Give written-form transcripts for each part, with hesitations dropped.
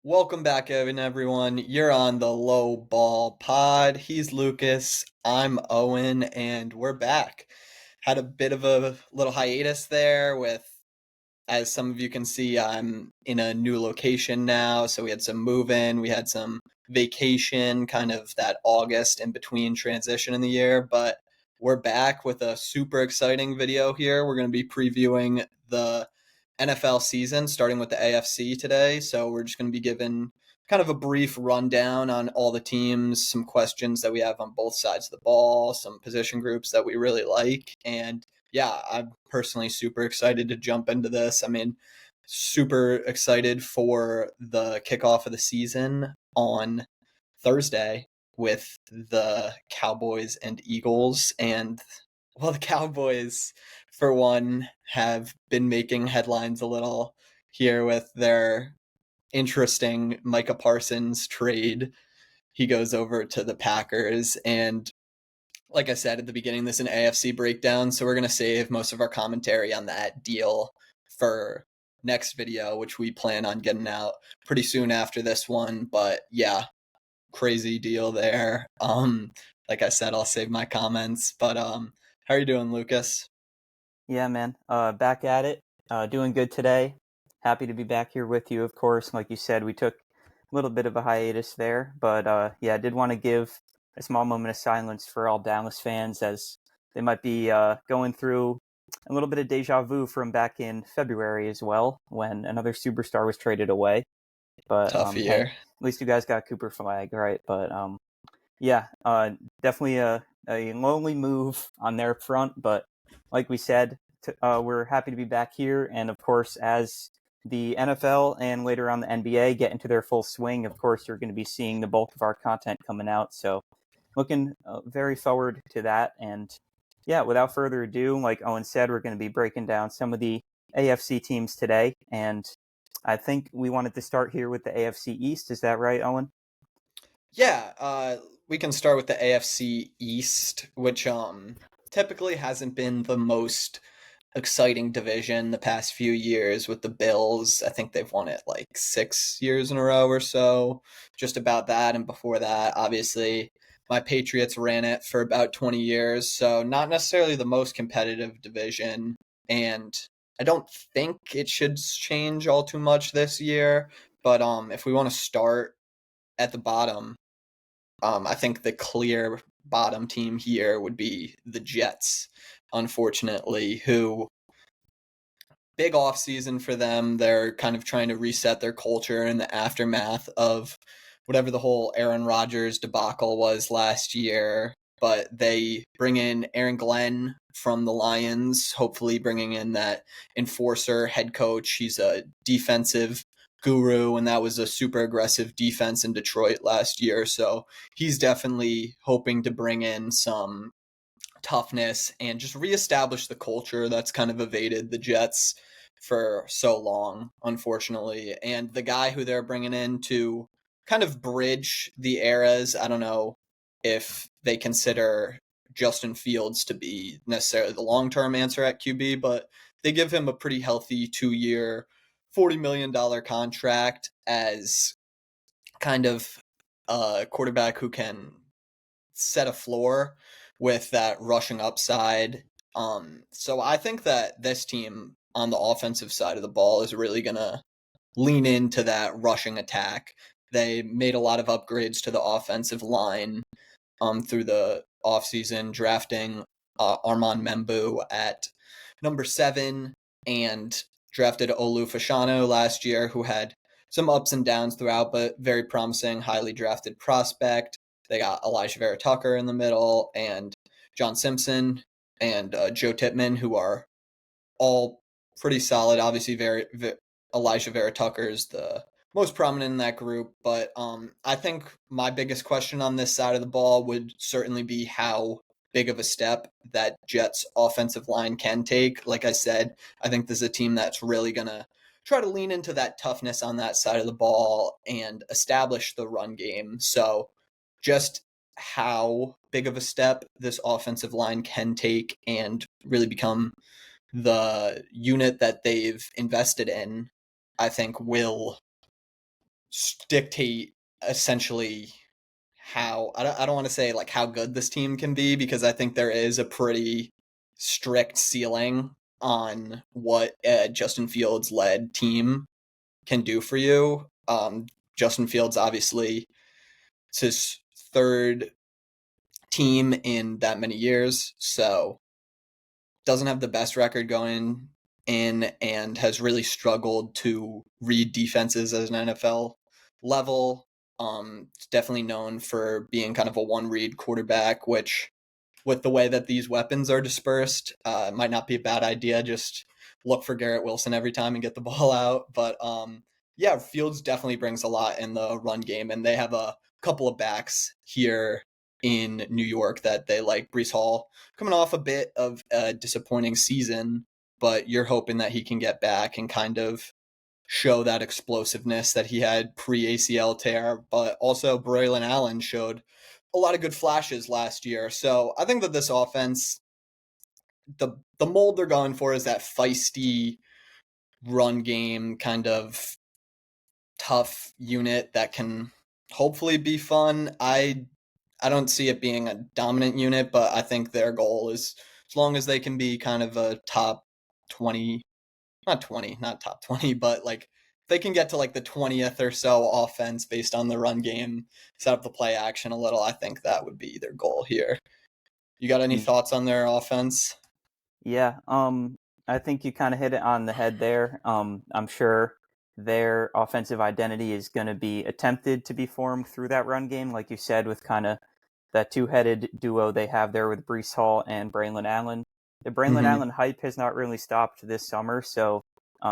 Welcome back, Evan, everyone. You're on the Low Ball Pod. He's Lucas. I'm Owen, and we're back. Had a bit of a little hiatus there as some of you can see, I'm in a new location now. So we had some move-in, we had some vacation, kind of that August in between transition in the year. But we're back with a super exciting video here. We're going to be previewing the NFL season, starting with the AFC today. So we're just going to be giving kind of a brief rundown on all the teams, some questions that we have on both sides of the ball, some position groups that we really like, and yeah, I'm personally super excited to jump into this. I mean, super excited for the kickoff of the season on Thursday with the Cowboys and Eagles. And, well, the Cowboys, for one, have been making headlines a little here with their interesting Micah Parsons trade. He goes over to the Packers, and like I said at the beginning, this is an AFC breakdown, so we're going to save most of our commentary on that deal for next video, which we plan on getting out pretty soon after this one. But yeah, crazy deal there. Like I said, I'll save my comments. But how are you doing, Lucas? Yeah, man. Back at it. Doing good today. Happy to be back here with you, of course. Like you said, we took a little bit of a hiatus there, but yeah, I did want to give a small moment of silence for all Dallas fans as they might be going through a little bit of deja vu from back in February as well, when another superstar was traded away. But Tough hey, year. at least you guys got Cooper Flag, right? But yeah, definitely a lonely move on their front, but like we said, we're happy to be back here. And of course, as the NFL and later on the NBA get into their full swing, of course, you're going to be seeing the bulk of our content coming out. So looking very forward to that. And yeah, without further ado, like Owen said, we're going to be breaking down some of the AFC teams today. And I think we wanted to start here with the AFC East. Is that right, Owen? Yeah, we can start with the AFC East, which typically hasn't been the most exciting division the past few years with the Bills. I think they've won it like 6 years in a row or so, just about that. And before that, obviously, my Patriots ran it for about 20 years. So not necessarily the most competitive division. And I don't think it should change all too much this year. But if we want to start at the bottom, I think the clear bottom team here would be the Jets, unfortunately, who big off season for them. They're kind of trying to reset their culture in the aftermath of whatever the whole Aaron Rodgers debacle was last year. But they bring in Aaron Glenn from the Lions, hopefully bringing in that enforcer head coach. He's a defensive guru, and that was a super aggressive defense in Detroit last year. So he's definitely hoping to bring in some toughness and just reestablish the culture that's kind of evaded the Jets for so long, unfortunately. And the guy who they're bringing in to kind of bridge the eras, I don't know if they consider Justin Fields to be necessarily the long-term answer at QB, but they give him a pretty healthy 2-year, $40 million contract as kind of a quarterback who can set a floor with that rushing upside. So I think that this team on the offensive side of the ball is really going to lean into that rushing attack. They made a lot of upgrades to the offensive line through the offseason, drafting Armand Membu at number 7 and drafted Olu Fashanu last year, who had some ups and downs throughout, but very promising, highly drafted prospect. They got Elijah Vera Tucker in the middle and John Simpson and Joe Tippmann, who are all pretty solid. Obviously, Elijah Vera Tucker is the most prominent in that group. But I think my biggest question on this side of the ball would certainly be how big of a step that Jets offensive line can take. Like I said, I think this is a team that's really going to try to lean into that toughness on that side of the ball and establish the run game. So just how big of a step this offensive line can take and really become the unit that they've invested in, I think will dictate essentially how I don't want to say like how good this team can be, because I think there is a pretty strict ceiling on what a Justin Fields led team can do for you. Justin Fields obviously it's his third team in that many years, so doesn't have the best record going in and has really struggled to read defenses as an NFL level. It's definitely known for being kind of a one read quarterback, which with the way that these weapons are dispersed, might not be a bad idea. Just look for Garrett Wilson every time and get the ball out. But yeah, Fields definitely brings a lot in the run game, and they have a couple of backs here in New York that they like. Brees Hall coming off a bit of a disappointing season, but you're hoping that he can get back and kind of show that explosiveness that he had pre ACL tear. But also Braylon Allen showed a lot of good flashes last year. So I think that this offense, the mold they're going for is that feisty run game kind of tough unit that can hopefully be fun. I don't see it being a dominant unit, but I think their goal is as long as they can be kind of a top 20, not 20, not top 20, but like they can get to like the 20th or so offense based on the run game, set up the play action a little. I think that would be their goal here. You got any thoughts on their offense? Yeah, I think you kind of hit it on the head there. I'm sure their offensive identity is going to be attempted to be formed through that run game, like you said, with kind of that two-headed duo they have there with Brees Hall and Braylon Allen. The Braylon Mm-hmm. Allen hype has not really stopped this summer, so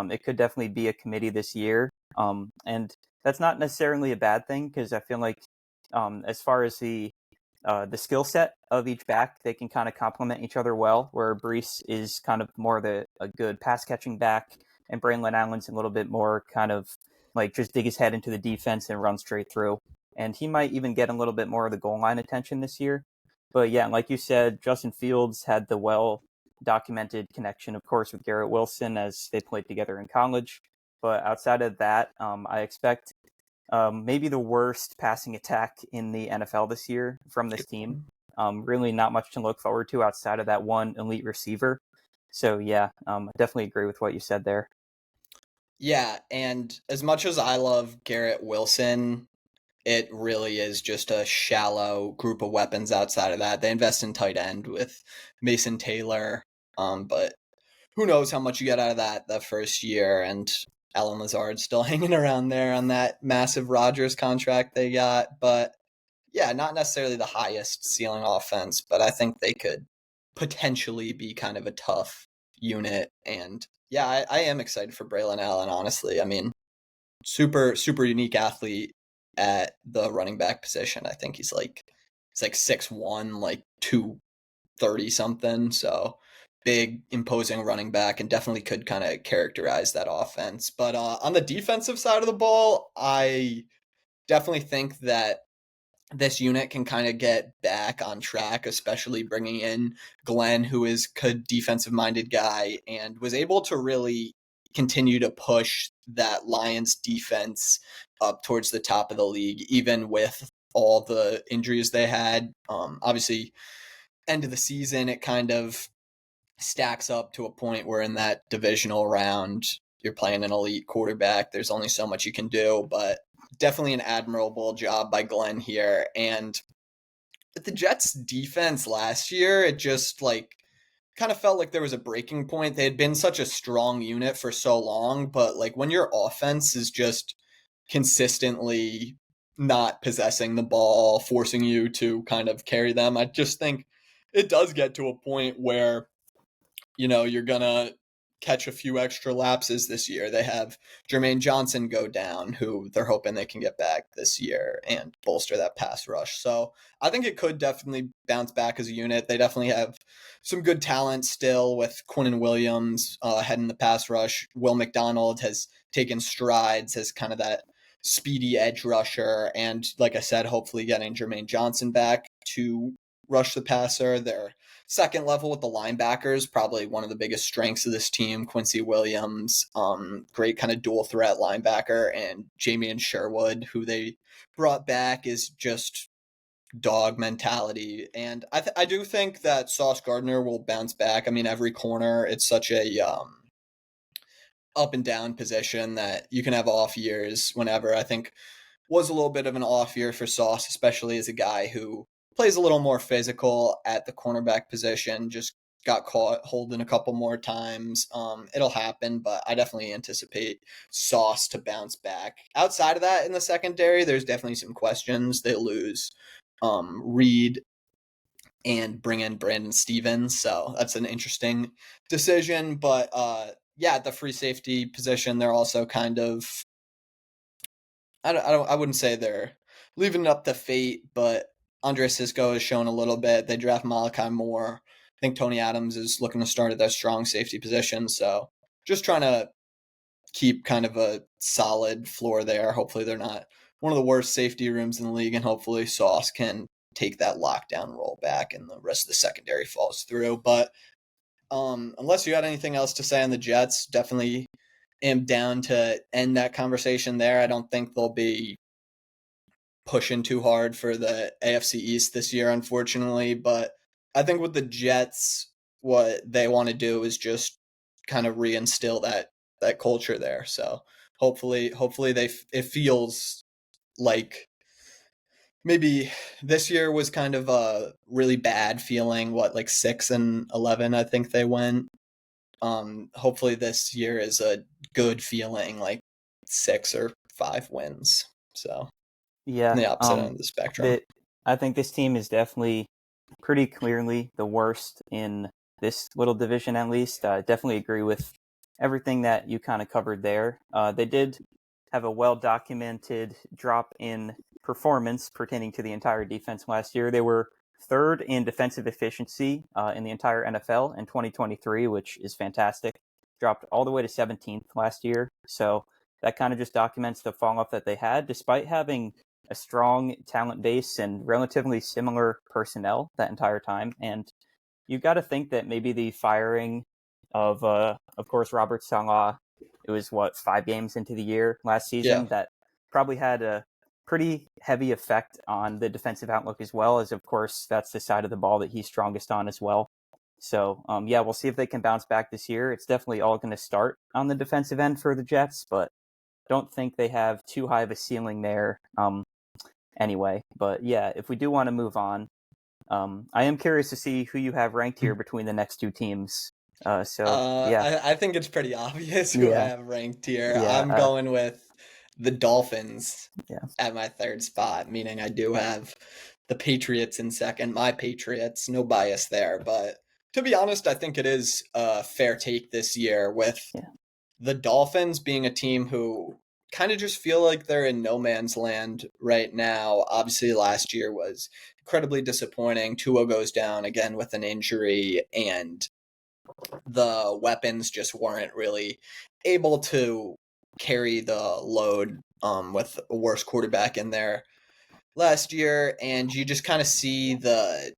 it could definitely be a committee this year. And that's not necessarily a bad thing, because I feel like as far as the skill set of each back, they can kind of complement each other well, where Brees is kind of more a good pass catching back, and Braylon Allen's a little bit more kind of like just dig his head into the defense and run straight through. And he might even get a little bit more of the goal line attention this year. But yeah, like you said, Justin Fields had the well documented connection, of course, with Garrett Wilson as they played together in college. But outside of that, I expect maybe the worst passing attack in the NFL this year from this team. Really not much to look forward to outside of that one elite receiver. So yeah, I definitely agree with what you said there. Yeah, and as much as I love Garrett Wilson, it really is just a shallow group of weapons outside of that. They invest in tight end with Mason Taylor, but who knows how much you get out of that first year. And Alan Lazard's still hanging around there on that massive Rodgers contract they got. But yeah, not necessarily the highest ceiling offense, but I think they could potentially be kind of a tough unit. And yeah, I am excited for Braylon Allen, honestly. I mean, super unique athlete at the running back position. I think he's like 6'1", like 230 something. So big, imposing running back, and definitely could kind of characterize that offense. But on the defensive side of the ball, I definitely think that this unit can kind of get back on track, especially bringing in Glenn, who is a defensive minded guy and was able to really continue to push that Lions defense up towards the top of the league, even with all the injuries they had. Obviously, end of the season, it kind of stacks up to a point where in that divisional round, you're playing an elite quarterback. There's only so much you can do, but definitely an admirable job by Glenn here. And the Jets defense last year, it just like kind of felt like there was a breaking point. They had been such a strong unit for so long, but like when your offense is just consistently not possessing the ball, forcing you to kind of carry them, I just think it does get to a point where you're gonna catch a few extra lapses this year. They have Jermaine Johnson go down, who they're hoping they can get back this year and bolster that pass rush. So I think it could definitely bounce back as a unit. They definitely have some good talent still with Quinnen Williams heading the pass rush. Will McDonald has taken strides as kind of that speedy edge rusher. And like I said, hopefully getting Jermaine Johnson back to rush the passer. Their second level with the linebackers, probably one of the biggest strengths of this team. Quincy Williams, great kind of dual threat linebacker, and Jamie Sherwood, who they brought back, is just dog mentality. And I do think that Sauce Gardner will bounce back. I mean, every corner, it's such a up and down position that you can have off years whenever. I think was a little bit of an off year for Sauce, especially as a guy who plays a little more physical at the cornerback position. Just got caught holding a couple more times. It'll happen, but I definitely anticipate Sauce to bounce back. Outside of that, in the secondary, there's definitely some questions. They lose Reed and bring in Brandon Stevens, so that's an interesting decision. But yeah, at the free safety position, they're also kind of I wouldn't say they're leaving it up to fate, but Andre Sisco has shown a little bit. They draft Malachi Moore. I think Tony Adams is looking to start at that strong safety position. So just trying to keep kind of a solid floor there. Hopefully they're not one of the worst safety rooms in the league, and hopefully Sauce can take that lockdown roll back and the rest of the secondary falls through. But unless you had anything else to say on the Jets, definitely am down to end that conversation there. I don't think they'll be pushing too hard for the AFC East this year, unfortunately. But I think with the Jets, what they want to do is just kind of reinstill that culture there. So hopefully it feels like maybe this year was kind of a really bad feeling. What, like 6-11, I think they went. Hopefully this year is a good feeling, like 6 or 5 wins. So Yeah, the opposite end of the spectrum. I think this team is definitely pretty clearly the worst in this little division, at least. I definitely agree with everything that you kind of covered there. They did have a well-documented drop in performance pertaining to the entire defense last year. They were third in defensive efficiency in the entire NFL in 2023, which is fantastic. Dropped all the way to 17th last year. So that kind of just documents the fall off that they had, despite having a strong talent base and relatively similar personnel that entire time. And you've got to think that maybe the firing of course, Robert Saleh, it was 5 games into the year last season, that probably had a pretty heavy effect on the defensive outlook, as well as, of course, that's the side of the ball that he's strongest on as well. So, yeah, we'll see if they can bounce back this year. It's definitely all going to start on the defensive end for the Jets, but don't think they have too high of a ceiling there anyway. But yeah, if we do want to move on, I am curious to see who you have ranked here between the next two teams. Yeah. I think it's pretty obvious who I have ranked here. Yeah, I'm going with the Dolphins Yeah. at my third spot, meaning I do have the Patriots in second. My Patriots, no bias there. But to be honest, I think it is a fair take this year with the Dolphins being a team who kind of just feel like they're in no man's land right now. Obviously, last year was incredibly disappointing. Tua goes down again with an injury, and the weapons just weren't really able to carry the load with a worse quarterback in there last year. And you just kind of see the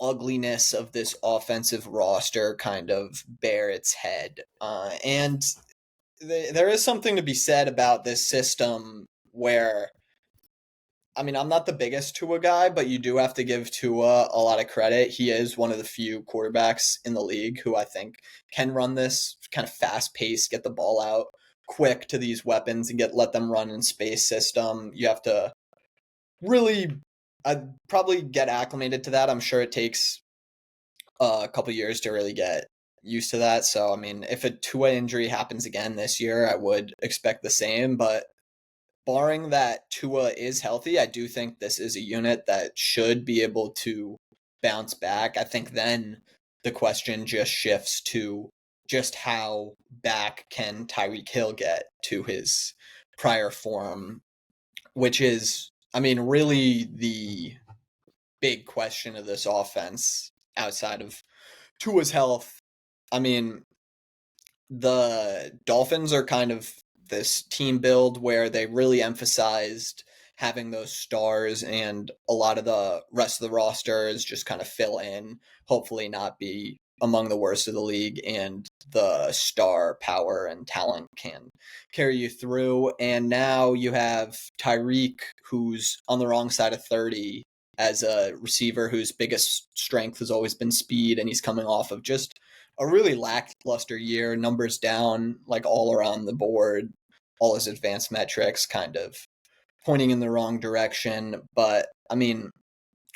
ugliness of this offensive roster kind of bear its head. And there is something to be said about this system where, I mean, I'm not the biggest Tua guy, but you do have to give Tua a lot of credit. He is one of the few quarterbacks in the league who I think can run this kind of fast pace, get the ball out quick to these weapons and let them run in space system. You have to really probably get acclimated to that. I'm sure it takes a couple years to really get used to that. So, I mean, if a Tua injury happens again this year, I would expect the same, but barring that Tua is healthy, I do think this is a unit that should be able to bounce back. I think then the question just shifts to just how back can Tyreek Hill get to his prior form, which is, I mean, really the big question of this offense outside of Tua's health. I mean, the Dolphins are kind of this team build where they really emphasized having those stars and a lot of the rest of the roster is just kind of fill in, hopefully not be among the worst of the league, and the star power and talent can carry you through. And now you have Tyreek, who's on the wrong side of 30 as a receiver whose biggest strength has always been speed, and he's coming off of just a really lackluster year, numbers down like all around the board, all his advanced metrics kind of pointing in the wrong direction. But I mean,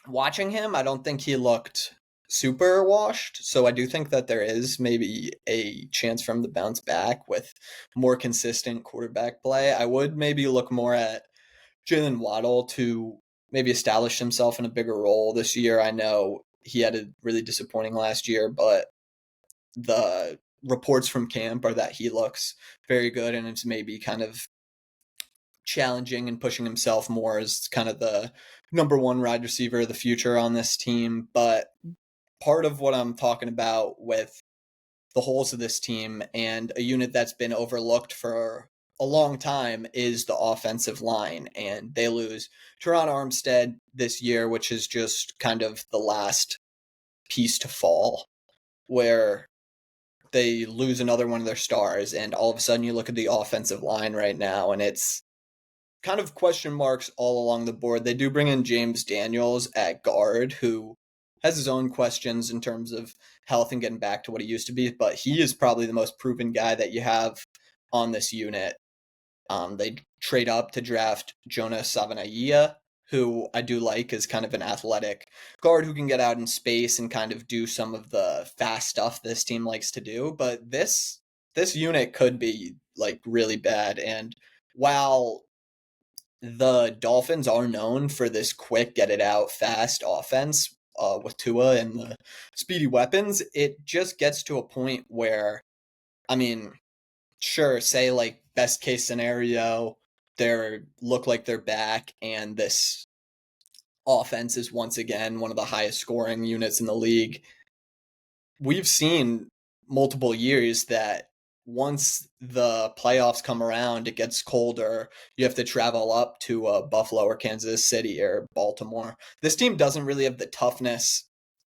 watching him, I don't think he looked super washed. So I do think that there is maybe a chance for him to bounce back with more consistent quarterback play. I would maybe look more at Jalen Waddle to maybe establish himself in a bigger role this year. I know he had a really disappointing last year, but the reports from camp are that he looks very good, and it's maybe kind of challenging and pushing himself more as kind of the number one wide receiver of the future on this team. But part of what I'm talking about with the holes of this team and a unit that's been overlooked for a long time is the offensive line. And they lose Teron Armstead this year, which is just kind of the last piece to fall, where they lose another one of their stars. And all of a sudden you look at the offensive line right now and it's kind of question marks all along the board. They do bring in James Daniels at guard, who has his own questions in terms of health and getting back to what he used to be, but he is probably the most proven guy that you have on this unit. They trade up to draft Jonah Savanaia, who I do like as kind of an athletic guard who can get out in space and kind of do some of the fast stuff this team likes to do. But this unit could be like really bad. And while the Dolphins are known for this quick, get it out fast offense with Tua and the speedy weapons, it just gets to a point where, I mean, sure, say like best case scenario, they look like they're back and this offense is once again one of the highest scoring units in the league. We've seen multiple years that once the playoffs come around, it gets colder. You have to travel up to Buffalo or Kansas City or Baltimore. This team doesn't really have the toughness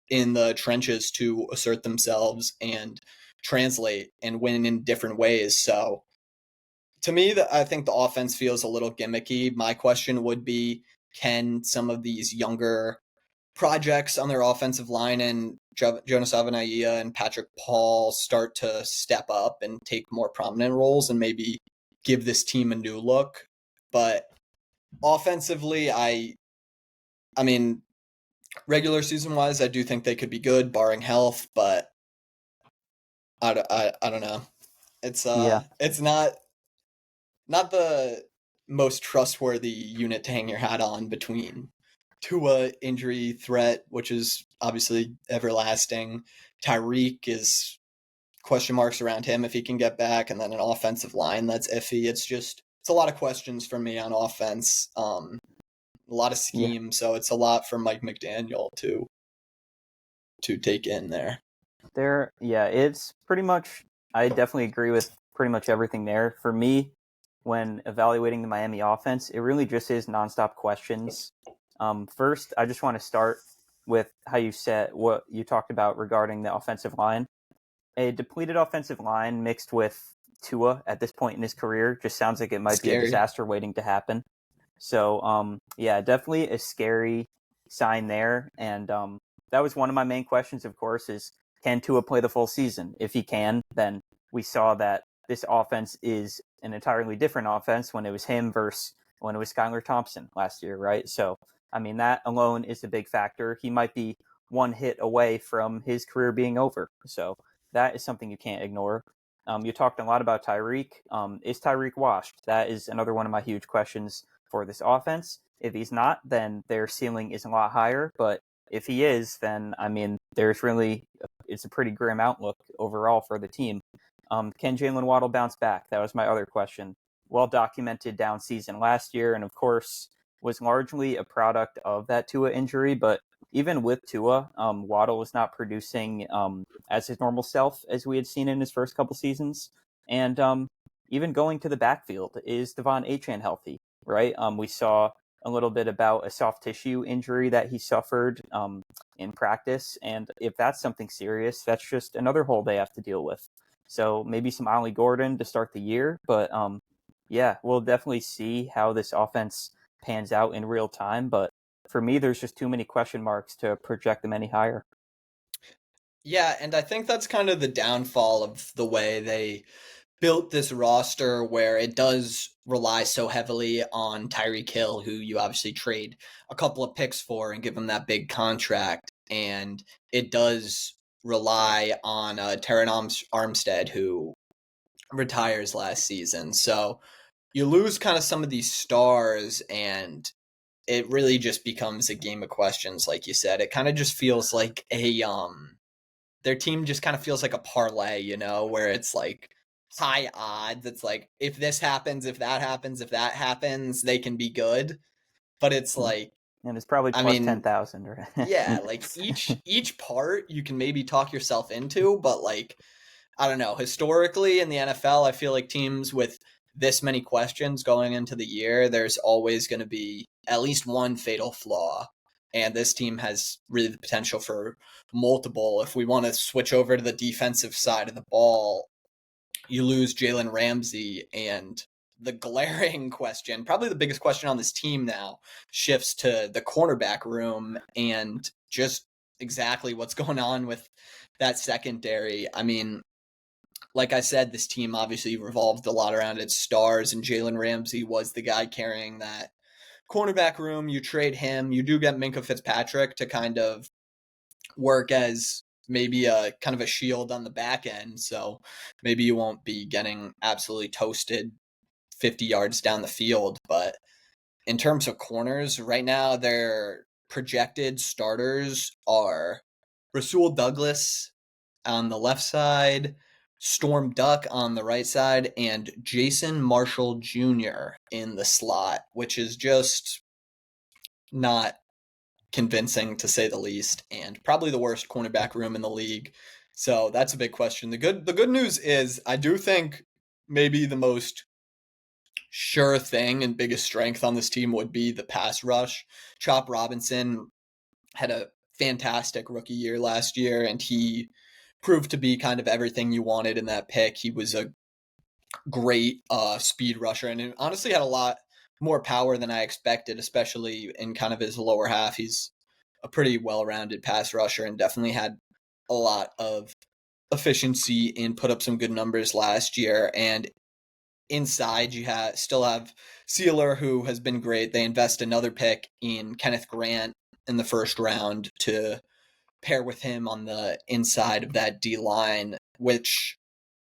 in the trenches to assert themselves and translate and win in different ways. So to me, I think the offense feels a little gimmicky. My question would be, can some of these younger projects on their offensive line and Jonas Avanaia and Patrick Paul start to step up and take more prominent roles and maybe give this team a new look? But offensively, I mean, regular season wise, I do think they could be good, barring health. But I don't know. It's Yeah. it's not the most trustworthy unit to hang your hat on between Tua injury threat, which is obviously everlasting. Tyreek is question marks around him if he can get back, and then an offensive line that's iffy. It's a lot of questions for me on offense. A lot of Yeah. scheme, so it's a lot for Mike McDaniel to take in there. It's pretty much, I definitely agree with pretty much everything there. For me, when evaluating the Miami offense, it really just is nonstop questions. First, I just want to start with how you said what you talked about regarding the offensive line. A depleted offensive line mixed with Tua at this point in his career just sounds like it might be a disaster waiting to happen. So, definitely a scary sign there. And that was one of my main questions, of course, is can Tua play the full season? If he can, then we saw that this offense is an entirely different offense when it was him versus when it was Skylar Thompson last year, right? So, I mean, that alone is a big factor. He might be one hit away from his career being over. So that is something you can't ignore. You talked a lot about Tyreek. Is Tyreek washed? That is another one of my huge questions for this offense. If he's not, then their ceiling is a lot higher. But if he is, then, I mean, it's a pretty grim outlook overall for the team. Can Jalen Waddle bounce back? That was my other question. Well documented down season last year, and of course was largely a product of that Tua injury. But even with Tua, Waddle was not producing as his normal self as we had seen in his first couple seasons. And even going to the backfield, is Devon Achane healthy? Right? We saw a little bit about a soft tissue injury that he suffered in practice. And if that's something serious, that's just another hole they have to deal with. So maybe some Ollie Gordon to start the year. But yeah, we'll definitely see how this offense pans out in real time. But for me, there's just too many question marks to project them any higher. Yeah, and I think that's kind of the downfall of the way they built this roster, where it does rely so heavily on Tyreek Hill, who you obviously trade a couple of picks for and give him that big contract. And it does rely on Terran Armstead, who retires last season. So you lose kind of some of these stars, and it really just becomes a game of questions, like you said. It kind of just feels like their team just kind of feels like a parlay, where it's like high odds. It's like, if this happens, if that happens, if that happens, they can be good. But it's like, And it's probably I plus mean, 10,000. Right? yeah, like each part you can maybe talk yourself into, but like, I don't know. Historically in the NFL, I feel like teams with this many questions going into the year, there's always going to be at least one fatal flaw. And this team has really the potential for multiple. If we want to switch over to the defensive side of the ball, you lose Jalen Ramsey, and the glaring question, probably the biggest question on this team now, shifts to the cornerback room and just exactly what's going on with that secondary. I mean, like I said, this team obviously revolved a lot around its stars, and Jalen Ramsey was the guy carrying that cornerback room. You trade him, you do get Minkah Fitzpatrick to kind of work as maybe a kind of a shield on the back end. So maybe you won't be getting absolutely toasted 50 yards down the field. But in terms of corners, right now their projected starters are Rasul Douglas on the left side, Storm Duck on the right side, and Jason Marshall Jr. in the slot, which is just not convincing, to say the least, and probably the worst cornerback room in the league. So that's a big question. The good news is, I do think maybe the most sure thing and biggest strength on this team would be the pass rush. Chop Robinson had a fantastic rookie year last year, and he proved to be kind of everything you wanted in that pick. He was a great speed rusher, and honestly had a lot more power than I expected, especially in kind of his lower half. He's a pretty well-rounded pass rusher and definitely had a lot of efficiency and put up some good numbers last year. And inside, you still have Sealer, who has been great. They invest another pick in Kenneth Grant in the first round to pair with him on the inside of that D line, which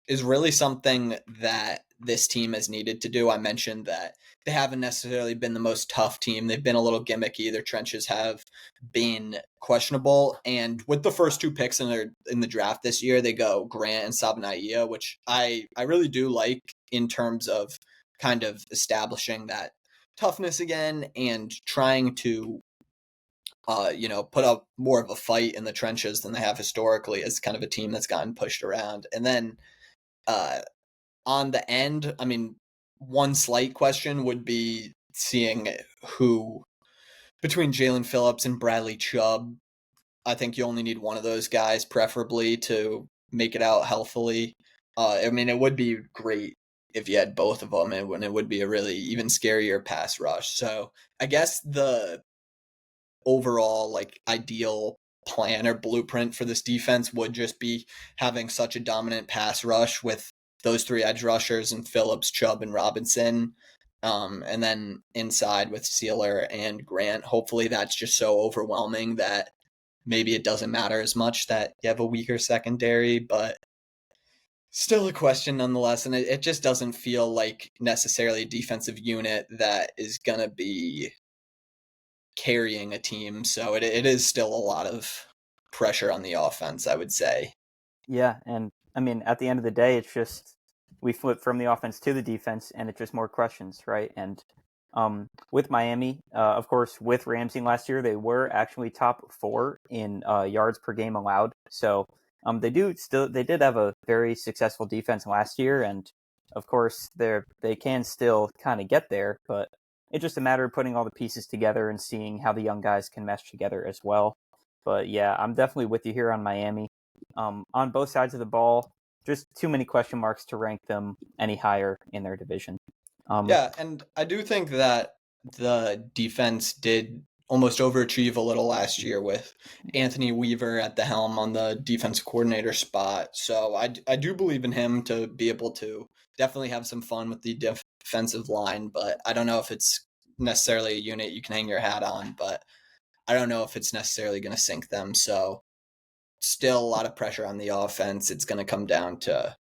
is really something that this team has needed to do. I mentioned that they haven't necessarily been the most tough team. They've been a little gimmicky. Their trenches have been questionable. And with the first two picks in the draft this year, they go Grant and Sabaniah, which I really do like in terms of kind of establishing that toughness again and trying to put up more of a fight in the trenches than they have historically as kind of a team that's gotten pushed around. And then on the end, I mean, one slight question would be seeing who between Jalen Phillips and Bradley Chubb. I think you only need one of those guys, preferably, to make it out healthily. I mean, it would be great if you had both of them, and it would be a really even scarier pass rush. So I guess the overall ideal plan or blueprint for this defense would just be having such a dominant pass rush with those three edge rushers and Phillips, Chubb, and Robinson. And then inside with Sealer and Grant. Hopefully that's just so overwhelming that maybe it doesn't matter as much that you have a weaker secondary, but still a question nonetheless. And it just doesn't feel like necessarily a defensive unit that is going to be carrying a team. So it is still a lot of pressure on the offense, I would say. Yeah, and I mean, at the end of the day, it's just we flip from the offense to the defense, and it's just more questions, right? And with Miami, of course, with Ramsey last year, they were actually top 4 in yards per game allowed. So they did have a very successful defense last year, and of course, they can still kind of get there, but it's just a matter of putting all the pieces together and seeing how the young guys can mesh together as well. But yeah, I'm definitely with you here on Miami. On both sides of the ball, just too many question marks to rank them any higher in their division. Yeah, and I do think that the defense did almost overachieve a little last year with Anthony Weaver at the helm on the defense coordinator spot. So I do believe in him to be able to definitely have some fun with the defensive line, but I don't know if it's necessarily a unit you can hang your hat on, but I don't know if it's necessarily going to sink them. So still a lot of pressure on the offense. It's going to come down to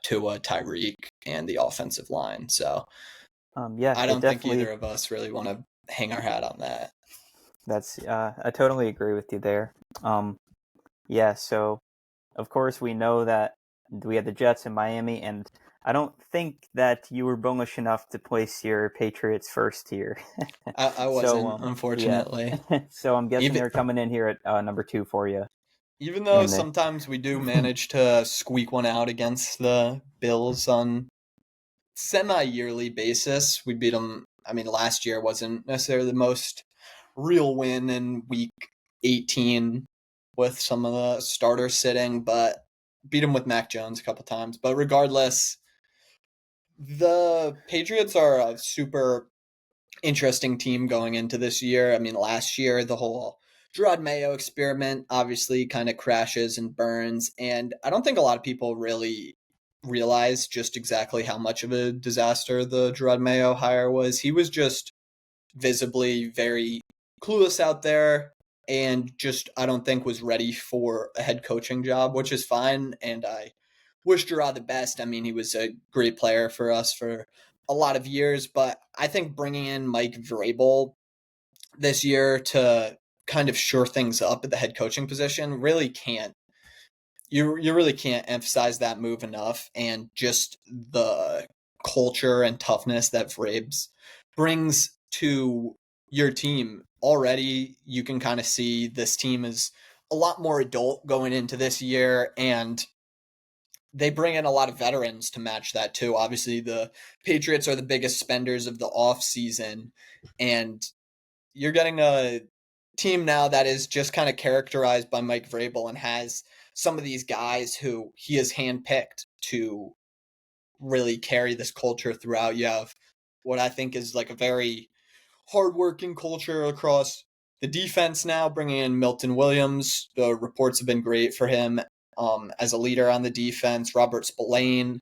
Tyreek and the offensive line. So Yeah, I it don't think definitely. either of us really want to hang our hat on that. That's I totally agree with you there. Yeah, so of course we know that we had the Jets in Miami, and I don't think that you were bullish enough to place your Patriots first here. I So wasn't, yeah, unfortunately. so I'm guessing Even they're coming in here at number 2 for you even though in the. sometimes we do manage to squeak one out against the Bills on semi-yearly basis, we beat them. I mean, last year wasn't necessarily the most real win in week 18 with some of the starters sitting, but beat them with Mac Jones a couple times. But regardless, the Patriots are a super interesting team going into this year. I mean, last year, the whole Gerard Mayo experiment obviously kind of crashes and burns. And I don't think a lot of people really realize just exactly how much of a disaster the Gerard Mayo hire was. He was just visibly very clueless out there and just, I don't think, was ready for a head coaching job, which is fine. And I wish Gerard the best. I mean, he was a great player for us for a lot of years, but I think bringing in Mike Vrabel this year to kind of shore things up at the head coaching position really can't. You really can't emphasize that move enough, and just the culture and toughness that Vrabes brings to your team. Already, you can kind of see this team is a lot more adult going into this year, and they bring in a lot of veterans to match that too. Obviously, the Patriots are the biggest spenders of the off season, and you're getting a team now that is just kind of characterized by Mike Vrabel and has some of these guys who he has handpicked to really carry this culture throughout. You have what I think is like a very hardworking culture across the defense now, bringing in Milton Williams. The reports have been great for him as a leader on the defense. Robert Spillane,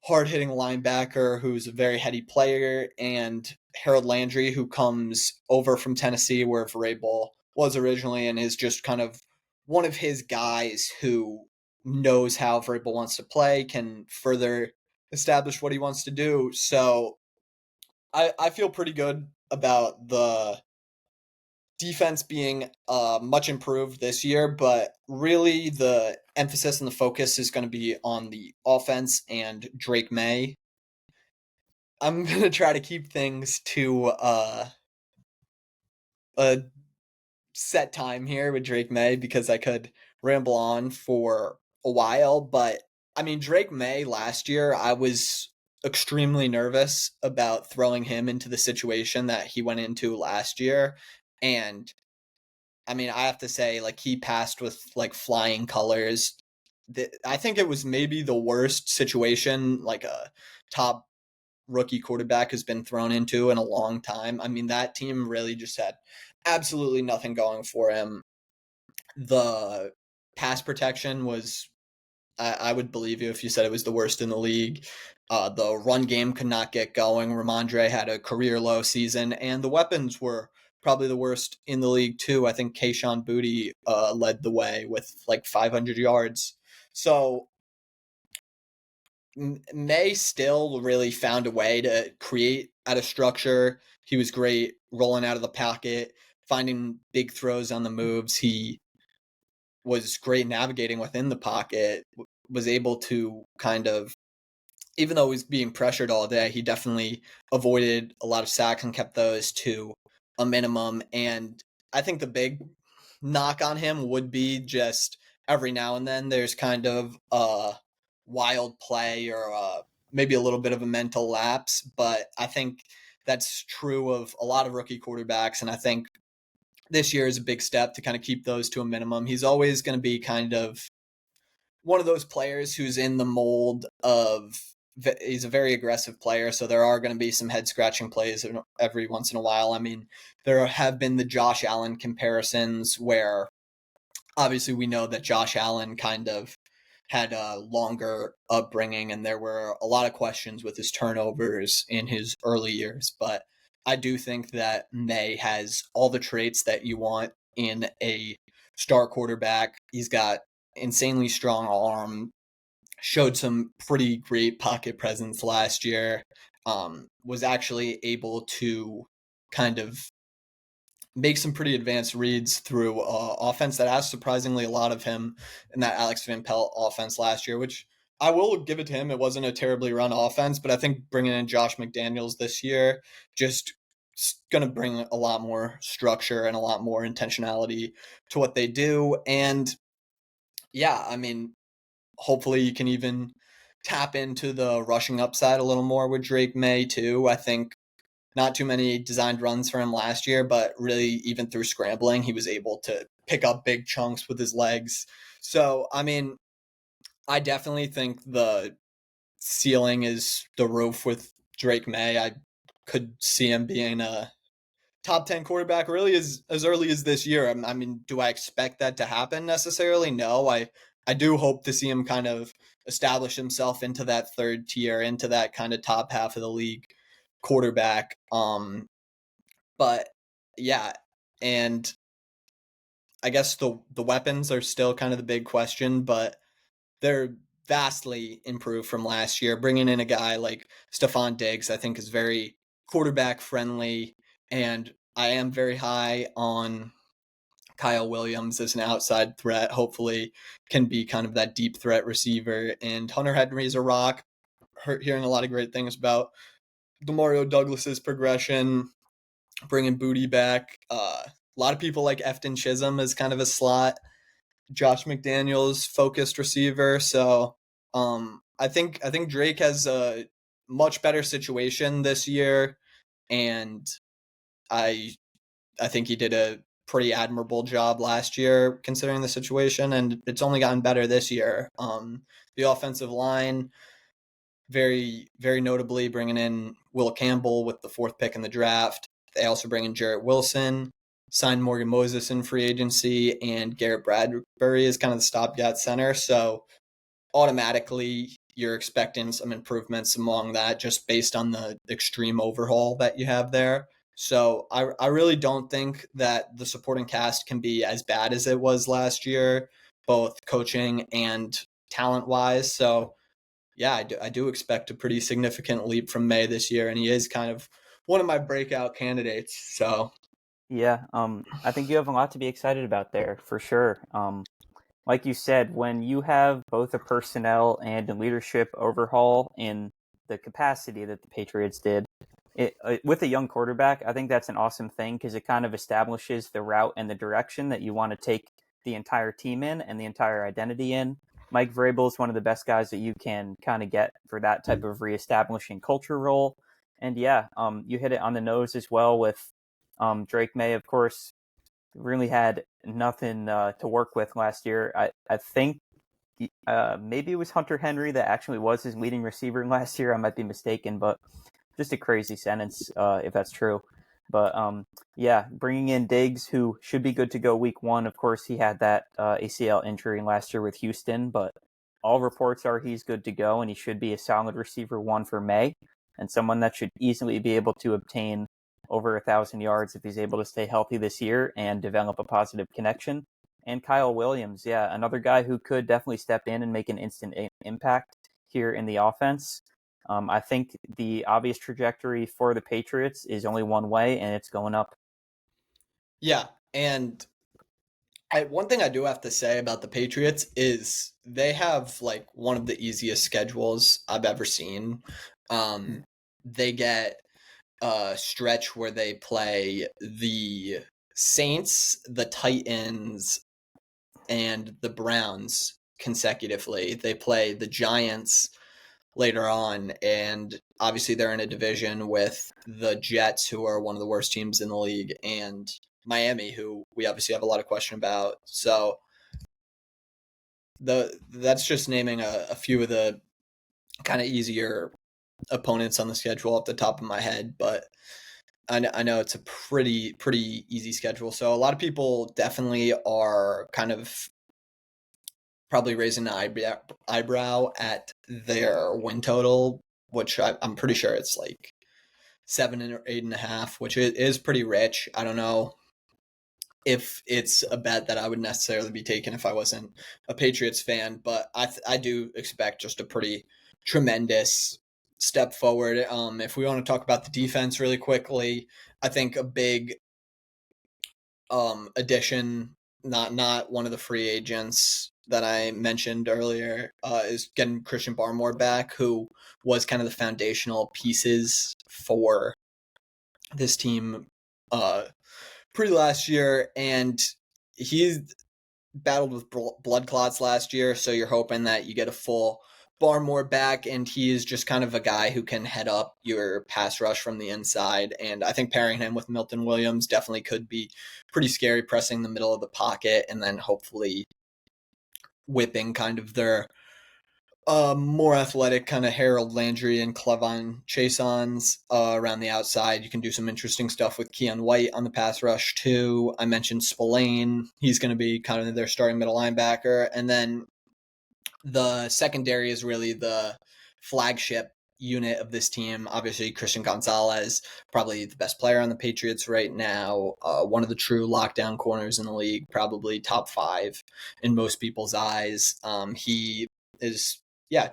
hard hitting linebacker who's a very heady player, and Harold Landry, who comes over from Tennessee, where Vrabel was originally, and is just kind of one of his guys who knows how Vrabel wants to play, can further establish what he wants to do. So I feel pretty good about the defense being much improved this year, but really the emphasis and the focus is going to be on the offense and Drake May. I'm going to try to keep things to a set time here with Drake May because I could ramble on for a while, but I mean, Drake May last year, I was extremely nervous about throwing him into the situation that he went into last year. And I mean, I have to say, like, he passed with like flying colors. I think it was maybe the worst situation like a top rookie quarterback has been thrown into in a long time. I mean, that team really just had absolutely nothing going for him. The pass protection was, I would believe you if you said it was the worst in the league. The run game could not get going. Ramondre had a career low season, and the weapons were probably the worst in the league too. I think Kayshon Boutte led the way with like 500 yards. So May still really found a way to create out of structure. He was great rolling out of the pocket, finding big throws on the moves. He was great navigating within the pocket, was able to kind of, even though he was being pressured all day, he definitely avoided a lot of sacks and kept those to a minimum. And I think the big knock on him would be just every now and then there's kind of a wild play or maybe a little bit of a mental lapse. But I think that's true of a lot of rookie quarterbacks, and I think this year is a big step to kind of keep those to a minimum. He's always going to be kind of one of those players who's in the mold of, he's a very aggressive player, so there are going to be some head scratching plays every once in a while. I mean, there have been the Josh Allen comparisons where obviously we know that Josh Allen kind of had a longer upbringing and there were a lot of questions with his turnovers in his early years, but I do think that May has all the traits that you want in a star quarterback. He's got insanely strong arm, showed some pretty great pocket presence last year, was actually able to kind of make some pretty advanced reads through offense that asked surprisingly a lot of him in that Alex Van Pelt offense last year, which I will give it to him. It wasn't a terribly run offense, but I think bringing in Josh McDaniels this year just going to bring a lot more structure and a lot more intentionality to what they do. And yeah, I mean, hopefully you can even tap into the rushing upside a little more with Drake May too. I think not too many designed runs for him last year, but really even through scrambling, he was able to pick up big chunks with his legs. So, I mean, I definitely think the ceiling is the roof with Drake May. I could see him being a top 10 quarterback really as early as this year. I mean, do I expect that to happen necessarily? No, I do hope to see him kind of establish himself into that third tier, into that kind of top half of the league quarterback. But yeah, and I guess the weapons are still kind of the big question, but they're vastly improved from last year. Bringing in a guy like Stephon Diggs, I think, is very quarterback friendly, and I am very high on Kyle Williams as an outside threat. Hopefully, can be kind of that deep threat receiver. And Hunter Henry is a rock. Hearing a lot of great things about Demario Douglas's progression, bringing Booty back. A lot of people like Efton Chisholm as kind of a slot Josh McDaniels focused receiver. So I think Drake has a much better situation this year, and I I think he did a pretty admirable job last year considering the situation, and it's only gotten better this year. The offensive line, very notably bringing in Will Campbell with the 4th pick in the draft. They also bring in Jarrett Wilson, signed Morgan Moses in free agency, and Garrett Bradbury is kind of the stopgap center. So automatically you're expecting some improvements among that just based on the extreme overhaul that you have there. So I really don't think that the supporting cast can be as bad as it was last year, both coaching and talent wise. So yeah, I do expect a pretty significant leap from May this year, and he is kind of one of my breakout candidates. So Yeah, I think you have a lot to be excited about there for sure. Like you said, when you have both a personnel and a leadership overhaul in the capacity that the Patriots did, with a young quarterback, I think that's an awesome thing because it kind of establishes the route and the direction that you want to take the entire team in and the entire identity in. Mike Vrabel is one of the best guys that you can kind of get for that type of reestablishing culture role. And yeah, you hit it on the nose as well with Drake May, of course, really had nothing to work with last year. I think maybe it was Hunter Henry that actually was his leading receiver last year. I might be mistaken, but just a crazy sentence if that's true. But yeah, bringing in Diggs, who should be good to go week 1. Of course, he had that ACL injury last year with Houston, but all reports are he's good to go, and he should be a solid receiver 1 for May, and someone that should easily be able to obtain over 1,000 yards if he's able to stay healthy this year and develop a positive connection. And Kyle Williams, yeah, another guy who could definitely step in and make an instant impact here in the offense. I think the obvious trajectory for the Patriots is only one way, and it's going up. yeah, and one thing I do have to say about the Patriots is they have like one of the easiest schedules I've ever seen. They get a stretch where they play the Saints, the Titans, and the Browns consecutively. They play the Giants later on. And obviously they're in a division with the Jets, who are one of the worst teams in the league, and Miami, who we obviously have a lot of question about. So that's just naming a few of the kind of easier opponents on the schedule off the top of my head, but I know it's a pretty easy schedule. So a lot of people definitely are kind of probably raising an eyebrow at their win total, which I'm pretty sure it's like 7 or 8.5, which is pretty rich. I don't know if it's a bet that I would necessarily be taking if I wasn't a Patriots fan, but I do expect just a pretty tremendous step forward. If we want to talk about the defense really quickly, I think a big addition, not one of the free agents that I mentioned earlier, is getting Christian Barmore back, who was kind of the foundational pieces for this team pre last year, and he battled with blood clots last year, so you're hoping that you get a full Barmore back, and he is just kind of a guy who can head up your pass rush from the inside, and I think pairing him with Milton Williams definitely could be pretty scary, pressing the middle of the pocket, and then hopefully whipping kind of their more athletic kind of Harold Landry and Clevon Chasons around the outside. You can do some interesting stuff with Keon White on the pass rush too. I mentioned Spillane. He's going to be kind of their starting middle linebacker. And then the secondary is really the flagship unit of this team. Obviously, Christian Gonzalez, probably the best player on the Patriots right now. One of the true lockdown corners in the league, probably top 5 in most people's eyes. He is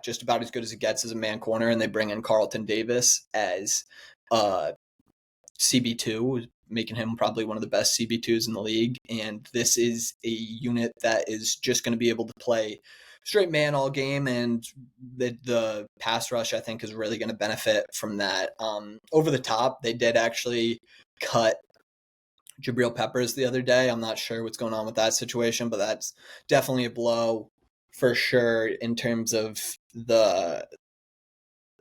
just about as good as it gets as a man corner, and they bring in Carlton Davis as CB2, making him probably one of the best CB2s in the league. And this is a unit that is just going to be able to play straight man all game, and the pass rush, I think, is really going to benefit from that. Over the top, they did actually cut Jabril Peppers the other day. I'm not sure what's going on with that situation, but that's definitely a blow for sure in terms of the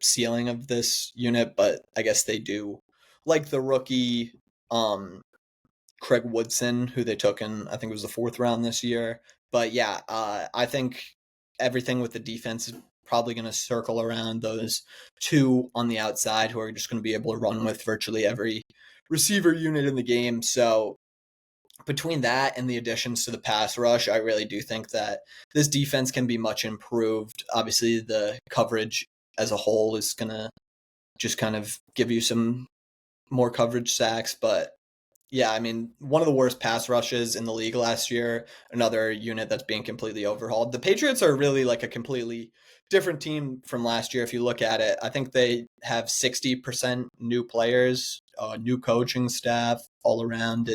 ceiling of this unit. But I guess they do like the rookie Craig Woodson, who they took in, I think it was the 4th round this year. But yeah, I think everything with the defense is probably going to circle around those 2 on the outside, who are just going to be able to run with virtually every receiver unit in the game. So between that and the additions to the pass rush, I really do think that this defense can be much improved. Obviously, the coverage as a whole is going to just kind of give you some more coverage sacks. But yeah, I mean, one of the worst pass rushes in the league last year, another unit that's being completely overhauled. The Patriots are really like a completely different team from last year if you look at it. I think they have 60% new players, new coaching staff all around.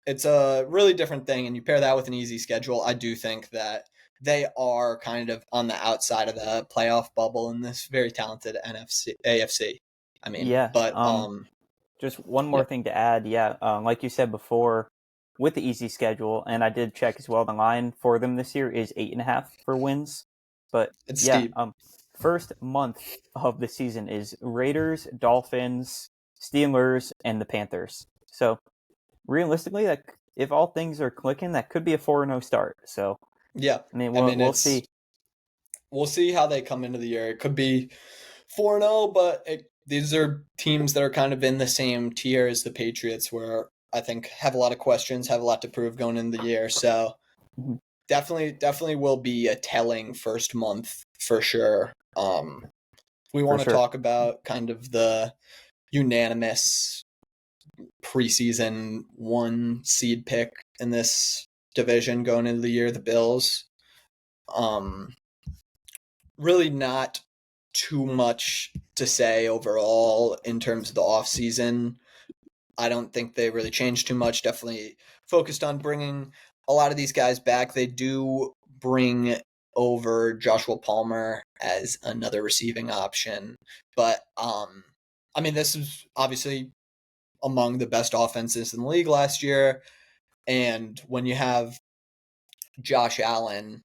It's a really different thing, and you pair that with an easy schedule. I do think that they are kind of on the outside of the playoff bubble in this very talented AFC. I mean, Yeah. but Just one more yeah, thing to add. Yeah. Like you said before, with the easy schedule, and I did check as well, the line for them this year is 8.5 for wins. But it's yeah, steep. first month of the season is Raiders, Dolphins, Steelers, and the Panthers. So realistically, that if all things are clicking, that could be a 4-0 start. So Yeah, I mean, I mean we'll see. we'll see how they come into the year. It could be 4-0, but these are teams that are kind of in the same tier as the Patriots, where I think have a lot of questions, have a lot to prove going into the year. So Mhm. definitely will be a telling first month for sure. We For want to sure. talk about kind of the unanimous preseason 1 seed pick in this division going into the year, the Bills. Really not too much to say overall in terms of the offseason. I don't think they really changed too much. Definitely focused on bringing a lot of these guys back. They do bring over Joshua Palmer as another receiving option. But I mean, this is obviously among the best offenses in the league last year. And when you have Josh Allen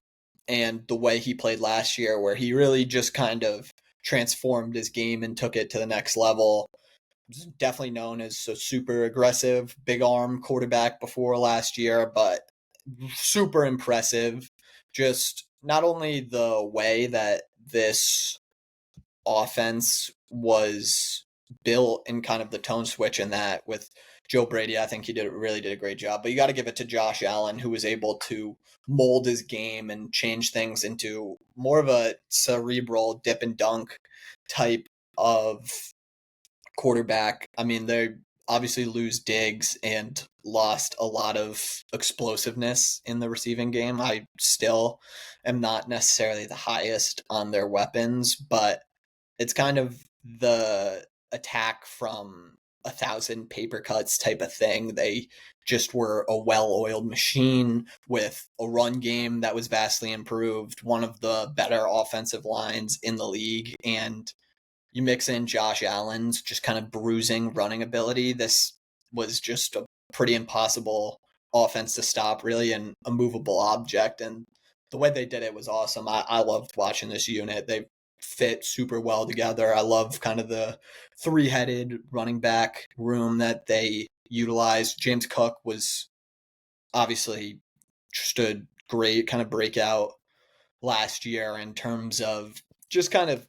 and the way he played last year, where he really just kind of transformed his game and took it to the next level. Definitely known as a super aggressive, big arm quarterback before last year, but super impressive. Just not only the way that this offense was built and kind of the tone switch in that with Joe Brady, I think he really did a great job. But you got to give it to Josh Allen, who was able to mold his game and change things into more of a cerebral dip and dunk type of quarterback. I mean, they obviously lose Diggs and lost a lot of explosiveness in the receiving game. I still am not necessarily the highest on their weapons, but it's kind of the attack from 1,000 paper cuts type of thing. They just were a well-oiled machine with a run game that was vastly improved, one of the better offensive lines in the league, and you mix in Josh Allen's just kind of bruising running ability. This was just a pretty impossible offense to stop, really, and a movable object. And the way they did it was awesome. I loved watching this unit. They fit super well together. I love kind of the three-headed running back room that they utilized. James Cook was obviously just a great kind of breakout last year in terms of just kind of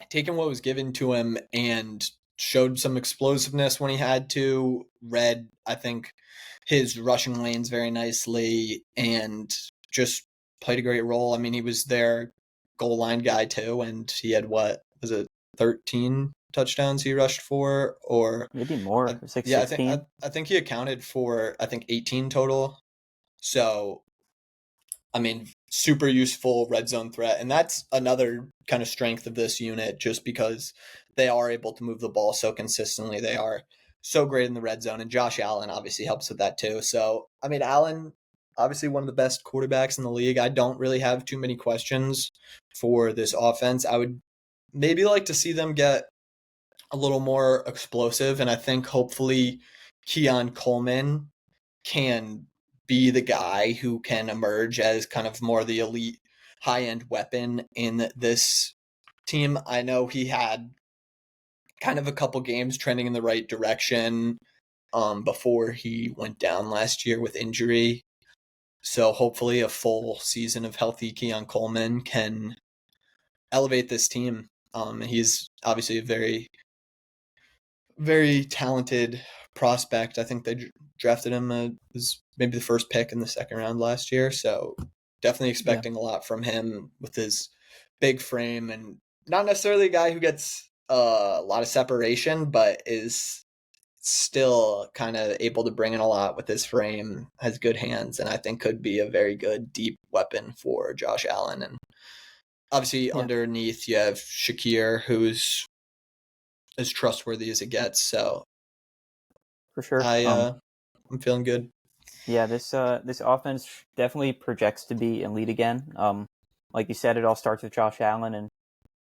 taking what was given to him and showed some explosiveness when he had to. Read, I think, his rushing lanes very nicely and just played a great role. I mean, he was their goal line guy too, and he had what was it, 13 touchdowns he rushed for, or Maybe more. It was like yeah, 16. I think he accounted for 18 total. So I mean, super useful red zone threat. And that's another kind of strength of this unit, just because they are able to move the ball so consistently. They are so great in the red zone. And Josh Allen obviously helps with that too. So, I mean, Allen, obviously one of the best quarterbacks in the league. I don't really have too many questions for this offense. I would maybe like to see them get a little more explosive. And I think hopefully Keon Coleman can be the guy who can emerge as kind of more the elite high end weapon in this team. I know he had kind of a couple games trending in the right direction before he went down last year with injury. So hopefully a full season of healthy Keon Coleman can elevate this team. He's obviously a very, very talented prospect. I think they drafted him as maybe the first pick in the second round last year. So definitely Yeah, expecting a lot from him with his big frame, and not necessarily a guy who gets a lot of separation, but is still kind of able to bring in a lot with his frame, has good hands, and I think could be a very good deep weapon for Josh Allen. And obviously yeah, underneath you have Shakir, who's as trustworthy as it gets. So for sure. I'm feeling good. Yeah, this offense definitely projects to be elite again. Like you said, it all starts with Josh Allen, and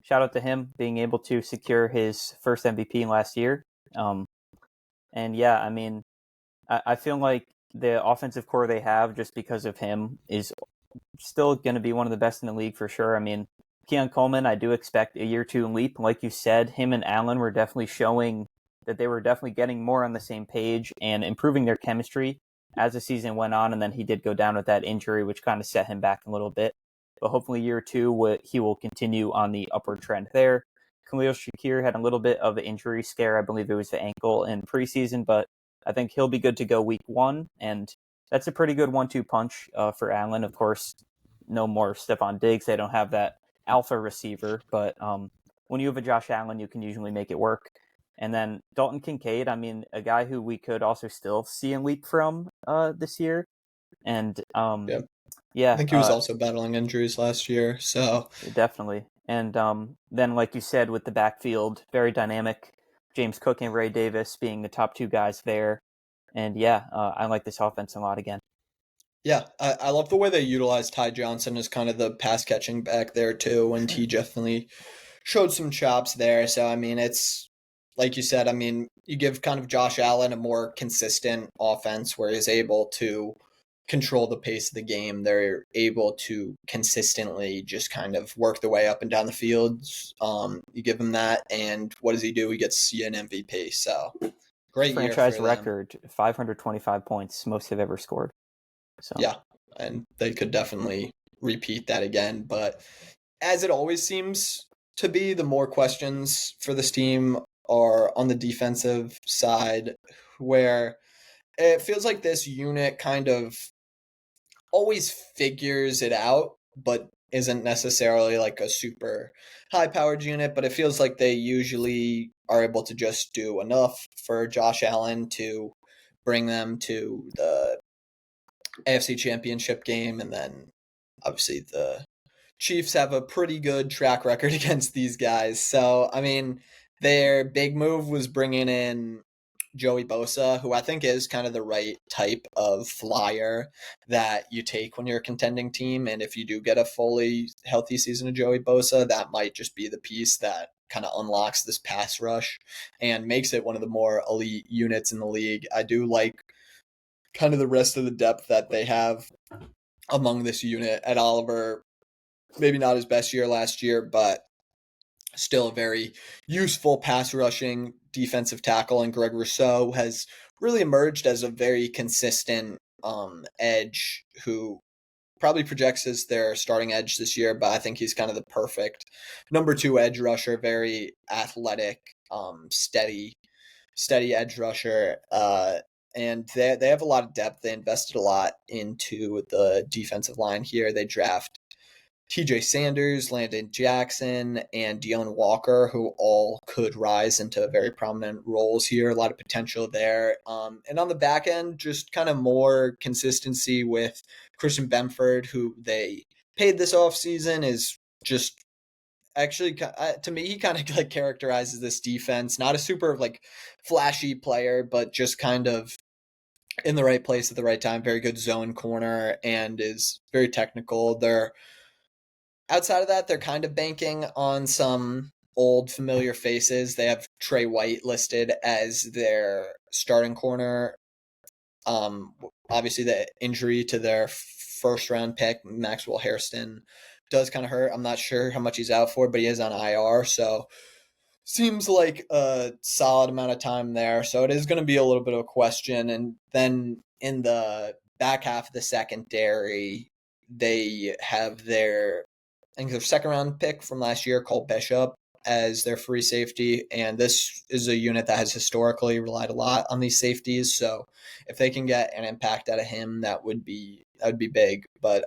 shout out to him being able to secure his first MVP last year. Um, and yeah, I mean, I feel like the offensive core they have, just because of him, is still going to be one of the best in the league for sure. I mean, Keon Coleman, I do expect a year two leap. Like you said, him and Allen were definitely showing that they were definitely getting more on the same page and improving their chemistry as the season went on. And then he did go down with that injury, which kind of set him back a little bit. But hopefully, year two, he will continue on the upward trend there. Khalil Shakir had a little bit of an injury scare. I believe it was the ankle in preseason, but I think he'll be good to go week one. And that's a pretty good 1-2 punch for Allen. Of course, no more Stephon Diggs. They don't have that alpha receiver, but when you have a Josh Allen, you can usually make it work. And then Dalton Kincaid, I mean, a guy who we could also still see a leap from this year. And Yeah. I yeah, think he was also battling injuries last year. So definitely. And then, like you said, with the backfield, very dynamic. James Cook and Ray Davis being the top two guys there. And yeah, I like this offense a lot again. yeah, I love the way they utilized Ty Johnson as kind of the pass catching back there too, and he definitely showed some chops there. So I mean, it's like you said. I mean, you give kind of Josh Allen a more consistent offense where he's able to control the pace of the game. They're able to consistently just kind of work their way up and down the field. You give him that, and what does he do? He gets you an MVP. So great year Franchise for them. record, 525 points, most they've ever scored. So yeah, and they could definitely repeat that again. But as it always seems to be, the more questions for this team are on the defensive side, where it feels like this unit kind of always figures it out, but isn't necessarily like a super high powered unit. But it feels like they usually are able to just do enough for Josh Allen to bring them to the AFC Championship game. And then obviously the Chiefs have a pretty good track record against these guys. So, I mean, their big move was bringing in Joey Bosa, who I think is kind of the right type of flyer that you take when you're a contending team. And if you do get a fully healthy season of Joey Bosa, that might just be the piece that kind of unlocks this pass rush and makes it one of the more elite units in the league. I do like kind of the rest of the depth that they have among this unit. Ed Oliver, maybe not his best year last year, but still a very useful pass rushing defensive tackle. And Greg Rousseau has really emerged as a very consistent edge who probably projects as their starting edge this year, but I think he's kind of the perfect number 2 edge rusher, very athletic, steady edge rusher. And they have a lot of depth. They invested a lot into the defensive line here. They draft TJ Sanders, Landon Jackson, and Deone Walker, who all could rise into very prominent roles here. A lot of potential there. And on the back end, just kind of more consistency with Christian Benford, who they paid this offseason, is just actually, to me, he kind of like characterizes this defense. Not a super like flashy player, but just kind of in the right place at the right time. Very good zone corner and is very technical. Outside of that, they're kind of banking on some old familiar faces. They have Trey White listed as their starting corner. Obviously, the injury to their first round pick, Maxwell Hairston, does kind of hurt. I'm not sure how much he's out for, but he is on IR. So seems like a solid amount of time there. So it is going to be a little bit of a question. And then in the back half of the secondary, they have I think their second round pick from last year, Cole Bishop, as their free safety. And this is a unit that has historically relied a lot on these safeties. So if they can get an impact out of him, that would be big. But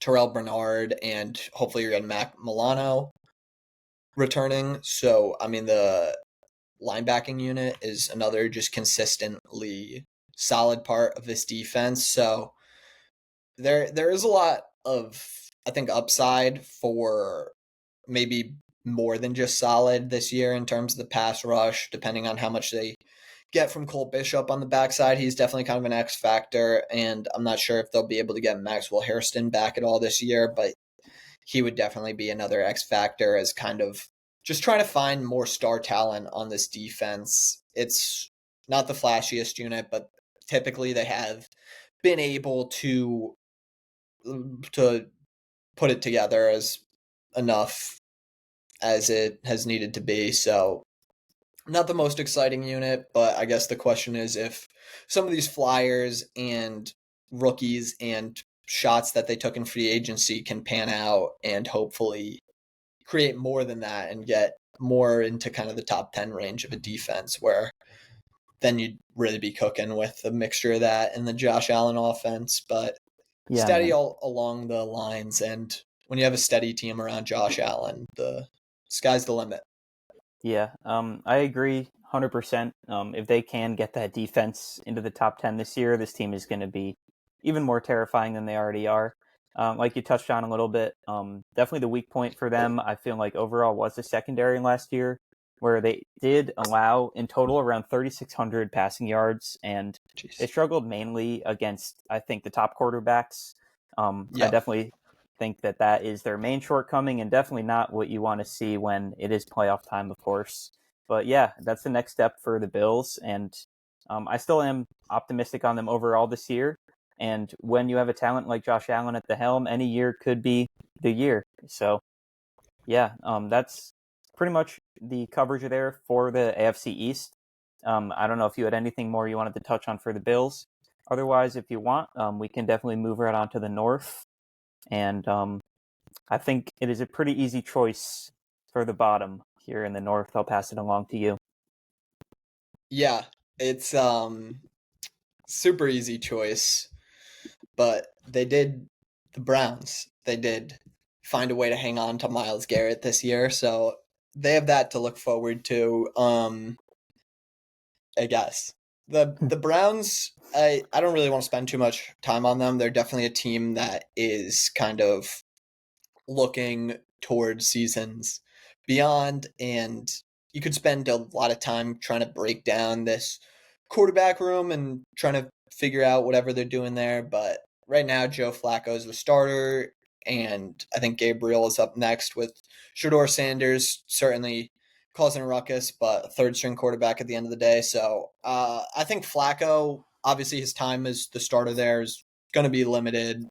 Terrell Bernard and hopefully you're getting Mac Milano returning. So I mean the linebacking unit is another just consistently solid part of this defense. So there is a lot of, I think, upside for maybe more than just solid this year in terms of the pass rush, depending on how much they get from Cole Bishop on the backside. He's definitely kind of an X factor, and I'm not sure if they'll be able to get Maxwell Hairston back at all this year, but he would definitely be another X factor as kind of just trying to find more star talent on this defense. It's not the flashiest unit, but typically they have been able to put it together as enough as it has needed to be. So not the most exciting unit, but I guess the question is if some of these flyers and rookies and shots that they took in free agency can pan out and hopefully create more than that and get more into kind of the top 10 range of a defense, where then you'd really be cooking with a mixture of that and the Josh Allen offense. But yeah, steady man. all along the lines, and when you have a steady team around Josh Allen, the sky's the limit. Yeah, I agree 100%. If they can get that defense into the top 10 this year, this team is going to be even more terrifying than they already are. Like you touched on a little bit, definitely the weak point for them, I feel like overall, was the secondary last year, where they did allow in total around 3,600 passing yards, and they struggled mainly against, I think, the top quarterbacks. I definitely think that is their main shortcoming, and definitely not what you want to see when it is playoff time, of course. But yeah, that's the next step for the Bills, and I still am optimistic on them overall this year. And when you have a talent like Josh Allen at the helm, any year could be the year. So, yeah, that's pretty much the coverage there for the AFC East. I don't know if you had anything more you wanted to touch on for the Bills. Otherwise, if you want, we can definitely move right on to the North. And I think it is a pretty easy choice for the bottom here in the North. I'll pass it along to you. Yeah, it's super easy choice, but the Browns, they did find a way to hang on to Myles Garrett this year, so they have that to look forward to. I guess the Browns, I don't really want to spend too much time on them. They're definitely a team that is kind of looking towards seasons beyond, and you could spend a lot of time trying to break down this quarterback room and trying to figure out whatever they're doing there. But right now, Joe Flacco is the starter, and I think Gabriel is up next with Shador Sanders, certainly causing a ruckus, but third string quarterback at the end of the day. So I think Flacco, obviously his time as the starter there is going to be limited.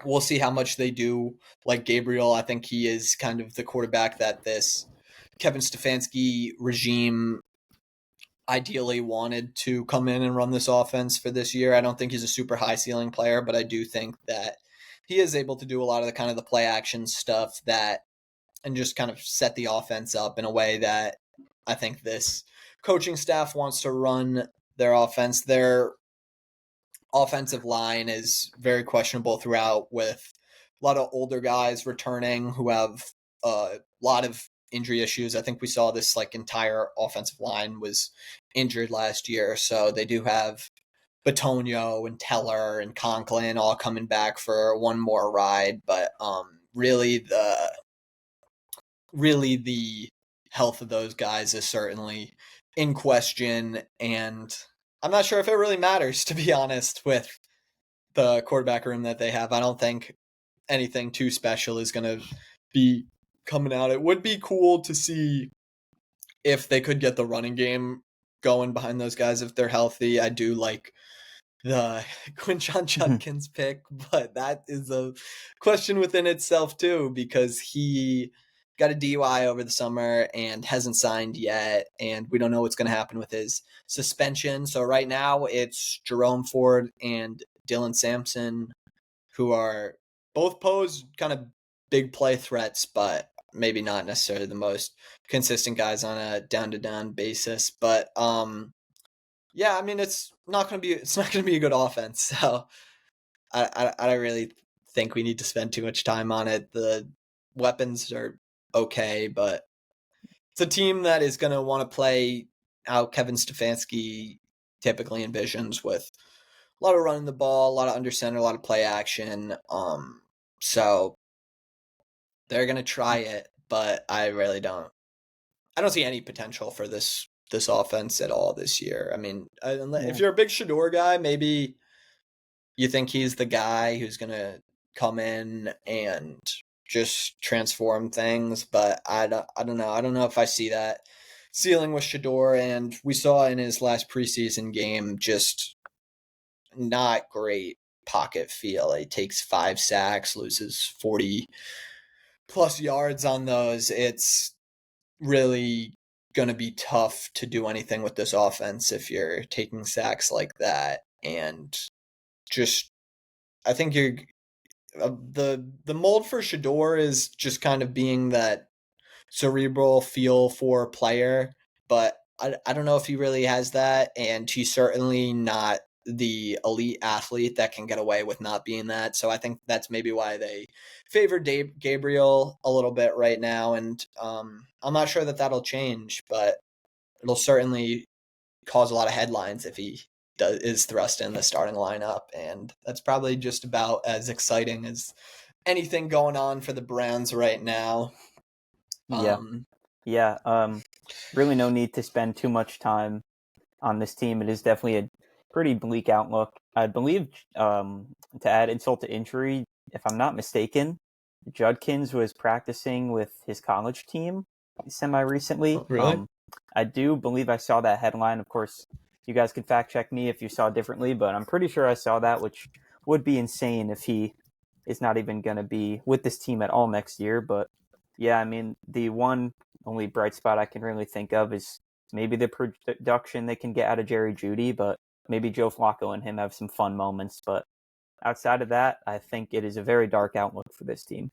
We'll see how much they do like Gabriel. I think he is kind of the quarterback that this Kevin Stefanski regime ideally wanted to come in and run this offense for this year. I don't think he's a super high ceiling player, but I do think that he is able to do a lot of the kind of the play action stuff that and just kind of set the offense up in a way that I think this coaching staff wants to run their offense. Their offensive line is very questionable throughout, with a lot of older guys returning who have a lot of injury issues. I think we saw this like entire offensive line was injured last year. So they do have Batonio and Teller and Conklin all coming back for one more ride. But really the health of those guys is certainly in question, and I'm not sure if it really matters, to be honest, with the quarterback room that they have. I don't think anything too special is going to be coming out. It would be cool to see if they could get the running game going behind those guys if they're healthy. I do like the Quinshon Judkins pick, but that is a question within itself too, because he got a DUI over the summer and hasn't signed yet, and we don't know what's going to happen with his suspension. So right now it's Jerome Ford and Dylan Sampson, who are both pose kind of big play threats, but maybe not necessarily the most consistent guys on a down-to-down basis. But yeah, I mean it's not going to be a good offense. So I don't really think we need to spend too much time on it. The weapons are okay, but it's a team that is going to want to play how Kevin Stefanski typically envisions, with a lot of running the ball, a lot of under center, a lot of play action. So they're going to try it, but I really don't. I don't see any potential for this offense at all this year. I mean, if you're a big Shador guy, maybe you think he's the guy who's going to come in and just transform things, but I don't know. I don't know if I see that ceiling with Shador, and we saw in his last preseason game just not great pocket feel. He takes 5 sacks, loses 40 plus yards on those. It's really going to be tough to do anything with this offense if you're taking sacks like that. And just, I think you're the mold for Shador is just kind of being that cerebral feel for player, but I don't know if he really has that, and he's certainly not the elite athlete that can get away with not being that. So I think that's maybe why they favor Gabriel a little bit right now, and I'm not sure that that'll change, but it'll certainly cause a lot of headlines if he is thrust in the starting lineup, and that's probably just about as exciting as anything going on for the Browns right now. Really no need to spend too much time on this team. It is definitely a pretty bleak outlook. I believe, to add insult to injury, if I'm not mistaken, Judkins was practicing with his college team semi-recently. Oh, really? I do believe I saw that headline. Of course, You guys can fact check me if you saw differently, but I'm pretty sure I saw that, which would be insane if he is not even going to be with this team at all next year. But yeah, I mean, the one only bright spot I can really think of is maybe the production they can get out of Jerry Jeudy, but maybe Joe Flacco and him have some fun moments. But outside of that, I think it is a very dark outlook for this team.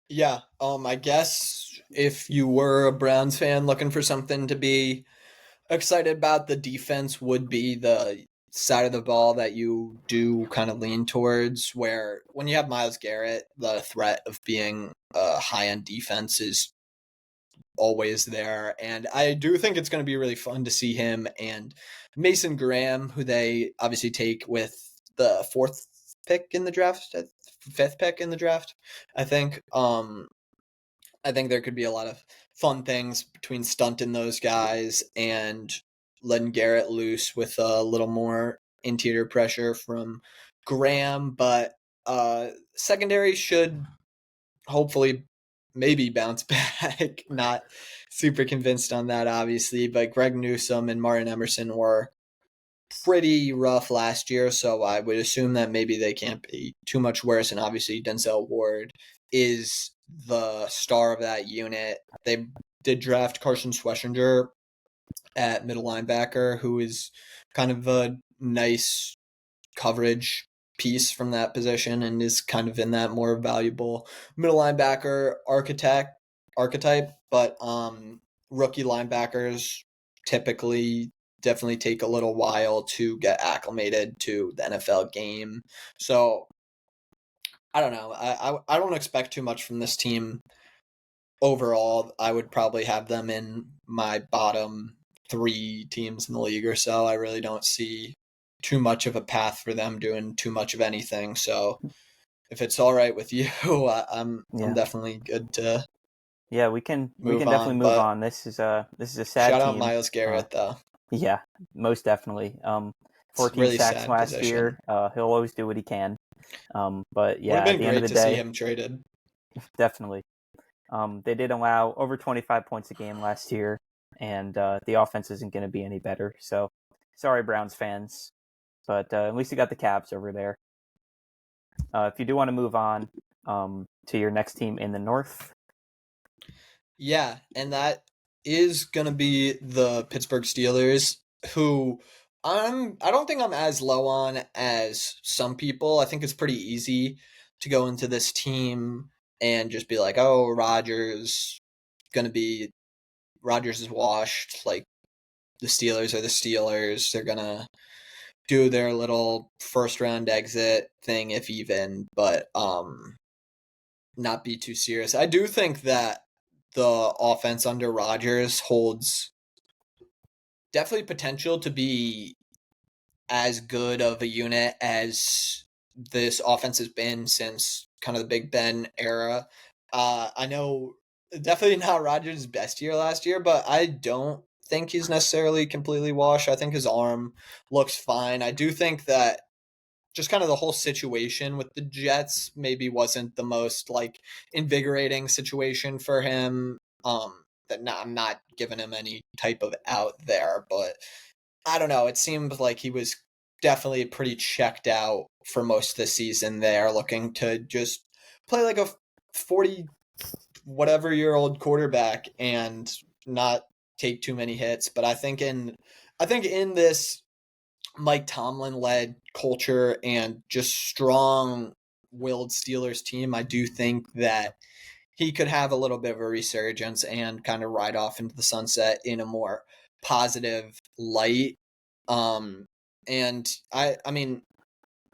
Yeah, I guess if you were a Browns fan looking for something to be excited about, the defense would be the side of the ball that you do kind of lean towards, where when you have Myles Garrett, the threat of being a high-end defense is always there. And I do think it's going to be really fun to see him and Mason Graham, who they obviously take with the fifth pick in the draft, I think. I think there could be a lot of fun things between stunting those guys and letting Garrett loose with a little more interior pressure from Graham. But secondary should hopefully maybe bounce back. Not super convinced on that, obviously, but Greg Newsome and Martin Emerson were pretty rough last year, so I would assume that maybe they can't be too much worse. And obviously, Denzel Ward is the star of that unit. They did draft Carson Schwessinger at middle linebacker, who is kind of a nice coverage piece from that position and is kind of in that more valuable middle linebacker archetype. But rookie linebackers typically definitely take a little while to get acclimated to the NFL game. So I don't know. I don't expect too much from this team overall. I would probably have them in my bottom 3 teams in the league or so. I really don't see too much of a path for them doing too much of anything. So if it's all right with you, I'm definitely good to we can move definitely on. move But on. This is a sad shout out team. Myles Garrett though. Yeah, most definitely. It's a 14 really sacks sad last position. year. He'll always do what he can. But yeah, Would have at been the end of great the to see day, him traded. definitely. They did allow over 25 points a game last year, and the offense isn't going to be any better. So, sorry, Browns fans, but at least you got the Cavs over there. If you do want to move on to your next team in the North. Yeah, and that is going to be the Pittsburgh Steelers, who I don't think I'm as low on as some people. I think it's pretty easy to go into this team and just be like, "Oh, Rodgers is washed. Like the Steelers are the Steelers. They're going to do their little first round exit thing if even, but not be too serious." I do think that the offense under Rodgers holds definitely potential to be as good of a unit as this offense has been since kind of the Big Ben era. I know definitely not Rodgers' best year last year, but I don't think he's necessarily completely washed. I think his arm looks fine. I do think that just kind of the whole situation with the Jets maybe wasn't the most like invigorating situation for him. I'm not giving him any type of out there, but I don't know. It seemed like he was definitely pretty checked out for most of the season there, looking to just play like a 40 whatever year old quarterback and not take too many hits. But I think in this Mike Tomlin led culture and just strong willed Steelers team, I do think that he could have a little bit of a resurgence and kind of ride off into the sunset in a more positive light. And I mean,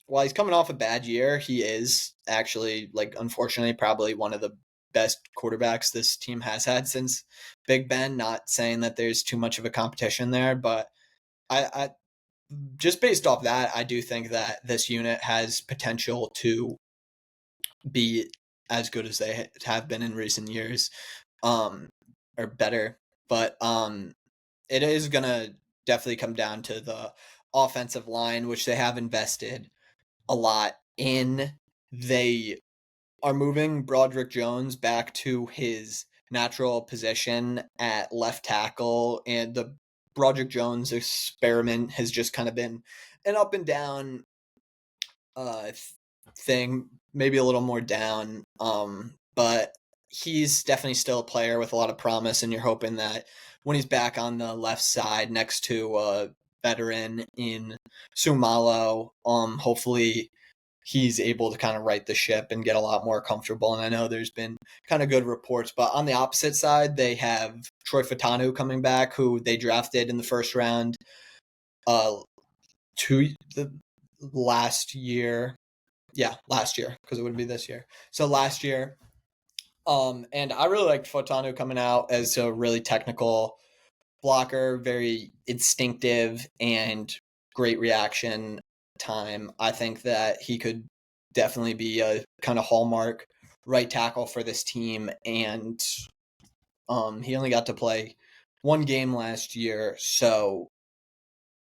while he's coming off a bad year, he is actually, like, unfortunately, probably one of the best quarterbacks this team has had since Big Ben. Not saying that there's too much of a competition there, but I just based off that, I do think that this unit has potential to be as good as they have been in recent years, or better. But it is gonna definitely come down to the offensive line, which they have invested a lot in. They are moving Broderick Jones back to his natural position at left tackle, and the Broderick Jones experiment has just kind of been an up and down thing, maybe a little more down. But he's definitely still a player with a lot of promise, and you're hoping that when he's back on the left side next to a veteran in Sumalo, hopefully he's able to kind of right the ship and get a lot more comfortable. And I know there's been kind of good reports, but on the opposite side, they have Troy Fatanu coming back, who they drafted in the first round to the last year. Yeah, last year, because it wouldn't be this year. So last year. And I really liked Fatanu coming out as a really technical blocker, very instinctive and great reaction time. I think that he could definitely be a kind of hallmark right tackle for this team. And he only got to play one game last year, so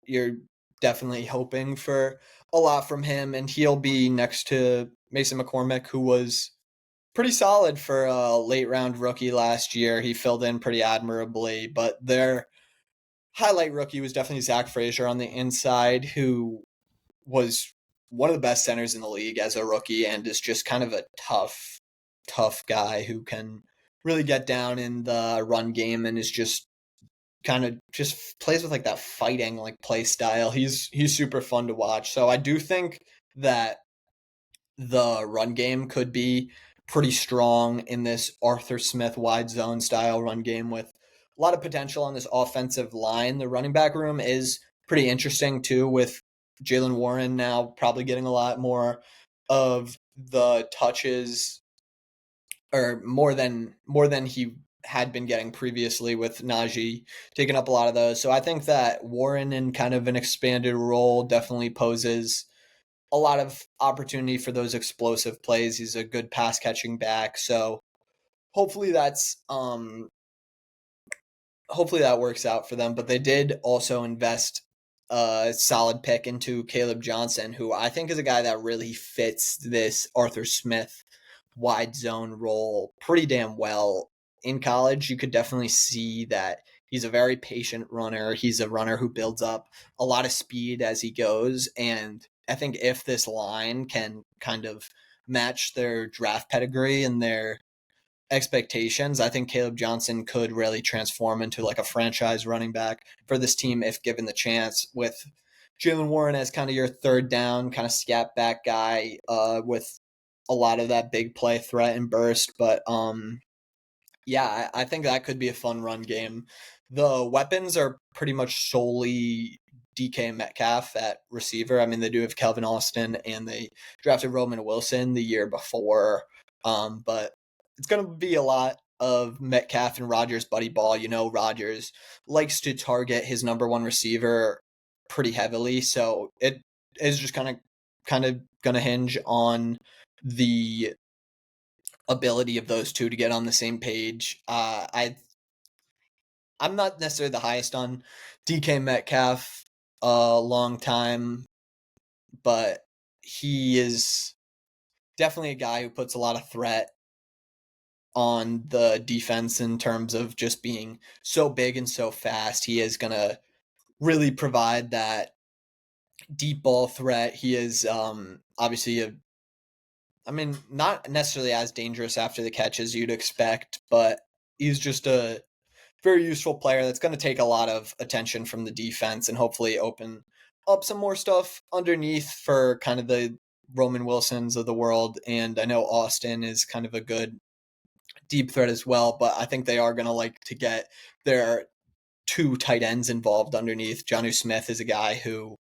you're definitely hoping for a lot from him. And he'll be next to Mason McCormick, who was pretty solid for a late round rookie last year. He filled in pretty admirably, but their highlight rookie was definitely Zach Frazier on the inside, who was one of the best centers in the league as a rookie and is just kind of a tough guy who can really get down in the run game and is just kind of just plays with like that fighting like play style. He's super fun to watch. So I do think that the run game could be pretty strong in this Arthur Smith wide zone style run game with a lot of potential on this offensive line. The running back room is pretty interesting too, with Jalen Warren now probably getting a lot more of the touches, or more than he had been getting previously, with Najee taking up a lot of those. So I think that Warren in kind of an expanded role definitely poses a lot of opportunity for those explosive plays. He's a good pass catching back. So hopefully hopefully that works out for them. But they did also invest a solid pick into Caleb Johnson, who I think is a guy that really fits this Arthur Smith wide zone role pretty damn well. In college, you could definitely see that he's a very patient runner. He's a runner who builds up a lot of speed as he goes. And I think if this line can kind of match their draft pedigree and their expectations, I think Caleb Johnson could really transform into like a franchise running back for this team if given the chance, with Jalen Warren as kind of your third down, kind of scat back guy with a lot of that big play threat and burst. But yeah, I think that could be a fun run game. The weapons are pretty much solely DK Metcalf at receiver. I mean, they do have Calvin Austin, and they drafted Roman Wilson the year before. But it's going to be a lot of Metcalf and Rodgers buddy ball. You know, Rodgers likes to target his number one receiver pretty heavily, so it is just kind of going to hinge on the ability of those two to get on the same page. I'm not necessarily the highest on DK Metcalf a long time, but he is definitely a guy who puts a lot of threat on the defense in terms of just being so big and so fast. He is going to really provide that deep ball threat. He is obviously not necessarily as dangerous after the catch as you'd expect, but he's just a very useful player that's going to take a lot of attention from the defense and hopefully open up some more stuff underneath for kind of the Roman Wilsons of the world. And I know Austin is kind of a good deep threat as well, but I think they are going to like to get their two tight ends involved underneath. Jonnu Smith is a guy who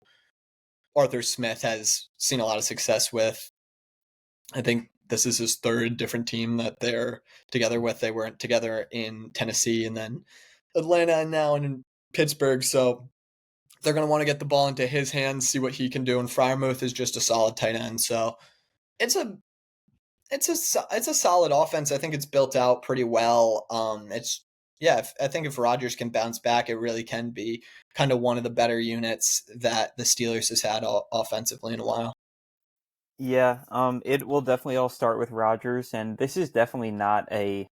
Arthur Smith has seen a lot of success with. I think this is his third different team that they're together with. They weren't together in Tennessee and then Atlanta and now in Pittsburgh. So they're going to want to get the ball into his hands, see what he can do. And Freiermuth is just a solid tight end. So it's a solid offense. I think it's built out pretty well. I think if Rodgers can bounce back, it really can be kind of one of the better units that the Steelers has had offensively in a while. Yeah, it will definitely all start with Rodgers, and this is definitely not a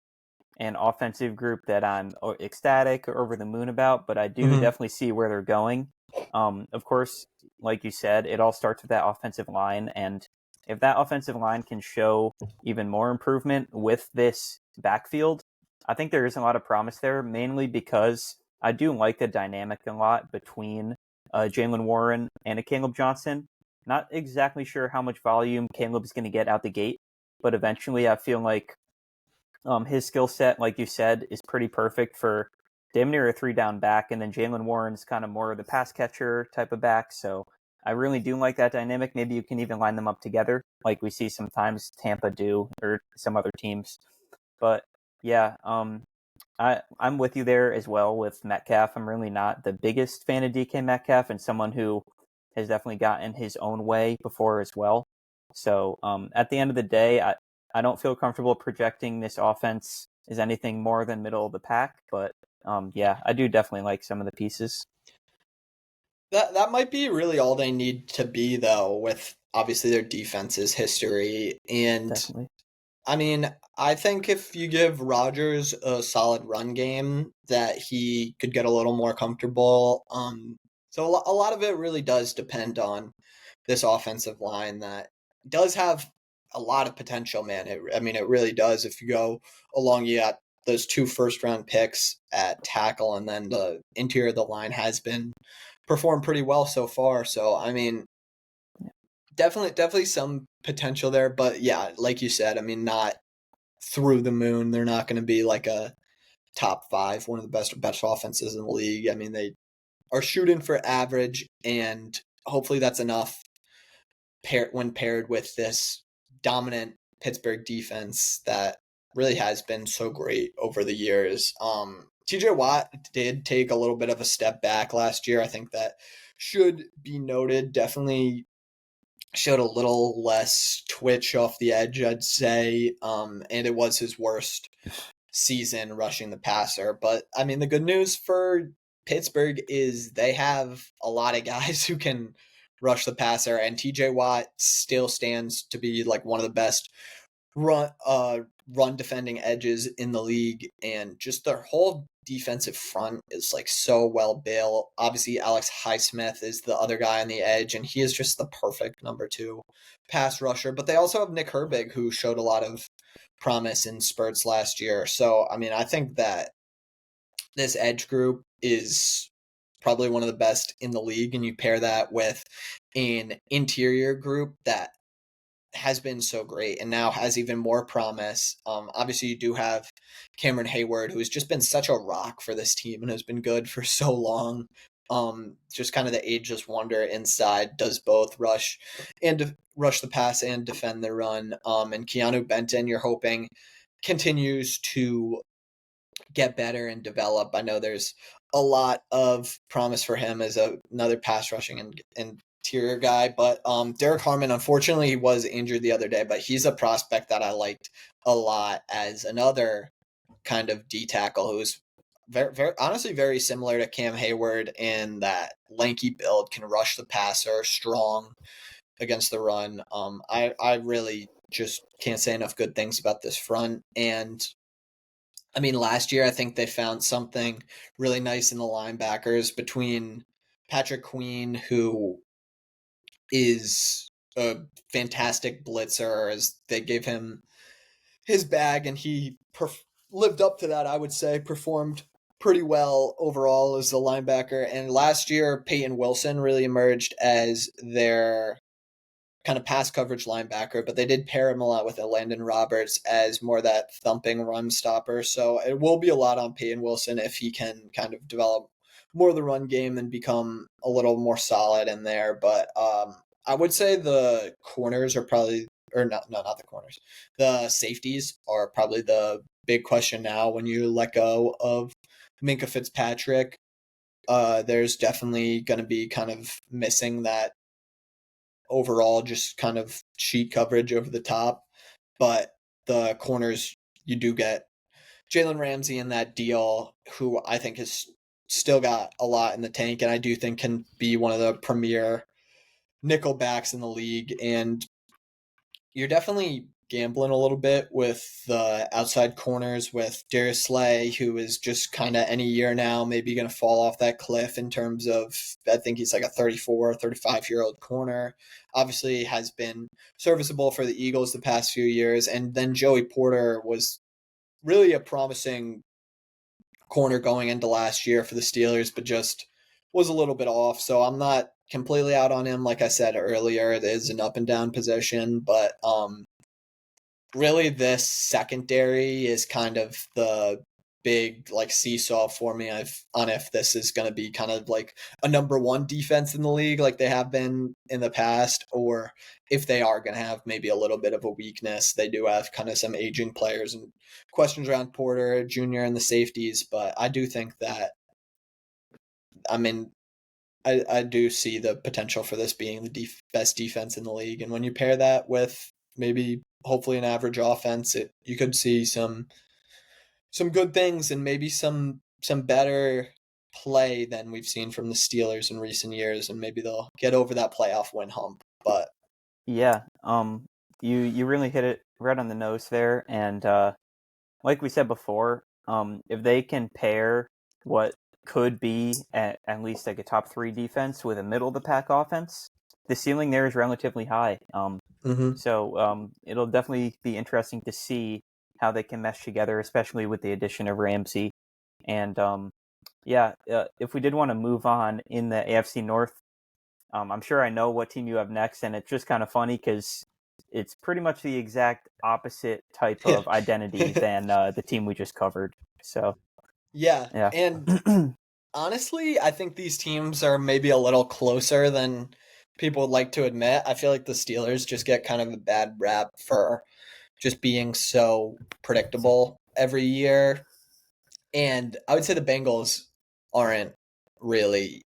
an offensive group that I'm ecstatic or over the moon about, but I do Mm-hmm. definitely see where they're going. Of course, like you said, it all starts with that offensive line, and if that offensive line can show even more improvement with this backfield, I think there is a lot of promise there, mainly because I do like the dynamic a lot between Jalen Warren and a Caleb Johnson. Not exactly sure how much volume Caleb is going to get out the gate, but eventually I feel like his skill set, like you said, is pretty perfect for damn near a 3-down back, and then Jalen Warren's kind of more of the pass catcher type of back. So I really do like that dynamic. Maybe you can even line them up together, like we see sometimes Tampa do or some other teams. But yeah, I'm with you there as well with Metcalf. I'm really not the biggest fan of DK Metcalf, and someone who has definitely gotten his own way before as well. So at the end of the day, I don't feel comfortable projecting this offense as anything more than middle of the pack, but yeah, I do definitely like some of the pieces. That might be really all they need to be, though, with obviously their defense's history. And Definitely. I mean, I think if you give Rodgers a solid run game, that he could get a little more comfortable. So a lot of it really does depend on this offensive line that does have a lot of potential, man. I mean, it really does. If you go along, you got those 2 first-round picks at tackle, and then the interior of the line has been performed pretty well so far. So, I mean, definitely some potential there. But yeah, like you said, I mean, not through the moon. They're not going to be like a top 5, one of the best offenses in the league. I mean, they are shooting for average, and hopefully that's enough when paired with this dominant Pittsburgh defense that really has been so great over the years. TJ Watt did take a little bit of a step back last year. I think that should be noted. Definitely showed a little less twitch off the edge, I'd say. And it was his worst season rushing the passer. But I mean, the good news for Pittsburgh is they have a lot of guys who can rush the passer, and TJ Watt still stands to be like one of the best run defending edges in the league, and just their whole defensive front is like so well built. Obviously, Alex Highsmith is the other guy on the edge, and he is just the perfect number 2 pass rusher. But they also have Nick Herbig, who showed a lot of promise in spurts last year. So, I mean, I think that this edge group is probably one of the best in the league, and you pair that with an interior group that has been so great and now has even more promise. Obviously, you do have Cameron Hayward, who has just been such a rock for this team and has been good for so long. Just kind of the ageless wonder inside, does both rush the pass and defend the run. And Keanu Benton, you're hoping continues to get better and develop. I know there's a lot of promise for him as another pass rushing and interior guy, but Derek Harmon, unfortunately, he was injured the other day, but he's a prospect that I liked a lot as another kind of D tackle who's very honestly very similar to Cam Hayward in that lanky build, can rush the passer, strong against the run. I really just can't say enough good things about this front. And I mean, last year I think they found something really nice in the linebackers between Patrick Queen, who is a fantastic blitzer, as they gave him his bag and he lived up to that, I would say, performed pretty well overall as a linebacker. And last year, Peyton Wilson really emerged as their kind of pass coverage linebacker, but they did pair him a lot with Landon Roberts as more that thumping run stopper. So it will be a lot on Peyton Wilson if he can kind of develop more of the run game and become a little more solid in there. But I would say the corners are probably, or not the corners. The safeties are probably the big question now when you let go of Minka Fitzpatrick. There's definitely going to be kind of missing that overall just kind of sheet coverage over the top. But the corners, you do get Jalen Ramsey in that deal, who I think has still got a lot in the tank, and I do think can be one of the premier nickel backs in the league. And you're definitely gambling a little bit with the outside corners with Darius Slay, who is just kind of any year now maybe going to fall off that cliff in terms of, I think he's like a 34, 35-year-old corner. Obviously has been serviceable for the Eagles the past few years. And then Joey Porter was really a promising corner going into last year for the Steelers, but just was a little bit off. So I'm not completely out on him. Like I said earlier, it is an up and down position, but really this secondary is kind of the big like seesaw for me on if this is going to be kind of like a number one defense in the league like they have been in the past, or if they are going to have maybe a little bit of a weakness. They do have kind of some aging players and questions around Porter Jr. and the safeties, but I do think that, I mean, I do see the potential for this being the best defense in the league. And when you pair that with maybe hopefully an average offense, you could see some good things and maybe some better play than we've seen from the Steelers in recent years, and maybe they'll get over that playoff win hump. But Yeah, you really hit it right on the nose there, and like we said before, if they can pair what could be at least like a top 3 defense with a middle of the pack offense, the ceiling there is relatively high. So it'll definitely be interesting to see how they can mesh together, especially with the addition of Ramsey. And if we did want to move on in the AFC North, I'm sure I know what team you have next, and it's just kind of funny because it's pretty much the exact opposite type of identity than the team we just covered. So yeah. yeah. And honestly, I think these teams are maybe a little closer than people would like to admit. I feel like the Steelers just get kind of a bad rap for just being so predictable every year. And I would say the Bengals aren't really,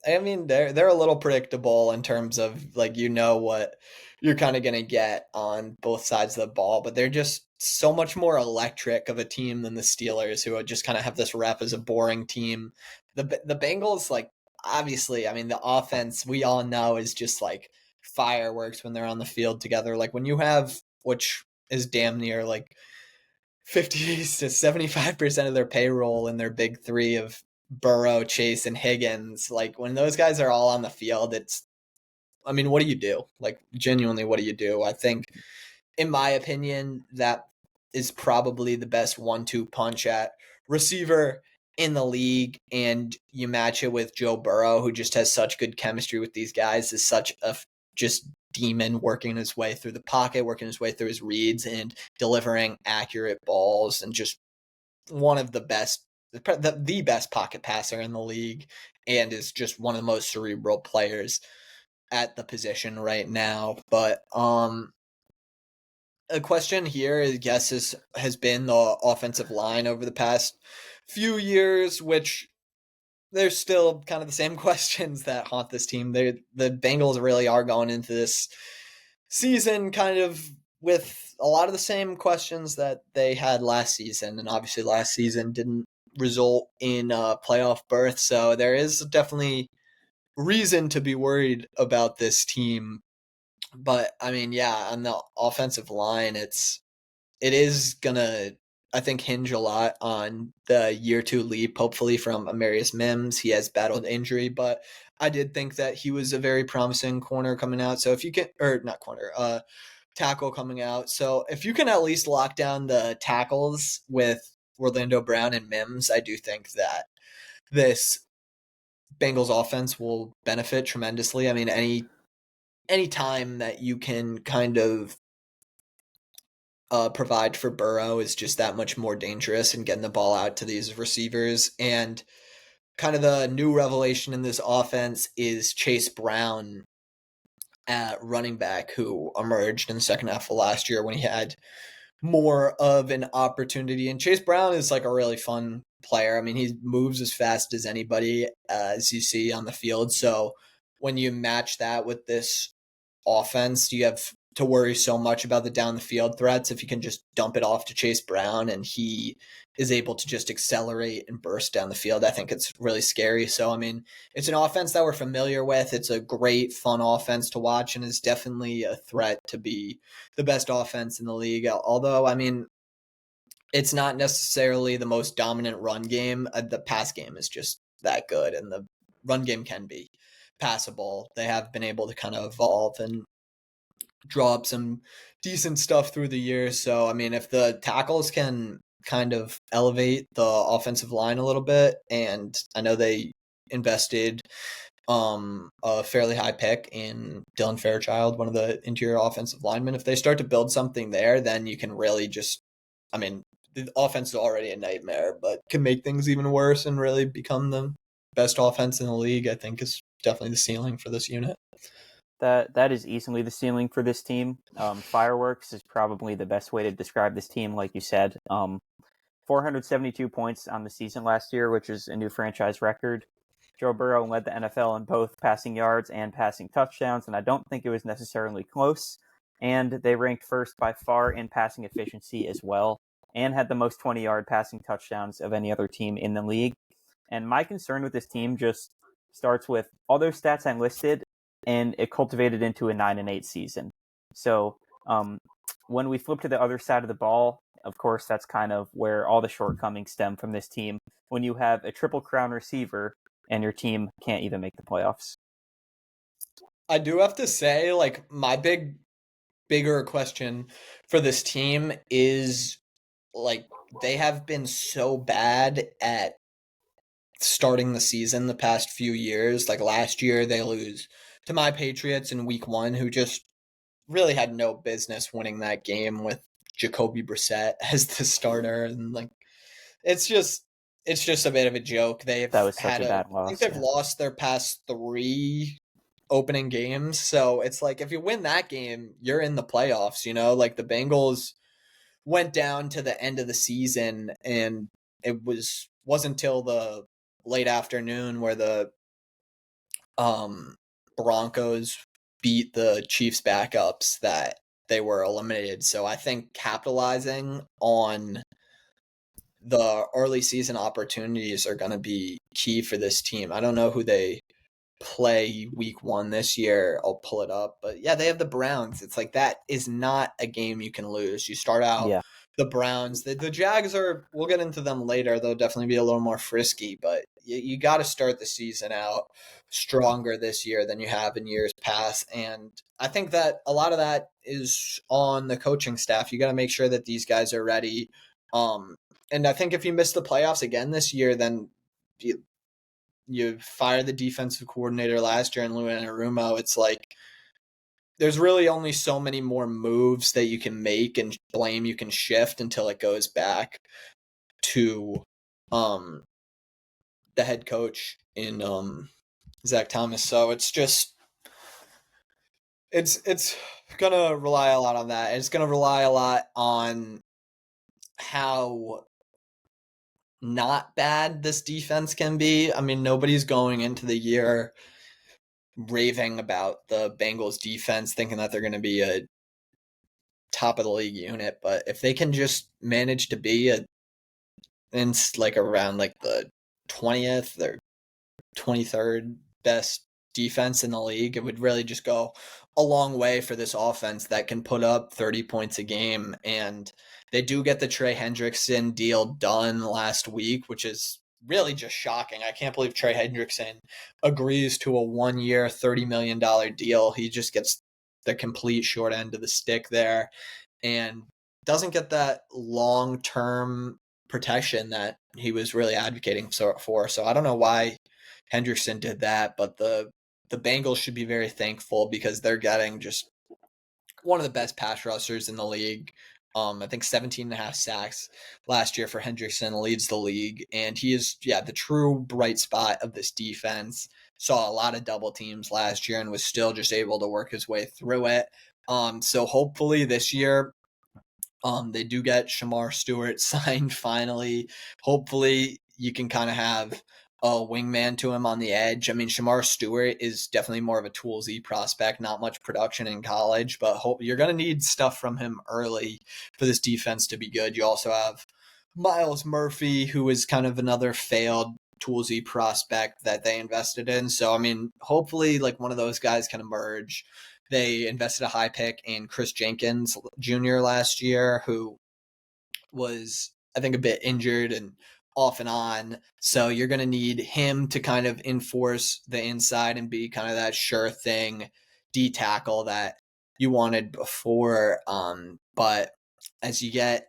I mean, they're a little predictable in terms of like, you know what you're kind of going to get on both sides of the ball, but they're just so much more electric of a team than the Steelers, who just kind of have this rep as a boring team. The Bengals, like, obviously, I mean, the offense we all know is just like fireworks when they're on the field together. Like when you have, which is damn near like 50 to 75% of their payroll in their big three of Burrow, Chase, and Higgins. Like when those guys are all on the field, I mean, what do you do? Like genuinely, what do you do? I think, in my opinion, that is probably the best 1-2 punch at receiver in the league. And you match it with Joe Burrow, who just has such good chemistry with these guys, is such a just demon working his way through the pocket, working his way through his reads and delivering accurate balls, and just one of the best, the best pocket passer in the league, and is just one of the most cerebral players at the position right now. But a question here, I guess, has been the offensive line over the past few years, which there's still kind of the same questions that haunt this team. The Bengals really are going into this season kind of with a lot of the same questions that they had last season, and obviously last season didn't result in a playoff berth, so there is definitely reason to be worried about this team. But I mean, yeah, on the offensive line, it is gonna, I think, hinge a lot on the year 2 leap, hopefully, from Amarius Mims. He has battled injury, but I did think that he was a very promising corner coming out. So if you can, or not corner, tackle coming out. So if you can at least lock down the tackles with Orlando Brown and Mims, I do think that this Bengals offense will benefit tremendously. I mean, any time that you can kind of provide for Burrow is just that much more dangerous in getting the ball out to these receivers. And kind of the new revelation in this offense is Chase Brown at running back, who emerged in the second half of last year when he had more of an opportunity. And Chase Brown is like a really fun player. I mean, he moves as fast as anybody, as you see on the field. So when you match that with this offense, you have to worry so much about the down the field threats if you can just dump it off to Chase Brown and he is able to just accelerate and burst down the field. I think it's really scary. So, I mean, it's an offense that we're familiar with. It's a great, fun offense to watch and is definitely a threat to be the best offense in the league. Although, I mean, it's not necessarily the most dominant run game. The pass game is just that good, and the run game can be passable. They have been able to kind of evolve and draw up some decent stuff through the years. So, I mean, if the tackles can kind of elevate the offensive line a little bit, and I know they invested a fairly high pick in Dylan Fairchild, one of the interior offensive linemen. If they start to build something there, then you can really just, I mean, the offense is already a nightmare, but can make things even worse and really become the best offense in the league. I think is definitely the ceiling for this unit. That is easily the ceiling for this team. Fireworks is probably the best way to describe this team, like you said. 472 points on the season last year, which is a new franchise record. Joe Burrow led the NFL in both passing yards and passing touchdowns, and I don't think it was necessarily close. And they ranked first by far in passing efficiency as well, and had the most 20-yard passing touchdowns of any other team in the league. And my concern with this team just starts with all those stats I listed, and it cultivated into a 9-8 season. So when we flip to the other side of the ball, of course, that's kind of where all the shortcomings stem from this team. When you have a triple crown receiver and your team can't even make the playoffs. I do have to say, like, my bigger question for this team is, like, they have been so bad at starting the season the past few years. Like, last year, they lose to my Patriots in week 1, who just really had no business winning that game with Jacoby Brissett as the starter. And, like, it's just a bit of a joke. They've That was such had a bad I think loss. they've lost their past 3 opening games. So it's like, if you win that game, you're in the playoffs, like the Bengals went down to the end of the season and it wasn't till the late afternoon where the Broncos beat the Chiefs backups that they were eliminated. So I think capitalizing on the early season opportunities are going to be key for this team. I don't know who they play week 1 this year. I'll pull it up. But yeah, they have the Browns. It's like, that is not a game you can lose. You start out the Browns. The Jags we'll get into them later. They'll definitely be a little more frisky, but you got to start the season out stronger this year than you have in years past. And I think that a lot of that is on the coaching staff. You got to make sure that these guys are ready. And I think if you miss the playoffs again this year, then you fire the defensive coordinator last year in Lou Anarumo. It's like, there's really only so many more moves that you can make and blame you can shift until it goes back to the head coach in Zach Thomas. So it's just it's gonna rely a lot on that. It's gonna rely a lot on how not bad this defense can be. I mean, nobody's going into the year raving about the Bengals defense, thinking that they're going to be a top of the league unit. But if they can just manage to be around like the 20th or 23rd best defense in the league, it would really just go a long way for this offense that can put up 30 points a game. And they do get the Trey Hendrickson deal done last week, which is really just shocking. I can't believe Trey Hendrickson agrees to a 1-year, $30 million deal. He just gets the complete short end of the stick there and doesn't get that long-term protection that he was really advocating for. So I don't know why Hendrickson did that, but the Bengals should be very thankful because they're getting just one of the best pass rushers in the league. I think 17.5 sacks last year for Hendrickson, leads the league. And he is, the true bright spot of this defense. Saw a lot of double teams last year and was still just able to work his way through it. So hopefully this year, they do get Shamar Stewart signed finally. Hopefully you can kind of have a wingman to him on the edge. I mean, Shamar Stewart is definitely more of a toolsy prospect, not much production in college, but you're going to need stuff from him early for this defense to be good. You also have Miles Murphy, who is kind of another failed toolsy prospect that they invested in. So, I mean, hopefully like one of those guys can emerge. They invested a high pick in Chris Jenkins Jr. last year, who was, I think, a bit injured and off and on. So you're going to need him to kind of enforce the inside and be kind of that sure thing D tackle that you wanted before. But as you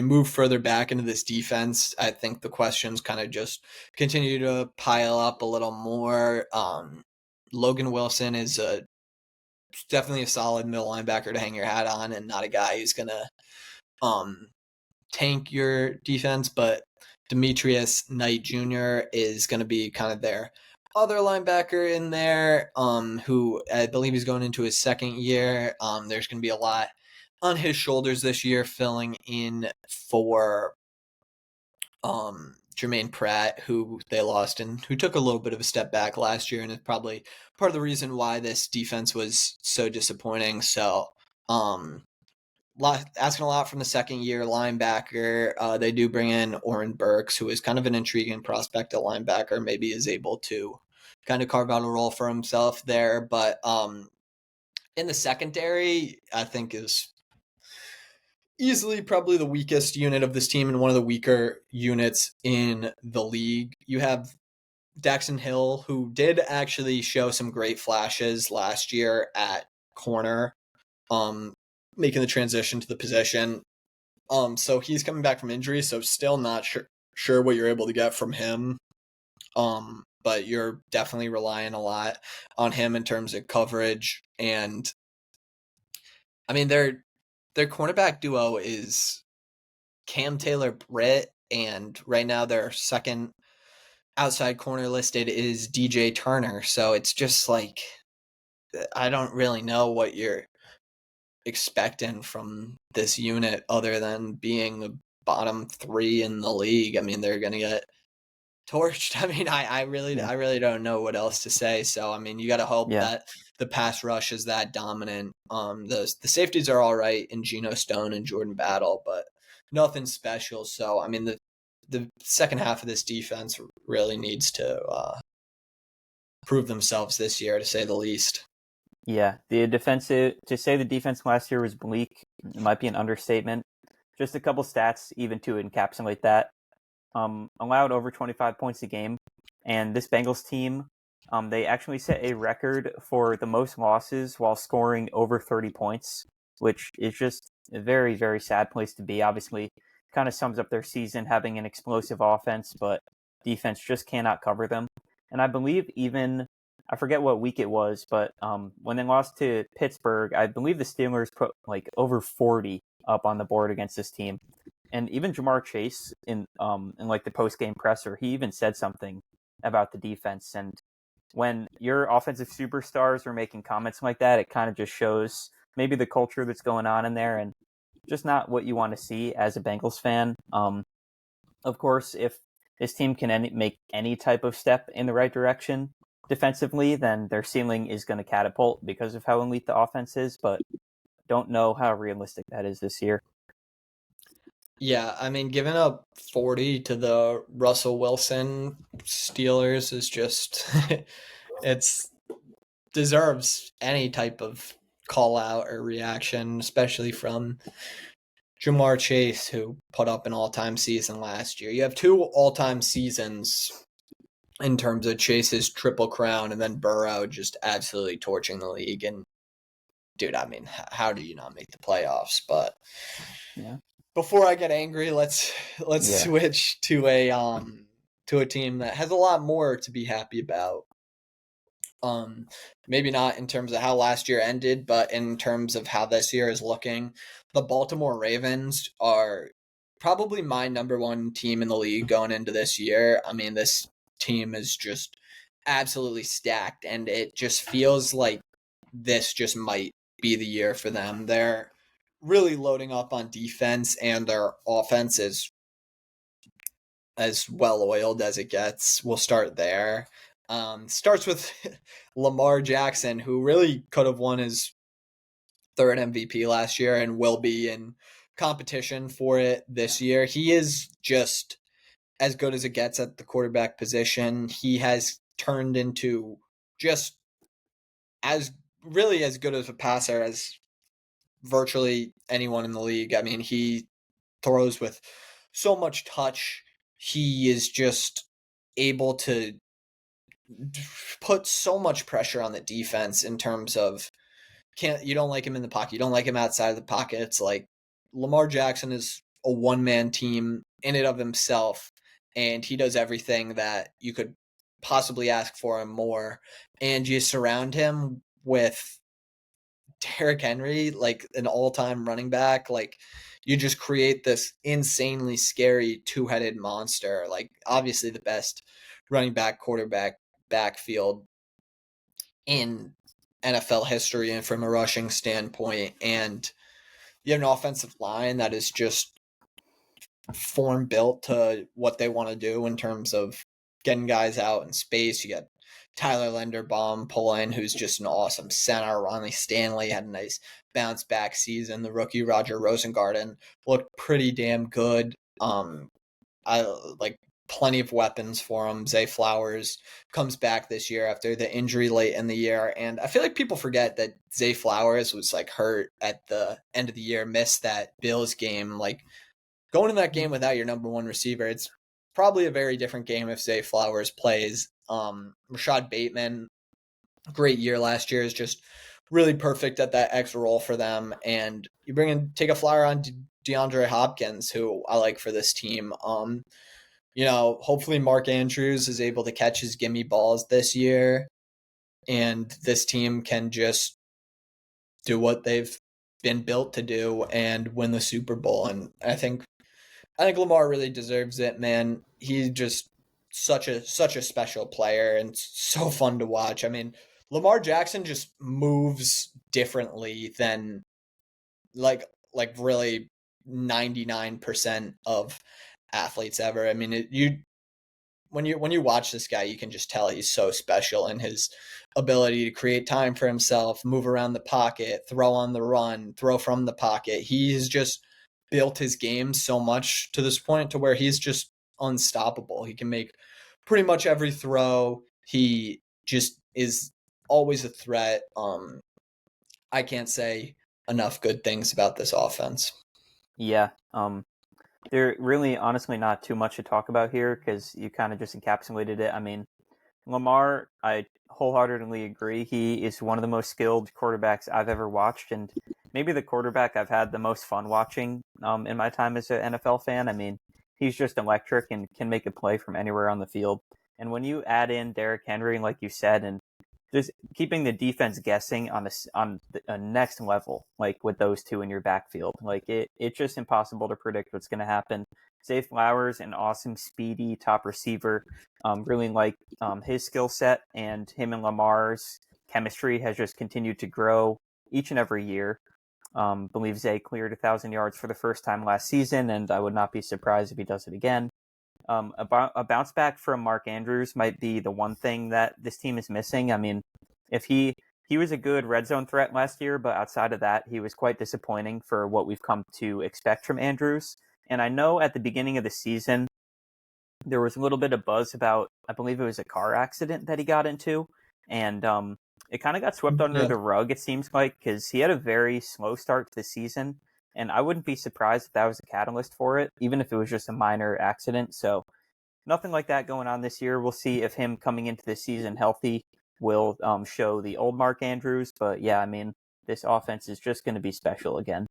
move further back into this defense, I think the questions kind of just continue to pile up a little more. Logan Wilson is definitely a solid middle linebacker to hang your hat on, and not a guy who's going to tank your defense, but Demetrius Knight Jr. is going to be kind of their other linebacker in there, who I believe is going into his second year. There's going to be a lot on his shoulders this year, filling in for Jermaine Pratt, who they lost and who took a little bit of a step back last year, and is probably part of the reason why this defense was so disappointing. So, asking a lot from the second year linebacker. They do bring in Oren Burks, who is kind of an intriguing prospect at linebacker, maybe is able to kind of carve out a role for himself there. But in the secondary, I think is easily probably the weakest unit of this team and one of the weaker units in the league. You have Daxton Hill, who did actually show some great flashes last year at corner, making the transition to the position. So he's coming back from injury, so still not sure what you're able to get from him. But you're definitely relying a lot on him in terms of coverage. And I mean, their cornerback duo is Cam Taylor-Britt, and right now their second outside corner listed is DJ Turner. So it's just like, I don't really know what you're expecting from this unit other than being the bottom three in the league. I mean, they're going to get torched. I mean, I really don't know what else to say. So, I mean, you got to hope that the pass rush is that dominant. The safeties are all right in Geno Stone and Jordan Battle, but nothing special. So, I mean, the second half of this defense really needs to prove themselves this year, to say the least. Yeah, to say the defense last year was bleak, it might be an understatement. Just a couple stats even to encapsulate that. Allowed over 25 points a game, and this Bengals team, they actually set a record for the most losses while scoring over 30 points, which is just a very, very sad place to be. Obviously, kind of sums up their season, having an explosive offense, but defense just cannot cover them. And I believe I forget what week it was, but when they lost to Pittsburgh, I believe the Steelers put like over 40 up on the board against this team. And even Jamar Chase in like the post-game presser, he even said something about the defense. And when your offensive superstars are making comments like that, it kind of just shows maybe the culture that's going on in there, and just not what you want to see as a Bengals fan. Of course, if this team can make any type of step in the right direction defensively, then their ceiling is going to catapult because of how elite the offense is, but don't know how realistic that is this year. Yeah, I mean, giving up 40 to the Russell Wilson Steelers is just, it's deserves any type of call out or reaction, especially from Jamar Chase, who put up an all-time season last year. You have two all-time seasons in terms of Chase's Triple Crown, and then Burrow just absolutely torching the league. And dude, I mean, how do you not make the playoffs? But yeah. Before I get angry, let's switch to a team that has a lot more to be happy about. Maybe not in terms of how last year ended, but in terms of how this year is looking. The Baltimore Ravens are probably my number one team in the league going into this year. I mean, this team is just absolutely stacked, and it just feels like this just might be the year for them. They're really loading up on defense, and their offense is as well-oiled as it gets. We'll start there. Starts with Lamar Jackson, who really could have won his third MVP last year and will be in competition for it this year. He is just as good as it gets at the quarterback position. He has turned into just as really as good as a passer as virtually anyone in the league. I mean, he throws with so much touch. He is just able to put so much pressure on the defense in terms of you don't like him in the pocket, you don't like him outside of the pocket. It's like Lamar Jackson is a one-man team in and of himself, and he does everything that you could possibly ask for him more. And you surround him with Derrick Henry, like an all-time running back, like you just create this insanely scary two-headed monster. Like obviously the best running back quarterback backfield in NFL history and from a rushing standpoint. And you have an offensive line that is just form built to what they want to do in terms of getting guys out in space. You got Tyler Linderbaum pulling, who's just an awesome center. Ronnie Stanley had a nice bounce back season. The rookie Roger Rosengarten looked pretty damn good. I like plenty of weapons for him. Zay Flowers comes back this year after the injury late in the year. And I feel like people forget that Zay Flowers was like hurt at the end of the year, missed that Bills game. Like going in that game without your number one receiver, it's probably a very different game if Zay Flowers plays. Rashad Bateman, great year last year, is just really perfect at that X role for them. And you take a flyer on DeAndre Hopkins, who I like for this team. Hopefully Mark Andrews is able to catch his gimme balls this year, and this team can just do what they've been built to do and win the Super Bowl. And I think Lamar really deserves it, man. He's just such a special player and so fun to watch. I mean, Lamar Jackson just moves differently than like really 99% of athletes ever. I mean, when you watch this guy, you can just tell he's so special in his ability to create time for himself, move around the pocket, throw on the run, throw from the pocket. He's just built his game so much to this point to where he's just unstoppable. He can make pretty much every throw. He just is always a threat. I can't say enough good things about this offense. Yeah. There really, honestly, not too much to talk about here because you kind of just encapsulated it. I mean, Lamar, I wholeheartedly agree. He is one of the most skilled quarterbacks I've ever watched, and maybe the quarterback I've had the most fun watching in my time as an NFL fan. I mean, he's just electric and can make a play from anywhere on the field. And when you add in Derrick Henry, like you said, and just keeping the defense guessing on a next level, like with those two in your backfield, like it's just impossible to predict what's going to happen. Zay Flowers, an awesome, speedy top receiver. Really like his skill set, and him and Lamar's chemistry has just continued to grow each and every year. Believe Zay cleared 1,000 yards for the first time last season, and I would not be surprised if he does it again. A bounce back from Mark Andrews might be the one thing that this team is missing. I mean, if he was a good red zone threat last year, but outside of that, he was quite disappointing for what we've come to expect from Andrews. And I know at the beginning of the season, there was a little bit of buzz about, I believe it was a car accident that he got into. And it kind of got swept under the rug, it seems like, because he had a very slow start to the season. And I wouldn't be surprised if that was a catalyst for it, even if it was just a minor accident. So nothing like that going on this year. We'll see if him coming into the season healthy will show the old Mark Andrews. But yeah, I mean, this offense is just going to be special again.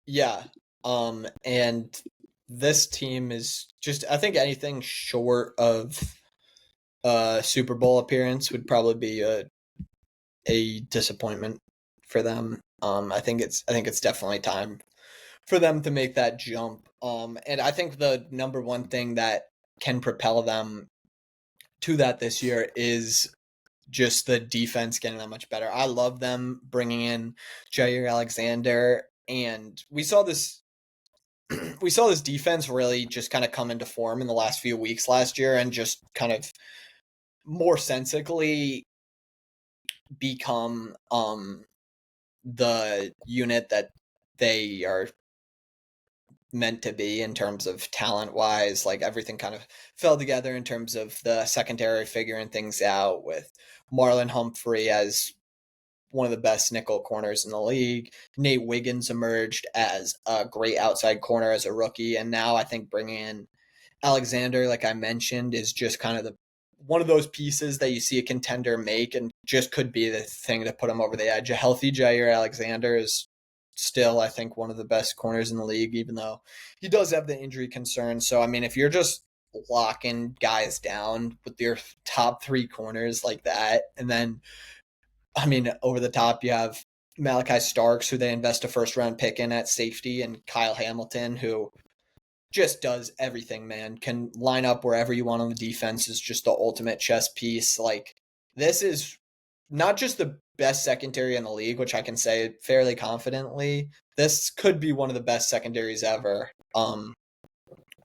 Yeah. And this team is just, I think anything short of Super Bowl appearance would probably be a disappointment for them. I think it's definitely time for them to make that jump. And I think the number one thing that can propel them to that this year is just the defense getting that much better. I love them bringing in Jair Alexander, and we saw this we saw this defense really just kind of come into form in the last few weeks last year and just kind of more sensically become the unit that they are meant to be in terms of talent wise. Like everything kind of fell together in terms of the secondary figuring things out with Marlon Humphrey as one of the best nickel corners in the league. Nate Wiggins emerged as a great outside corner as a rookie, and now I think bringing in Alexander, like I mentioned, is just kind of the one of those pieces that you see a contender make and just could be the thing to put him over the edge. A healthy Jair Alexander is still, I think, one of the best corners in the league, even though he does have the injury concerns. So, I mean, if you're just locking guys down with your top three corners like that, and then, I mean, over the top, you have Malachi Starks, who they invest a first round pick in at safety, and Kyle Hamilton, who just does everything, man. Can line up wherever you want on the defense, is just the ultimate chess piece. Like, this is not just the best secondary in the league, which I can say fairly confidently. This could be one of the best secondaries ever,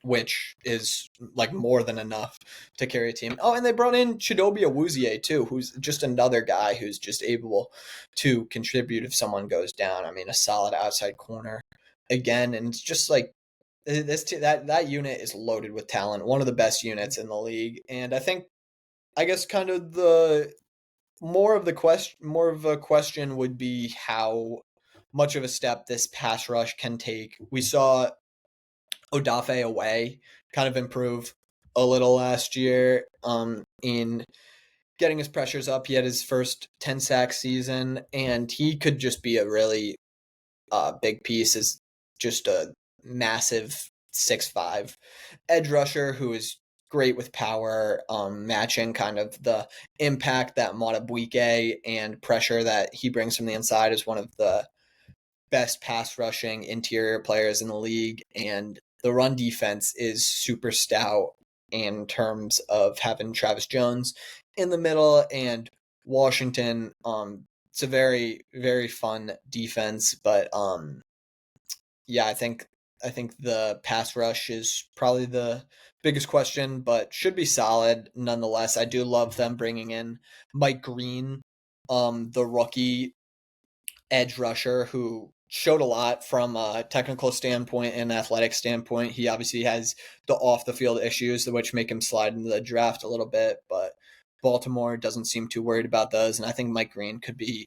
which is like more than enough to carry a team. Oh, and they brought in Chidobe Awuzie too, who's just another guy who's just able to contribute if someone goes down. I mean, a solid outside corner again, and it's just like that unit is loaded with talent, one of the best units in the league. And I guess kind of the more of a question would be how much of a step this pass rush can take. We saw Odafe away kind of improve a little last year in getting his pressures up. He had his first 10 sack season, and he could just be a really big piece as just a massive 6'5" edge rusher who is great with power, matching kind of the impact that Matabuike and pressure that he brings from the inside is one of the best pass rushing interior players in the league. And the run defense is super stout in terms of having Travis Jones in the middle and Washington. It's a very, very fun defense, but yeah, I think the pass rush is probably the biggest question, but should be solid nonetheless. I do love them bringing in Mike Green, the rookie edge rusher who showed a lot from a technical standpoint and athletic standpoint. He obviously has the off the field issues which make him slide into the draft a little bit, but Baltimore doesn't seem too worried about those. And I think Mike Green could be,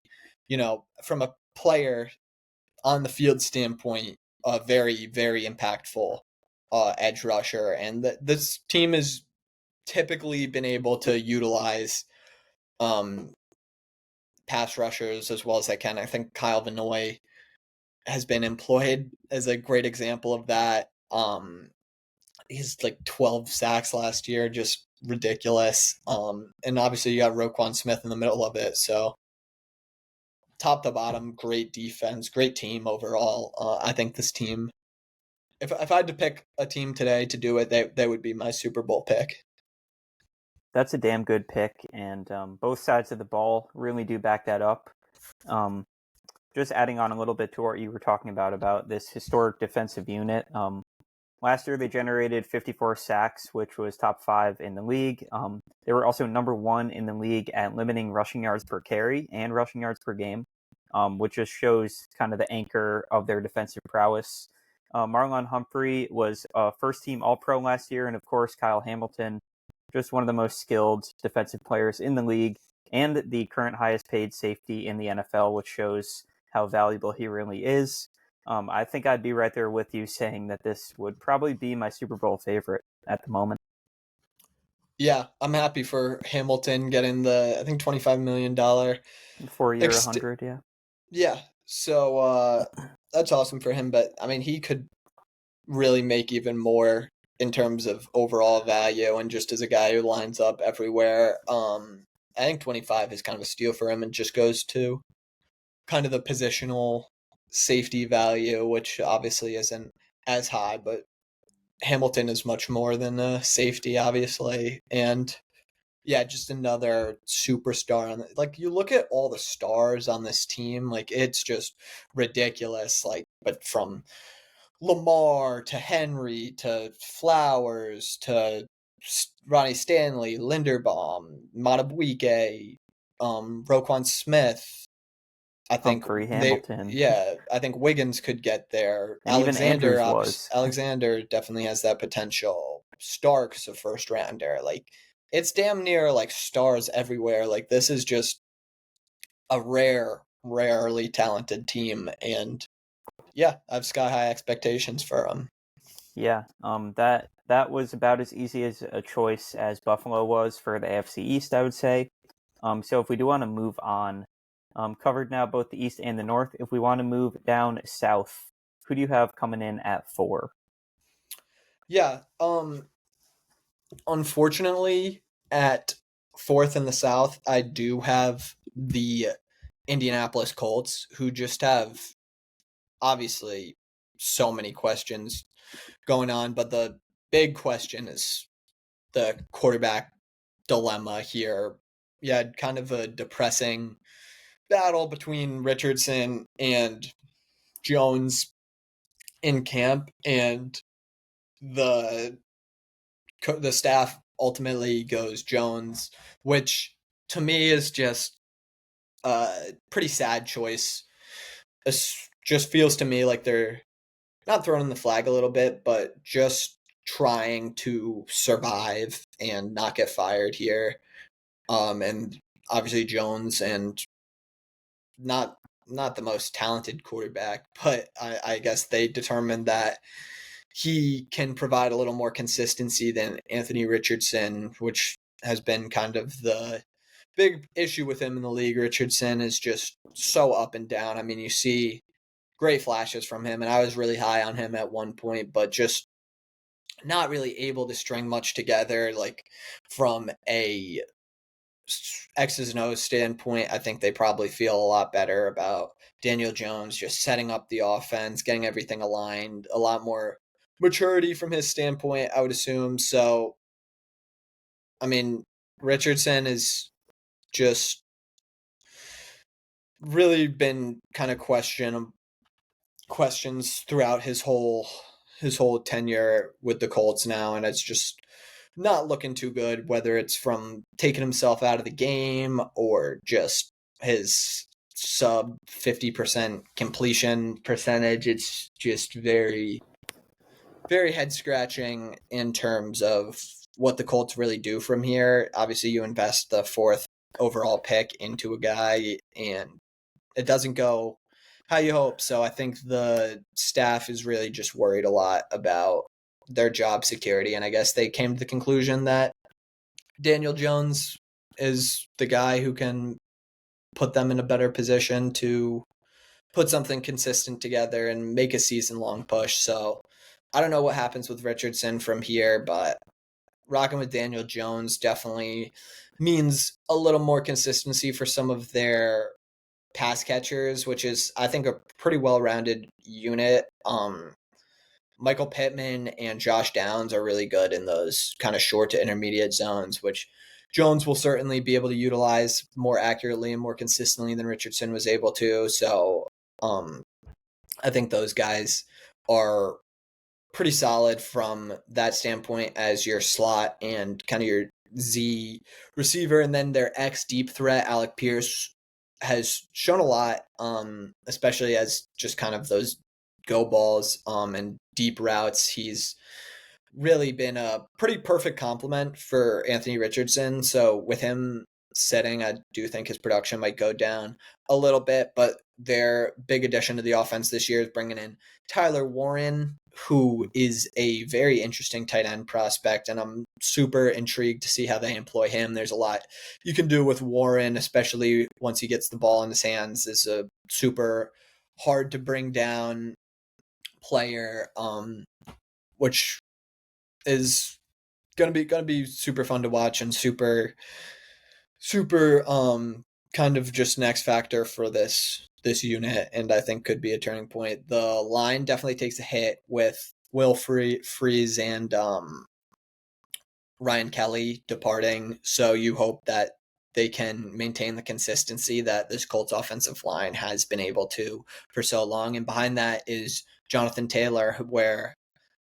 from a player on the field standpoint, a very, very impactful edge rusher. And this team has typically been able to utilize pass rushers as well as they can. I think Kyle Vanoy has been employed as a great example of that. He's like 12 sacks last year, just ridiculous. And obviously you got Roquan Smith in the middle of it. So top to bottom, great defense, great team overall. I think this team, if I had to pick a team today to do it, they would be my Super Bowl pick. That's a damn good pick, and both sides of the ball really do back that up. Just adding on a little bit to what you were talking about this historic defensive unit. Last year, they generated 54 sacks, which was top 5 in the league. They were also number 1 in the league at limiting rushing yards per carry and rushing yards per game, which just shows kind of the anchor of their defensive prowess. Marlon Humphrey was first-team All-Pro last year, and of course, Kyle Hamilton, just one of the most skilled defensive players in the league, and the current highest-paid safety in the NFL, which shows how valuable he really is. I think I'd be right there with you saying that this would probably be my Super Bowl favorite at the moment. Yeah, I'm happy for Hamilton getting the, I think, $25 million 4-year, 100, yeah. Yeah, so that's awesome for him, but I mean, he could really make even more in terms of overall value and just as a guy who lines up everywhere. I think 25 is kind of a steal for him and just goes to kind of the positional safety value, which obviously isn't as high, but Hamilton is much more than a safety, obviously. And yeah, just another superstar. Like, you look at all the stars on this team, like, it's just ridiculous. Like, but from Lamar to Henry to Flowers to Ronnie Stanley, Linderbaum, Matabwike, Roquan Smith. I think Humphrey, Hamilton, I think Wiggins could get there. and even Andrews was. Alexander definitely has that potential. Stark's a first rounder. Like, it's damn near like stars everywhere. Like, this is just a rarely talented team, and yeah, I have sky high expectations for them. Yeah, that was about as easy as a choice as Buffalo was for the AFC East, I would say. So if we do want to move on, covered now both the East and the North. If we want to move down south, who do you have coming in at 4? Yeah, unfortunately, at fourth in the South, I do have the Indianapolis Colts, who just have obviously so many questions going on, but the big question is the quarterback dilemma here. Yeah, kind of a depressing battle between Richardson and Jones in camp, and the staff ultimately goes Jones, which to me is just a pretty sad choice. It just feels to me like they're not throwing the flag a little bit, but just trying to survive and not get fired here. And obviously Jones, and not the most talented quarterback, but I guess they determined that he can provide a little more consistency than Anthony Richardson, which has been kind of the big issue with him in the league. Richardson is just so up and down. I mean, you see great flashes from him, and I was really high on him at one point, but just not really able to string much together. Like, from a X's and O's standpoint, I think they probably feel a lot better about Daniel Jones just setting up the offense, getting everything aligned, a lot more maturity from his standpoint, I would assume. So, I mean, Richardson is just really been kind of questions throughout his whole tenure with the Colts now, and it's just not looking too good, whether it's from taking himself out of the game or just his sub 50% completion percentage. It's just very, very head scratching in terms of what the Colts really do from here. Obviously, you invest the fourth overall pick into a guy, and it doesn't go how you hope. So I think the staff is really just worried a lot about their job security. And I guess they came to the conclusion that Daniel Jones is the guy who can put them in a better position to put something consistent together and make a season long push. So I don't know what happens with Richardson from here, but rocking with Daniel Jones definitely means a little more consistency for some of their pass catchers, which is, I think, a pretty well-rounded unit. Michael Pittman and Josh Downs are really good in those kind of short to intermediate zones, which Jones will certainly be able to utilize more accurately and more consistently than Richardson was able to. So I think those guys are pretty solid from that standpoint as your slot and kind of your Z receiver. And then their X deep threat, Alec Pierce, has shown a lot, especially as just kind of those go balls and deep routes. He's really been a pretty perfect complement for Anthony Richardson. So with him sitting, I do think his production might go down a little bit, but their big addition to the offense this year is bringing in Tyler Warren, who is a very interesting tight end prospect, and I'm super intrigued to see how they employ him. There's a lot you can do with Warren, especially once he gets the ball in his hands. Is a super hard to bring down player, which is gonna be super fun to watch and super kind of just next factor for this unit, and I think could be a turning point. The line definitely takes a hit with Will Freeze and Ryan Kelly departing, so you hope that they can maintain the consistency that this Colts offensive line has been able to for so long. And behind that is Jonathan Taylor, where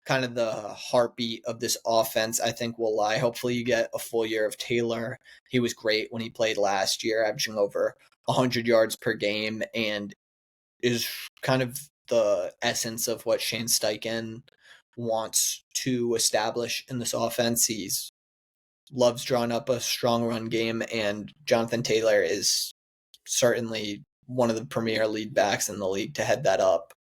kind of the heartbeat of this offense, I think, will lie. Hopefully you get a full year of Taylor. He was great when he played last year, averaging over 100 yards per game, and is kind of the essence of what Shane Steichen wants to establish in this offense. He's loves drawing up a strong run game, and Jonathan Taylor is certainly one of the premier lead backs in the league to head that up.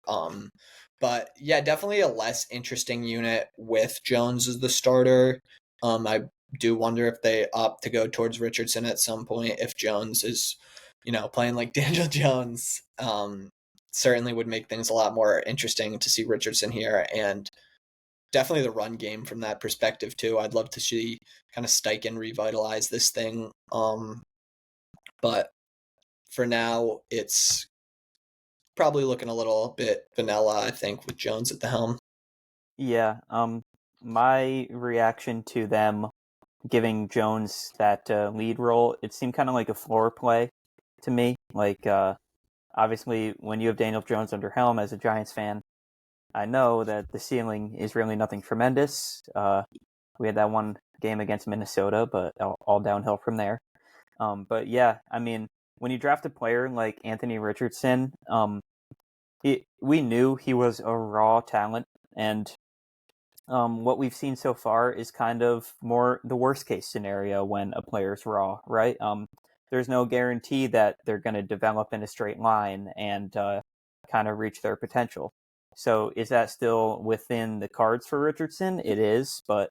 But yeah, definitely a less interesting unit with Jones as the starter. I do wonder if they opt to go towards Richardson at some point if Jones is, playing like Daniel Jones. Certainly would make things a lot more interesting to see Richardson here, and definitely the run game from that perspective too. I'd love to see kind of Steichen revitalize this thing. But for now, it's probably looking a little bit vanilla, I think, with Jones at the helm. Yeah, my reaction to them giving Jones that lead role, it seemed kind of like a floor play to me. Like, obviously, when you have Daniel Jones under helm as a Giants fan, I know that the ceiling is really nothing tremendous. We had that one game against Minnesota, but all downhill from there. But yeah, I mean, when you draft a player like Anthony Richardson, we knew he was a raw talent, and what we've seen so far is kind of more the worst case scenario when a player's raw, right? There's no guarantee that they're going to develop in a straight line and kind of reach their potential. So is that still within the cards for Richardson? It is, but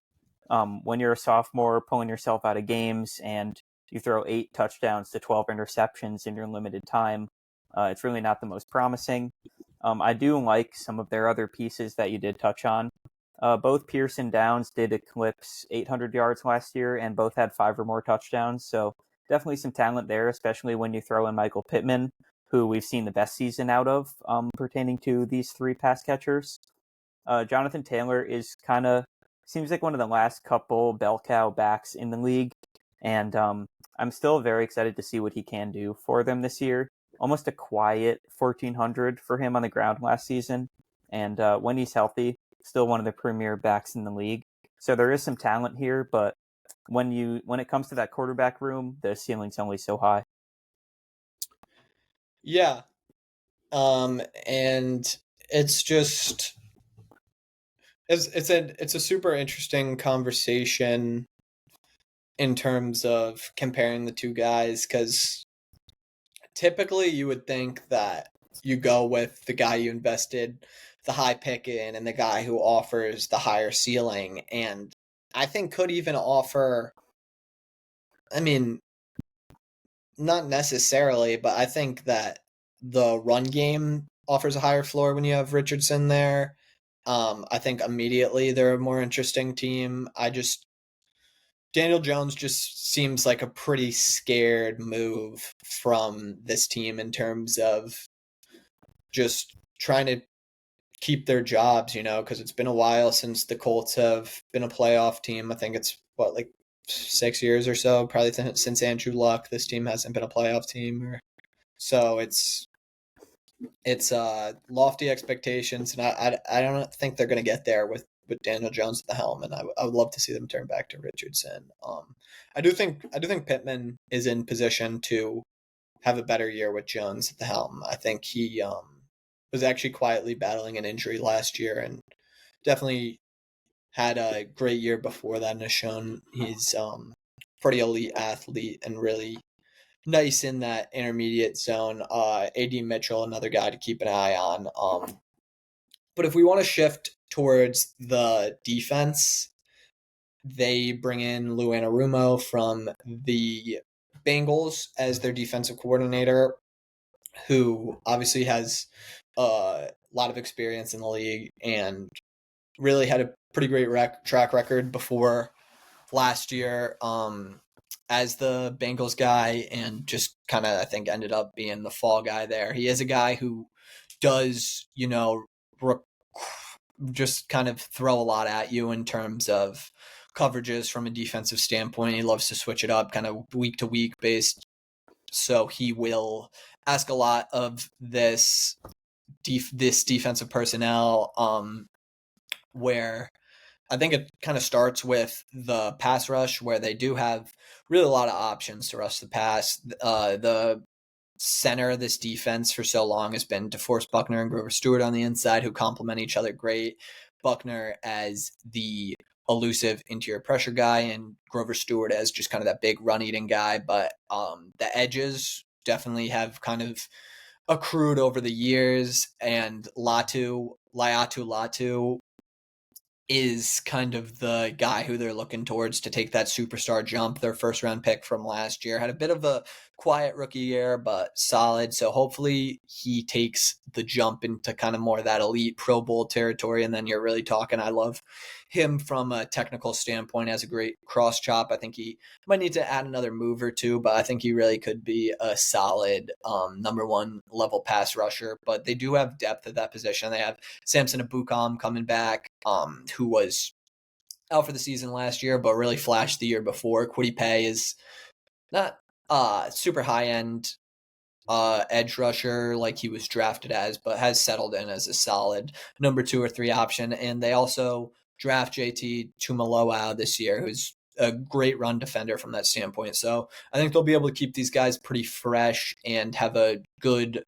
when you're a sophomore pulling yourself out of games and you throw 8 touchdowns to 12 interceptions in your limited time, it's really not the most promising. I do like some of their other pieces that you did touch on. Both Pierce and Downs did eclipse 800 yards last year, and both had 5 or more touchdowns. So definitely some talent there, especially when you throw in Michael Pittman, who we've seen the best season out of pertaining to these 3 pass catchers. Jonathan Taylor is seems like one of the last couple bell cow backs in the league, and I'm still very excited to see what he can do for them this year. Almost a quiet 1,400 for him on the ground last season, and when he's healthy, still one of the premier backs in the league. So there is some talent here, but when it comes to that quarterback room, the ceiling's only so high. Yeah. And it's just it's a super interesting conversation in terms of comparing the two guys, because typically you would think that you go with the guy you invested the high pick in and the guy who offers the higher ceiling, and I think could even offer, I mean, not necessarily, but I think that the run game offers a higher floor when you have Richardson there. I think immediately they're a more interesting team. Daniel Jones just seems like a pretty scared move from this team in terms of just trying to keep their jobs, because it's been a while since the Colts have been a playoff team. I think it's like 6 years or so, probably since Andrew Luck. This team hasn't been a playoff team, so it's lofty expectations, and I don't think they're going to get there with Daniel Jones at the helm, and I would love to see them turn back to Richardson. I do think Pittman is in position to have a better year with Jones at the helm. I think he was actually quietly battling an injury last year, and definitely had a great year before that, and has shown he's pretty elite athlete and really nice in that intermediate zone. AD Mitchell, another guy to keep an eye on. But if we want to shift towards the defense, they bring in Lou Anarumo from the Bengals as their defensive coordinator, who obviously has a lot of experience in the league and really had a pretty great track record before last year as the Bengals guy, and just kind of, I think, ended up being the fall guy there. He is a guy who does, just kind of throw a lot at you in terms of coverages from a defensive standpoint. He loves to switch it up kind of week to week based. So he will ask a lot of this defensive personnel, where I think it kind of starts with the pass rush, where they do have really a lot of options to rush the pass. The center of this defense for so long has been DeForest Buckner and Grover Stewart on the inside, who complement each other great. Buckner as the elusive interior pressure guy, and Grover Stewart as just kind of that big run-eating guy. But the edges definitely have kind of accrued over the years, and Latu is kind of the guy who they're looking towards to take that superstar jump. Their first round pick from last year had a bit of a quiet rookie year, but solid. So hopefully he takes the jump into kind of more of that elite Pro Bowl territory. And then you're really talking. I love him from a technical standpoint, has a great cross chop. I think he might need to add another move or two, but I think he really could be a solid number one level pass rusher. But they do have depth at that position. They have Samson Ebukam coming back, who was out for the season last year, but really flashed the year before. Kwity Paye is not super high end edge rusher like he was drafted as, but has settled in as a solid number 2 or 3 option. And they also draft JT Tumaloa this year, who's a great run defender from that standpoint. So I think they'll be able to keep these guys pretty fresh and have a good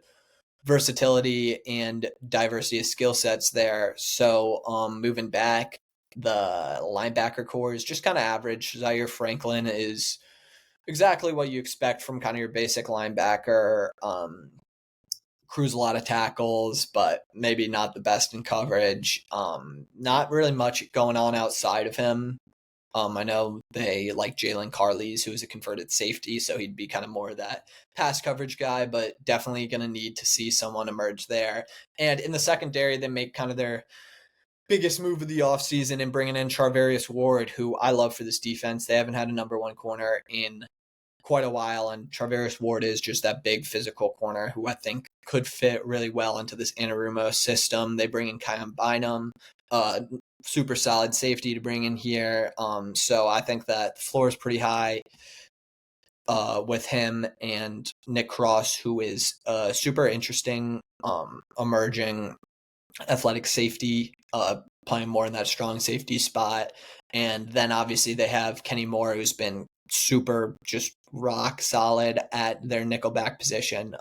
versatility and diversity of skill sets there. So moving back, the linebacker core is just kind of average. Zaire Franklin is exactly what you expect from kind of your basic linebacker. Crews a lot of tackles, but maybe not the best in coverage. Not really much going on outside of him. I know they like Jalen Carleys, who is a converted safety, so he'd be kind of more of that pass coverage guy, but definitely going to need to see someone emerge there. And in the secondary, they make kind of their biggest move of the offseason in bringing in Charvarius Ward, who I love for this defense. They haven't had a number one corner in quite a while, and Charvarius Ward is just that big physical corner who I think could fit really well into this Anarumo system. They bring in Kyan Bynum, super solid safety to bring in here. So I think that the floor is pretty high with him and Nick Cross, who is a super interesting emerging athletic safety, playing more in that strong safety spot. And then obviously they have Kenny Moore, who's been super just rock solid at their nickelback position.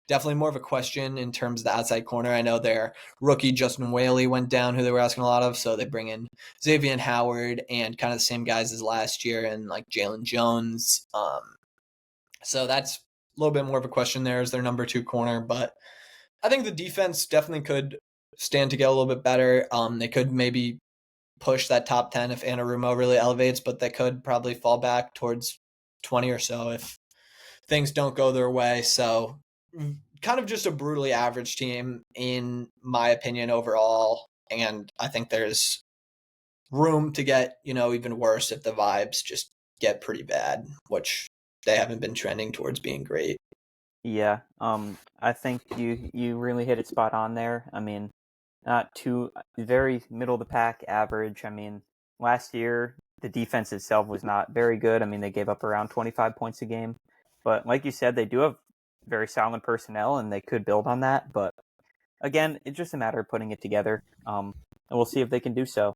Definitely more of a question in terms of the outside corner. I know their rookie Justin Whaley went down, who they were asking a lot of, so they bring in Xavier Howard and kind of the same guys as last year, and like Jalen Jones. So that's a little bit more of a question there as their number 2 corner, but I think the defense definitely could stand to get a little bit better. They could maybe push that top 10 if Anarumo really elevates, but they could probably fall back towards 20 or so if things don't go their way. So kind of just a brutally average team in my opinion overall. And I think there's room to get, even worse if the vibes just get pretty bad, which they haven't been trending towards being great. Yeah, I think you really hit it spot on there. I mean, not too very middle of the pack average. I mean, last year the defense itself was not very good. I mean, they gave up around 25 points a game. But like you said, they do have very solid personnel and they could build on that. But again, it's just a matter of putting it together. And we'll see if they can do so.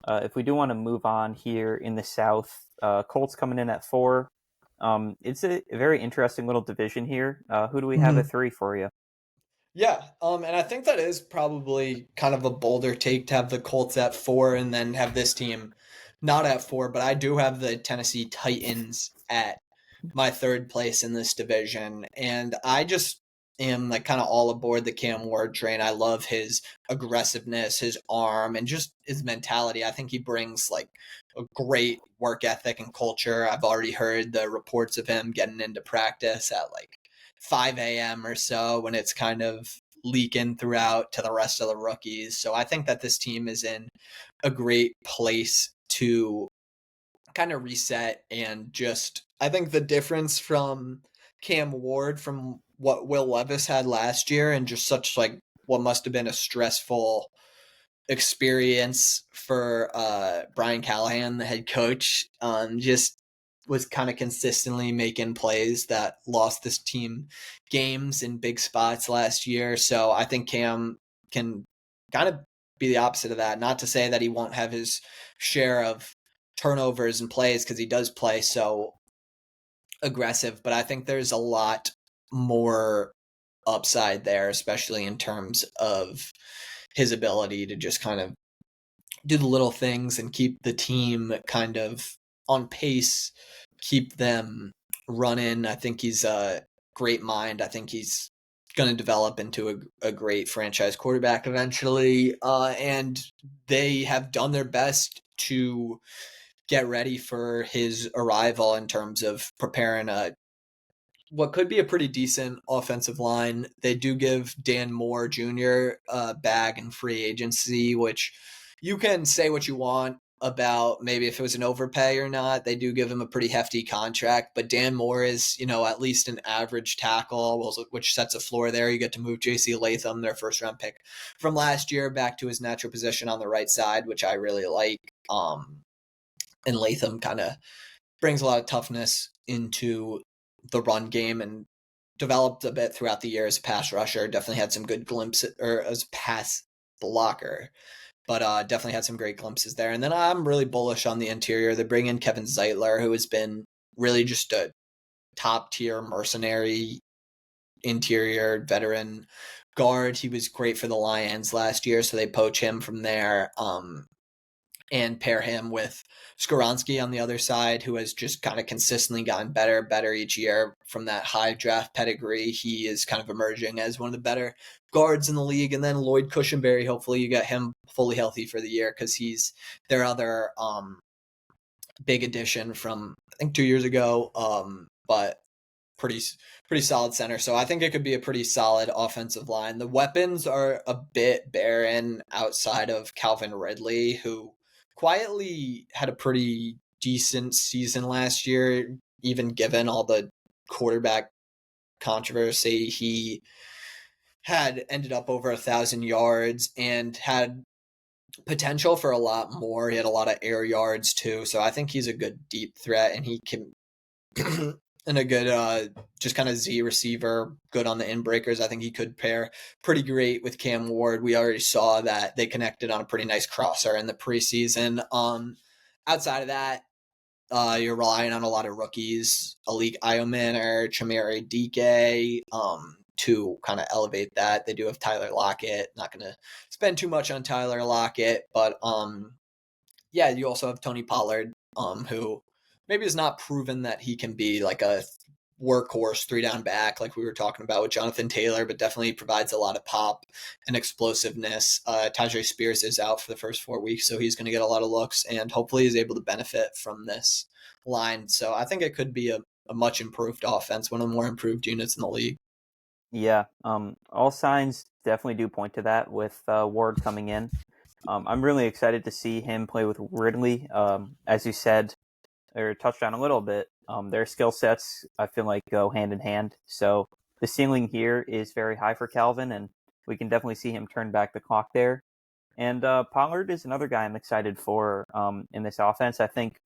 If we do want to move on here in the South, Colts coming in at 4. It's a very interesting little division here. Who do we have at 3 for you? Yeah, and I think that is probably kind of a bolder take to have the Colts at 4 and then have this team not at 4, but I do have the Tennessee Titans at my 3rd place in this division, and I just am like kind of all aboard the Cam Ward train. I love his aggressiveness, his arm, and just his mentality. I think he brings like a great work ethic and culture. I've already heard the reports of him getting into practice at like 5 a.m. or so when it's kind of leaking throughout to the rest of the rookies. So I think that this team is in a great place to kind of reset and just, I think the difference from Cam Ward from what Will Levis had last year and just such like what must have been a stressful experience for Brian Callahan, the head coach. Just was kind of consistently making plays that lost this team games in big spots last year. So I think Cam can kind of be the opposite of that. Not to say that he won't have his share of turnovers and plays, because he does play so aggressive, but I think there's a lot more upside there, especially in terms of his ability to just kind of do the little things and keep the team kind of on pace, keep them running. I think he's a great mind. I think he's going to develop into a great franchise quarterback eventually. And they have done their best to get ready for his arrival in terms of preparing what could be a pretty decent offensive line. They do give Dan Moore Jr. a bag in free agency, which you can say what you want about maybe if it was an overpay or not. They do give him a pretty hefty contract, but Dan Moore is, at least an average tackle, which sets a floor there. You get to move J.C. Latham, their first round pick from last year, back to his natural position on the right side, which I really like. And Latham kind of brings a lot of toughness into the run game and developed a bit throughout the year as a pass rusher. Definitely had some good glimpses, or as a pass blocker, but definitely had some great glimpses there. And then I'm really bullish on the interior. They bring in Kevin Zeitler, who has been really just a top tier mercenary interior veteran guard. He was great for the Lions last year, so they poach him from there. And pair him with Skoronski on the other side, who has just kind of consistently gotten better each year from that high draft pedigree. He is kind of emerging as one of the better guards in the league. And then Lloyd Cushenberry, hopefully you get him fully healthy for the year, because he's their other big addition from, I think, 2 years ago, but pretty solid center. So I think it could be a pretty solid offensive line. The weapons are a bit barren outside of Calvin Ridley, who quietly had a pretty decent season last year, even given all the quarterback controversy. He had ended up over 1,000 yards and had potential for a lot more. He had a lot of air yards too. So I think he's a good deep threat, and he can and a good just kind of Z receiver, good on the inbreakers. I think he could pair pretty great with Cam Ward. We already saw that they connected on a pretty nice crosser in the preseason. Outside of that, you're relying on a lot of rookies, Alik Ioman, Chamere Dike, to kind of elevate that. They do have Tyler Lockett. Not going to spend too much on Tyler Lockett, but yeah, you also have Tony Pollard, who maybe has not proven that he can be like a workhorse 3-down back like we were talking about with Jonathan Taylor, but definitely provides a lot of pop and explosiveness. Tajay Spears is out for the first 4 weeks, so he's going to get a lot of looks and hopefully is able to benefit from this line. So I think it could be a much improved offense, one of the more improved units in the league. Yeah, all signs definitely do point to that with Ward coming in. I'm really excited to see him play with Ridley. As you said, or touched on a little bit, their skill sets, I feel like, go hand in hand. So the ceiling here is very high for Calvin, and we can definitely see him turn back the clock there. And Pollard is another guy I'm excited for in this offense. I think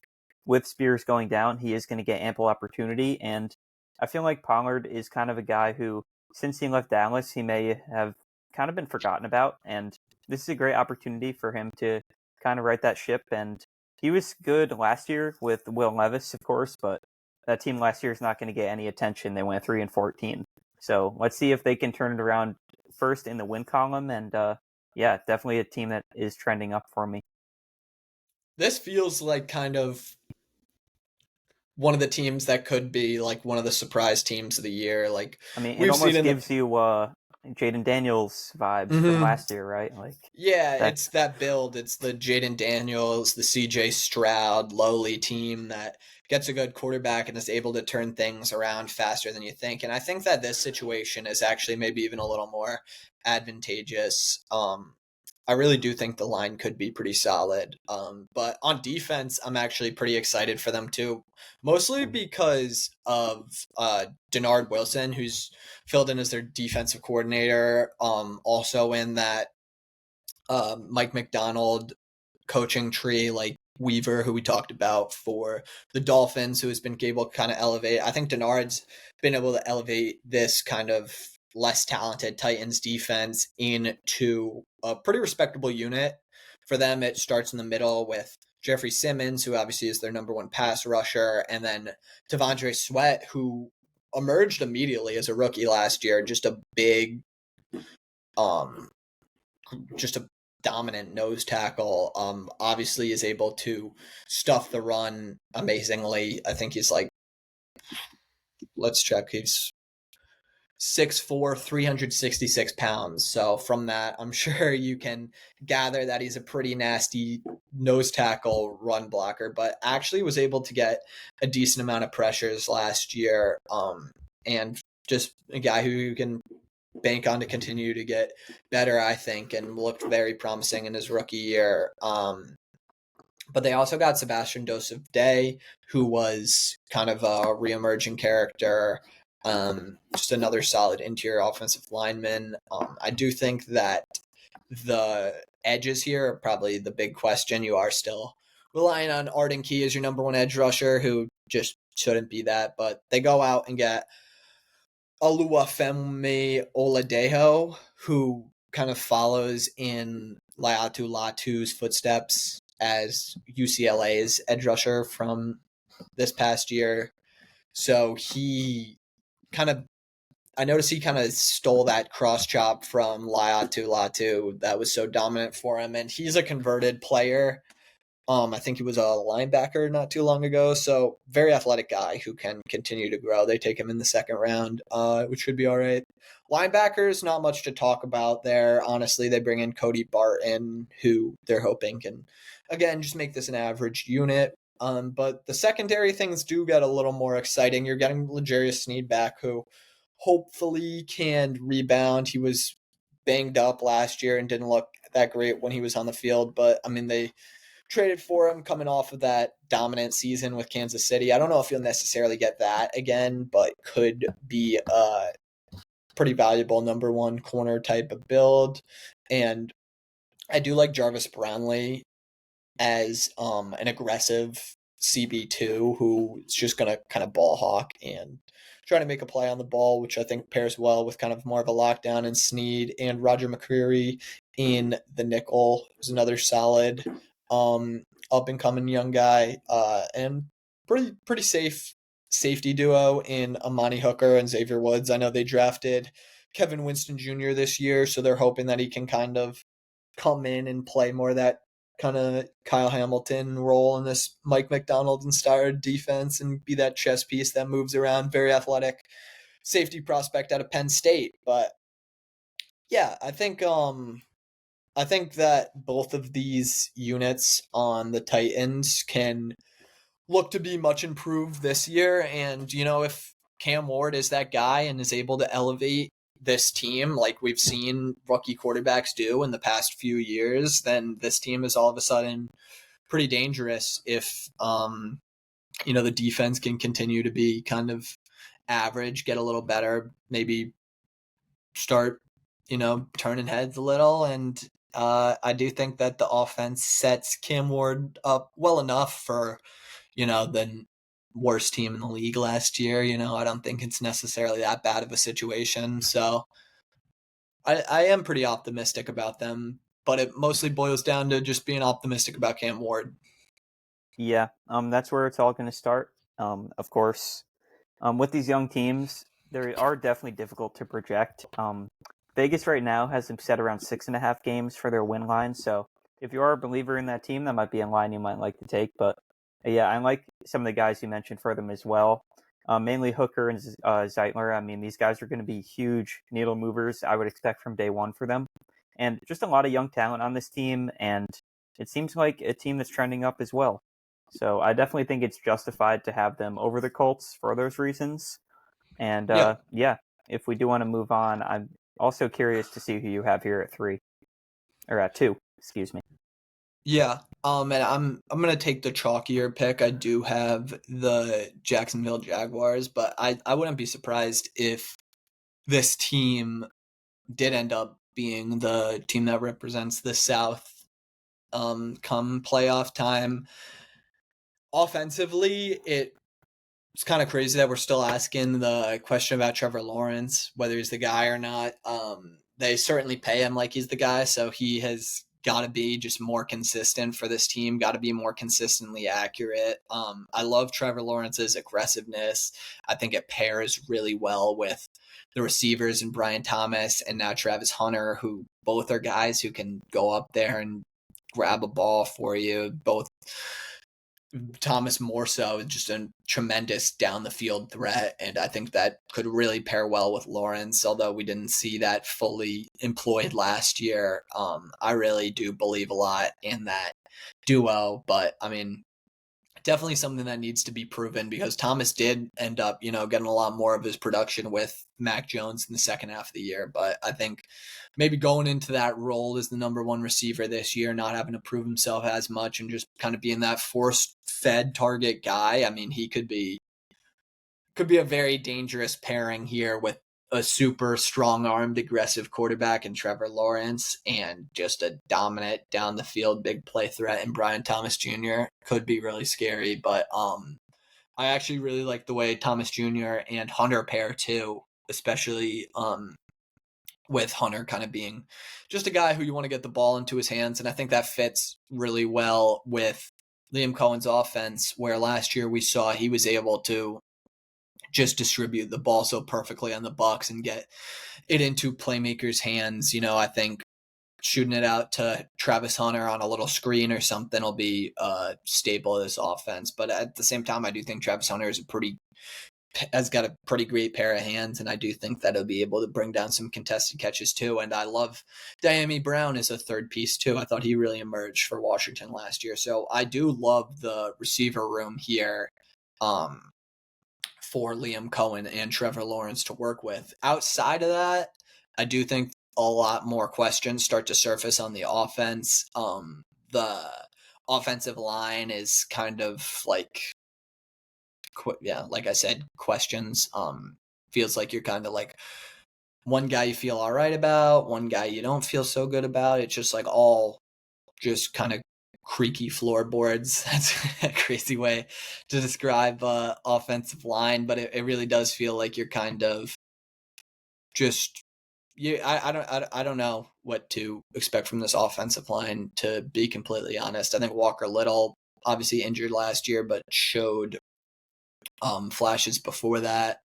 with Spears going down, he is going to get ample opportunity, and I feel like Pollard is kind of a guy who, since he left Dallas, he may have kind of been forgotten about, and this is a great opportunity for him to kind of right that ship. And he was good last year with Will Levis, of course, but that team last year is not going to get any attention. They went 3-14. So let's see if they can turn it around first in the win column. And yeah, definitely a team that is trending up for me. This feels like kind of one of the teams that could be like one of the surprise teams of the year. Like, I mean, it we've almost seen gives you Jaden Daniels vibes from last year, right? Like, yeah, it's that build. It's the Jaden Daniels, the CJ Stroud lowly team that gets a good quarterback and is able to turn things around faster than you think. And I think that this situation is actually maybe even a little more advantageous. I really do think the line could be pretty solid. But on defense, I'm actually pretty excited for them too, mostly because of Denard Wilson, who's filled in as their defensive coordinator. Also in that Mike McDonald coaching tree, like Weaver, who we talked about for the Dolphins, who has been able to kind of elevate. I think Denard's been able to elevate this kind of less talented Titans defense into a pretty respectable unit. For them, it starts in the middle with Jeffrey Simmons, who obviously is their number one pass rusher, and then T'Vondre Sweat, who emerged immediately as a rookie last year, just a big, just a dominant nose tackle. Obviously is able to stuff the run amazingly. I think he's like, let's check. He's 6'4", 366 pounds. So from that, I'm sure you can gather that he's a pretty nasty nose tackle run blocker, but actually was able to get a decent amount of pressures last year. And just a guy who can bank on to continue to get better, I think, and looked very promising in his rookie year. But they also got Sebastian Joseph Day, who was kind of a re-emerging character, just another solid interior offensive lineman. I do think that the edges here are probably the big question. You are still relying on Arden Key as your number one edge rusher, who just shouldn't be that, but they go out and get Oluwafemi Oladejo, who kind of follows in Laiatu Latu's footsteps as UCLA's edge rusher from this past year. So I noticed he kind of stole that cross chop from Laiatu Latu that was so dominant for him. And he's a converted player. I think he was a linebacker not too long ago. So very athletic guy who can continue to grow. They take him in the second round, which should be all right. Linebackers, not much to talk about there. Honestly, they bring in Cody Barton, who they're hoping can, again, just make this an average unit. But the secondary things do get a little more exciting. You're getting L'Jarius Sneed back, who hopefully can rebound. He was banged up last year and didn't look that great when he was on the field. But, I mean, they traded for him coming off of that dominant season with Kansas City. I don't know if he'll necessarily get that again, but could be a pretty valuable number one corner type of build. And I do like Jarvis Brownlee as an aggressive CB2 who is just going to kind of ball hawk and try to make a play on the ball, which I think pairs well with kind of more of a lockdown in Sneed. And Roger McCreary in the nickel is another solid up and coming young guy, and pretty safe safety duo in Amani Hooker and Xavier Woods. I know they drafted Kevin Winston Jr. this year, so they're hoping that he can kind of come in and play more of that kind of Kyle Hamilton role in this Mike McDonald inspired defense and be that chess piece that moves around. Very athletic safety prospect out of Penn State. But yeah, I think that both of these units on the Titans can look to be much improved this year. And, if Cam Ward is that guy and is able to elevate this team like we've seen rookie quarterbacks do in the past few years, then this team is all of a sudden pretty dangerous if, the defense can continue to be kind of average, get a little better, maybe start, turning heads a little. And I do think that the offense sets Cam Ward up well enough for, the worst team in the league last year. I don't think it's necessarily that bad of a situation. So I am pretty optimistic about them, but it mostly boils down to just being optimistic about Cam Ward. Yeah, that's where it's all going to start. Of course, with these young teams, they are definitely difficult to project. Vegas right now has them set around 6.5 games for their win line. So if you are a believer in that team, that might be a line you might like to take. But yeah, I like some of the guys you mentioned for them as well. Mainly Hooker and Zeitler. I mean, these guys are going to be huge needle movers, I would expect, from day one for them. And just a lot of young talent on this team. And it seems like a team that's trending up as well. So I definitely think it's justified to have them over the Colts for those reasons. And yeah, if we do want to move on, I'm also curious to see who you have here at 3 or at 2. Excuse me. Yeah. And I'm gonna take the chalkier pick. I do have the Jacksonville Jaguars, but I wouldn't be surprised if this team did end up being the team that represents the South come playoff time. Offensively, it's kind of crazy that we're still asking the question about Trevor Lawrence, whether he's the guy or not. They certainly pay him like he's the guy, so he has got to be just more consistent for this team, got to be more consistently accurate. I love Trevor Lawrence's aggressiveness. I think it pairs really well with the receivers and Brian Thomas and now Travis Hunter, who both are guys who can go up there and grab a ball for you. Both Thomas more so, just a tremendous down the field threat, and I think that could really pair well with Lawrence, although we didn't see that fully employed last year. I really do believe a lot in that duo, but I mean, definitely something that needs to be proven because Thomas did end up, getting a lot more of his production with Mac Jones in the second half of the year. But I think maybe going into that role as the number one receiver this year, not having to prove himself as much and just kind of being that force-fed target guy. I mean, he could be a very dangerous pairing here with a super strong-armed, aggressive quarterback in Trevor Lawrence and just a dominant down the field big play threat in Brian Thomas Jr. Could be really scary, but I actually really like the way Thomas Jr. and Hunter pair too, especially with Hunter kind of being just a guy who you want to get the ball into his hands, and I think that fits really well with Liam Cohen's offense, where last year we saw he was able to just distribute the ball so perfectly on the Bucs and get it into playmakers' hands. I think shooting it out to Travis Hunter on a little screen or something will be a staple of this offense. But at the same time, I do think Travis Hunter has got a pretty great pair of hands, and I do think that he'll be able to bring down some contested catches too. And I love Diami Brown as a third piece too. I thought he really emerged for Washington last year. So I do love the receiver room here. For Liam Cohen and Trevor Lawrence to work with. Outside of that, I do think a lot more questions start to surface on the offense. The offensive line is kind of like, like I said, questions. Feels like you're kind of like one guy you feel all right about, one guy you don't feel so good about. It's just like all just kind of creaky floorboards. That's a crazy way to describe offensive line, but it really does feel like you're kind of just I don't know what to expect from this offensive line, to be completely honest. I think Walker Little obviously injured last year, but showed flashes before that.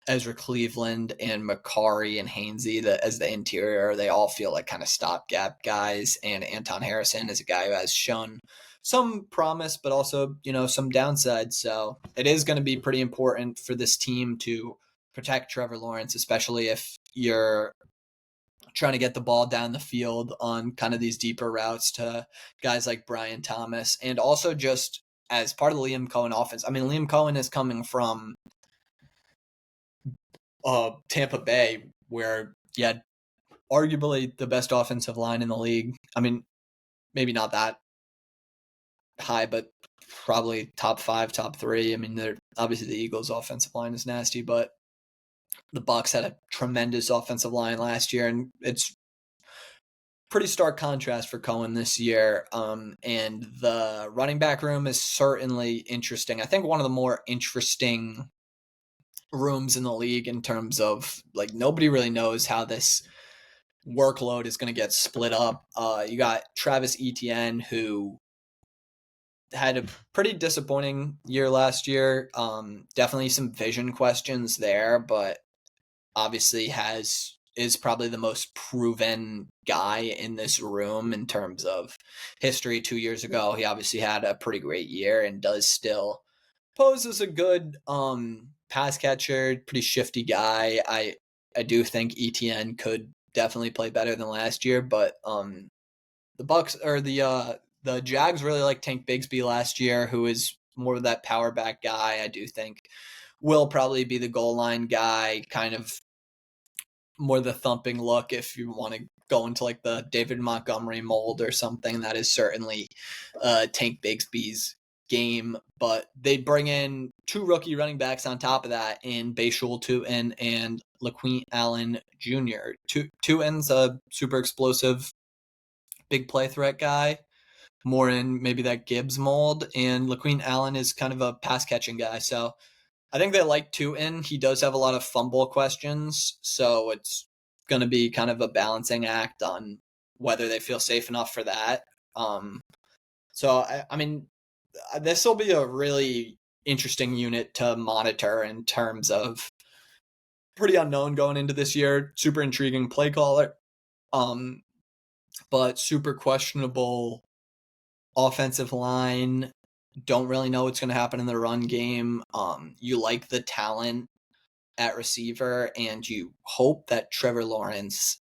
Ezra Cleveland and Macari and Hainsey as the interior, they all feel like kind of stopgap guys. And Anton Harrison is a guy who has shown some promise, but also, some downsides. So it is going to be pretty important for this team to protect Trevor Lawrence, especially if you're trying to get the ball down the field on kind of these deeper routes to guys like Brian Thomas. And also just as part of the Liam Cohen offense. I mean, Liam Cohen is coming from Tampa Bay, where you had arguably the best offensive line in the league. I mean, maybe not that high, but probably top 5, top 3. I mean, obviously the Eagles' offensive line is nasty, but the Bucs had a tremendous offensive line last year, and it's pretty stark contrast for Cohen this year. And the running back room is certainly interesting. I think one of the more interesting rooms in the league in terms of like nobody really knows how this workload is going to get split up. You got Travis Etienne, who had a pretty disappointing year last year. Definitely some vision questions there, but obviously is probably the most proven guy in this room in terms of history. 2 years ago, he obviously had a pretty great year and does still pose as a good pass catcher, pretty shifty guy. I do think ETN could definitely play better than last year, but the Bucs or the Jags really like Tank Bigsby last year, who is more of that power back guy. I do think will probably be the goal line guy, kind of more the thumping look if you want to go into like the David Montgomery mold or something. That is certainly Tank Bigsby's game, but they bring in 2 rookie running backs on top of that in Bashul Tutin and LaQuint Allen Jr. Tutin's a super explosive, big play threat guy, more in maybe that Gibbs mold, and LaQuint Allen is kind of a pass catching guy. So I think they like Tutin. He does have a lot of fumble questions, so it's going to be kind of a balancing act on whether they feel safe enough for that. So I mean, this will be a really interesting unit to monitor in terms of pretty unknown going into this year. Super intriguing play caller, but super questionable offensive line. Don't really know what's going to happen in the run game. You like the talent at receiver, and you hope that Trevor Lawrence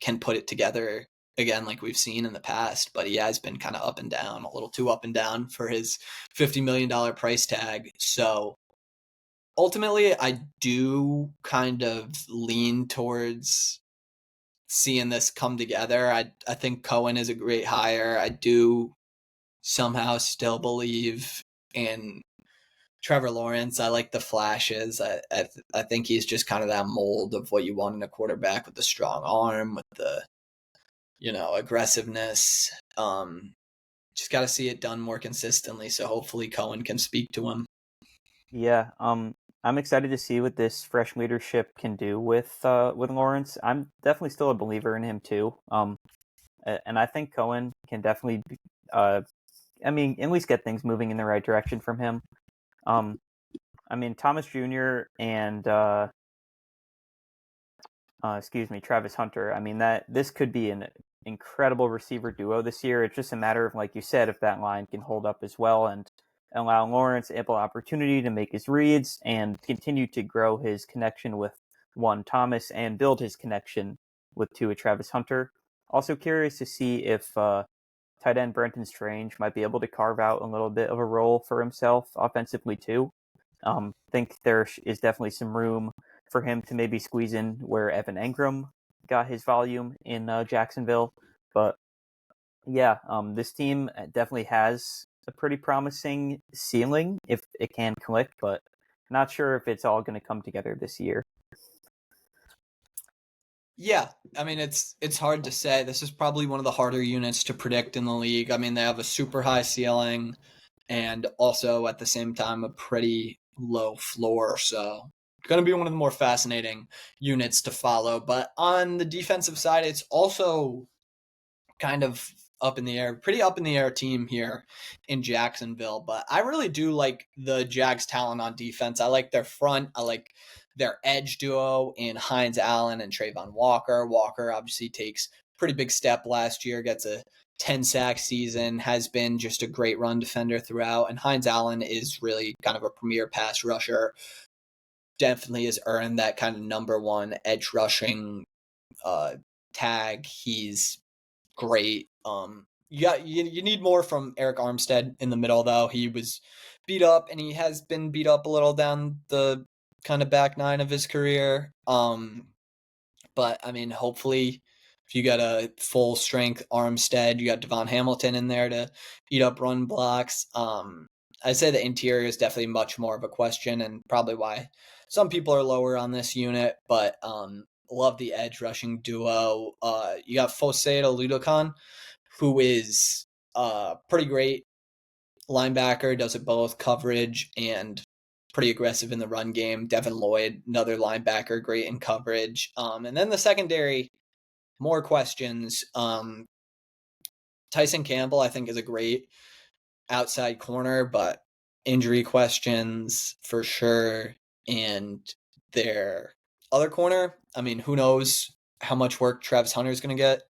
can put it together again, like we've seen in the past, but he has been kind of up and down, a little too up and down for his $50 million price tag. So ultimately, I do kind of lean towards seeing this come together. I think Cohen is a great hire. I do somehow still believe in Trevor Lawrence. I like the flashes. I think he's just kind of that mold of what you want in a quarterback, with the strong arm, with the aggressiveness. Just got to see it done more consistently. So hopefully Cohen can speak to him. Yeah, I'm excited to see what this fresh leadership can do with Lawrence. I'm definitely still a believer in him too. And I think Cohen can definitely, at least get things moving in the right direction from him. Thomas Jr. and Travis Hunter. This could be an incredible receiver duo this year. It's just a matter of, like you said, if that line can hold up as well and allow Lawrence ample opportunity to make his reads and continue to grow his connection with Thomas and build his connection with Travis Hunter. Also curious to see if tight end Brenton Strange might be able to carve out a little bit of a role for himself offensively too. Think there is definitely some room for him to maybe squeeze in where Evan Engram got his volume in Jacksonville. But yeah, this team definitely has a pretty promising ceiling if it can click, but not sure if it's all going to come together this year. Yeah, it's hard to say. This is probably one of the harder units to predict in the league. They have a super high ceiling and also at the same time a pretty low floor. So it's going to be one of the more fascinating units to follow. But on the defensive side, it's also kind of up in the air, pretty up in the air team here in Jacksonville. But I really do like the Jags' talent on defense. I like their front. I like their edge duo in Hines Allen and Trayvon Walker. Walker obviously takes pretty big step last year, gets a 10-sack season, has been just a great run defender throughout. And Hines Allen is really kind of a premier pass rusher. Definitely has earned that kind of number one edge rushing tag. He's great. You need more from Eric Armstead in the middle, though. He was beat up, and he has been beat up a little down the kind of back nine of his career. But hopefully, if you got a full strength Armstead, you got Devon Hamilton in there to eat up run blocks. I'd say the interior is definitely much more of a question, and probably why some people are lower on this unit. But love the edge rushing duo. You got Fosato Ludokan, who is pretty great linebacker, does it both coverage and pretty aggressive in the run game. Devin Lloyd, another linebacker, great in coverage. And then the secondary, more questions. Tyson Campbell, I think, is a great outside corner, but injury questions for sure. And their other corner, who knows how much work Travis Hunter is going to get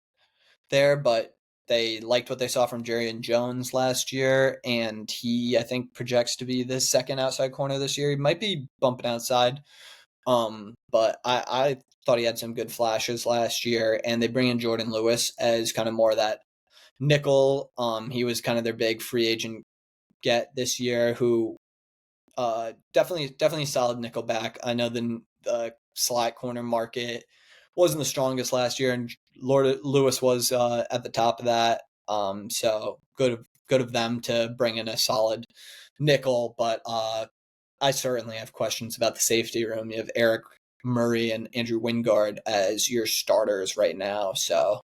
there, but they liked what they saw from Jerry Jones last year, and he, I think, projects to be the second outside corner this year. He might be bumping outside, but I thought he had some good flashes last year, and they bring in Jordan Lewis as kind of more of that nickel. He was kind of their big free agent get this year, who definitely solid nickel back. I know the slot corner market wasn't the strongest last year, and Lewis was at the top of that. So good good of them to bring in a solid nickel, but I certainly have questions about the safety room. You have Eric Murray and Andrew Wingard as your starters right now. So,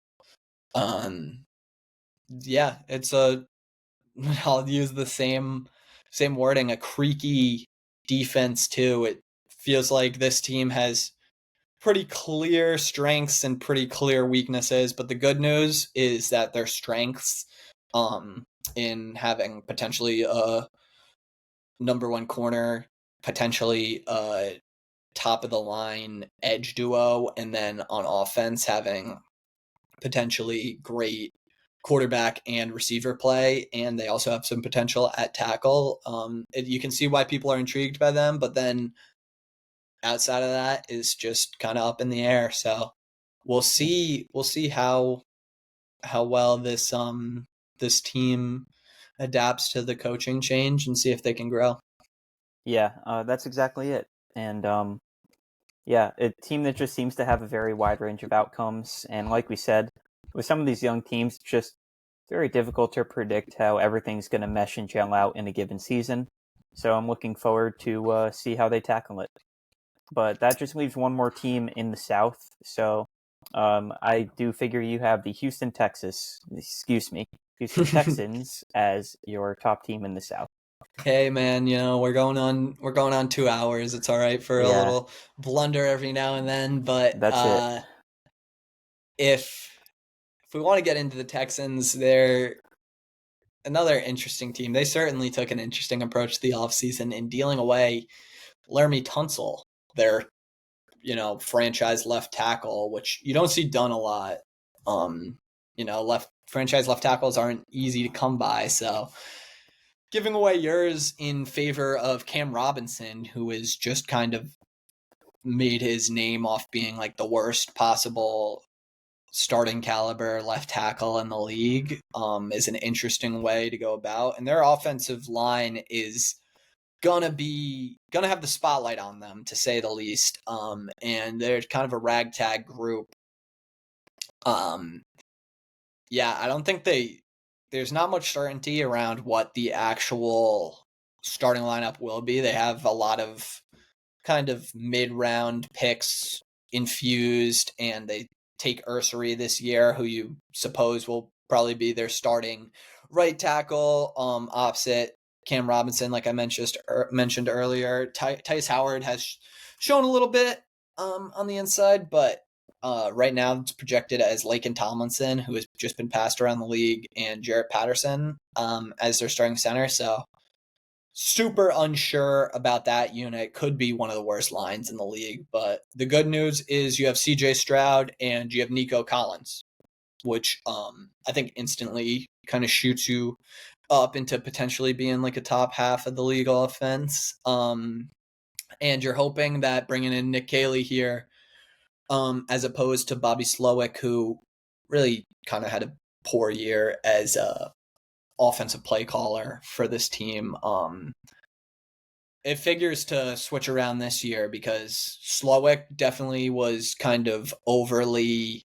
yeah, it's I'll use the same wording, a creaky defense too. It feels like this team has pretty clear strengths and pretty clear weaknesses, but the good news is that their strengths in having potentially a number one corner, potentially a top of the line edge duo, and then on offense having potentially great quarterback and receiver play, and they also have some potential at tackle. You can see why people are intrigued by them, but then outside of that is just kind of up in the air. So we'll see how well this team adapts to the coaching change and see if they can grow. Yeah, that's exactly it. And yeah, a team that just seems to have a very wide range of outcomes. And like we said, with some of these young teams, it's just very difficult to predict how everything's going to mesh and gel out in a given season. So I'm looking forward to see how they tackle it. But that just leaves one more team in the South. So I do figure you have the Houston Texans as your top team in the South. Hey man, we're going on 2 hours. It's all right for a Yeah, little blunder every now and then, but that's it. If we want to get into the Texans, they're another interesting team. They certainly took an interesting approach to the offseason in dealing away Laramie Tunsil, their franchise left tackle, which you don't see done a lot. Franchise left tackles aren't easy to come by, so giving away yours in favor of Cam Robinson, who is just kind of made his name off being like the worst possible starting caliber left tackle in the league, is an interesting way to go about. And their offensive line is gonna have the spotlight on them, to say the least. And they're kind of a ragtag group. Yeah, I don't think there's not much certainty around what the actual starting lineup will be. They have a lot of kind of mid-round picks infused, and they take Ursary this year, who you suppose will probably be their starting right tackle, opposite Cam Robinson, like I mentioned earlier. Tyus Howard has shown a little bit on the inside, but right now it's projected as Laken Tomlinson, who has just been passed around the league, and Jarrett Patterson as their starting center. So super unsure about that unit. Could be one of the worst lines in the league. But the good news is you have CJ Stroud and you have Nico Collins, which I think instantly kind of shoots you up into potentially being like a top half of the league offense. And you're hoping that bringing in Nick Caley here, as opposed to Bobby Slowick, who really kind of had a poor year as a offensive play caller for this team. It figures to switch around this year because Slowick definitely was kind of overly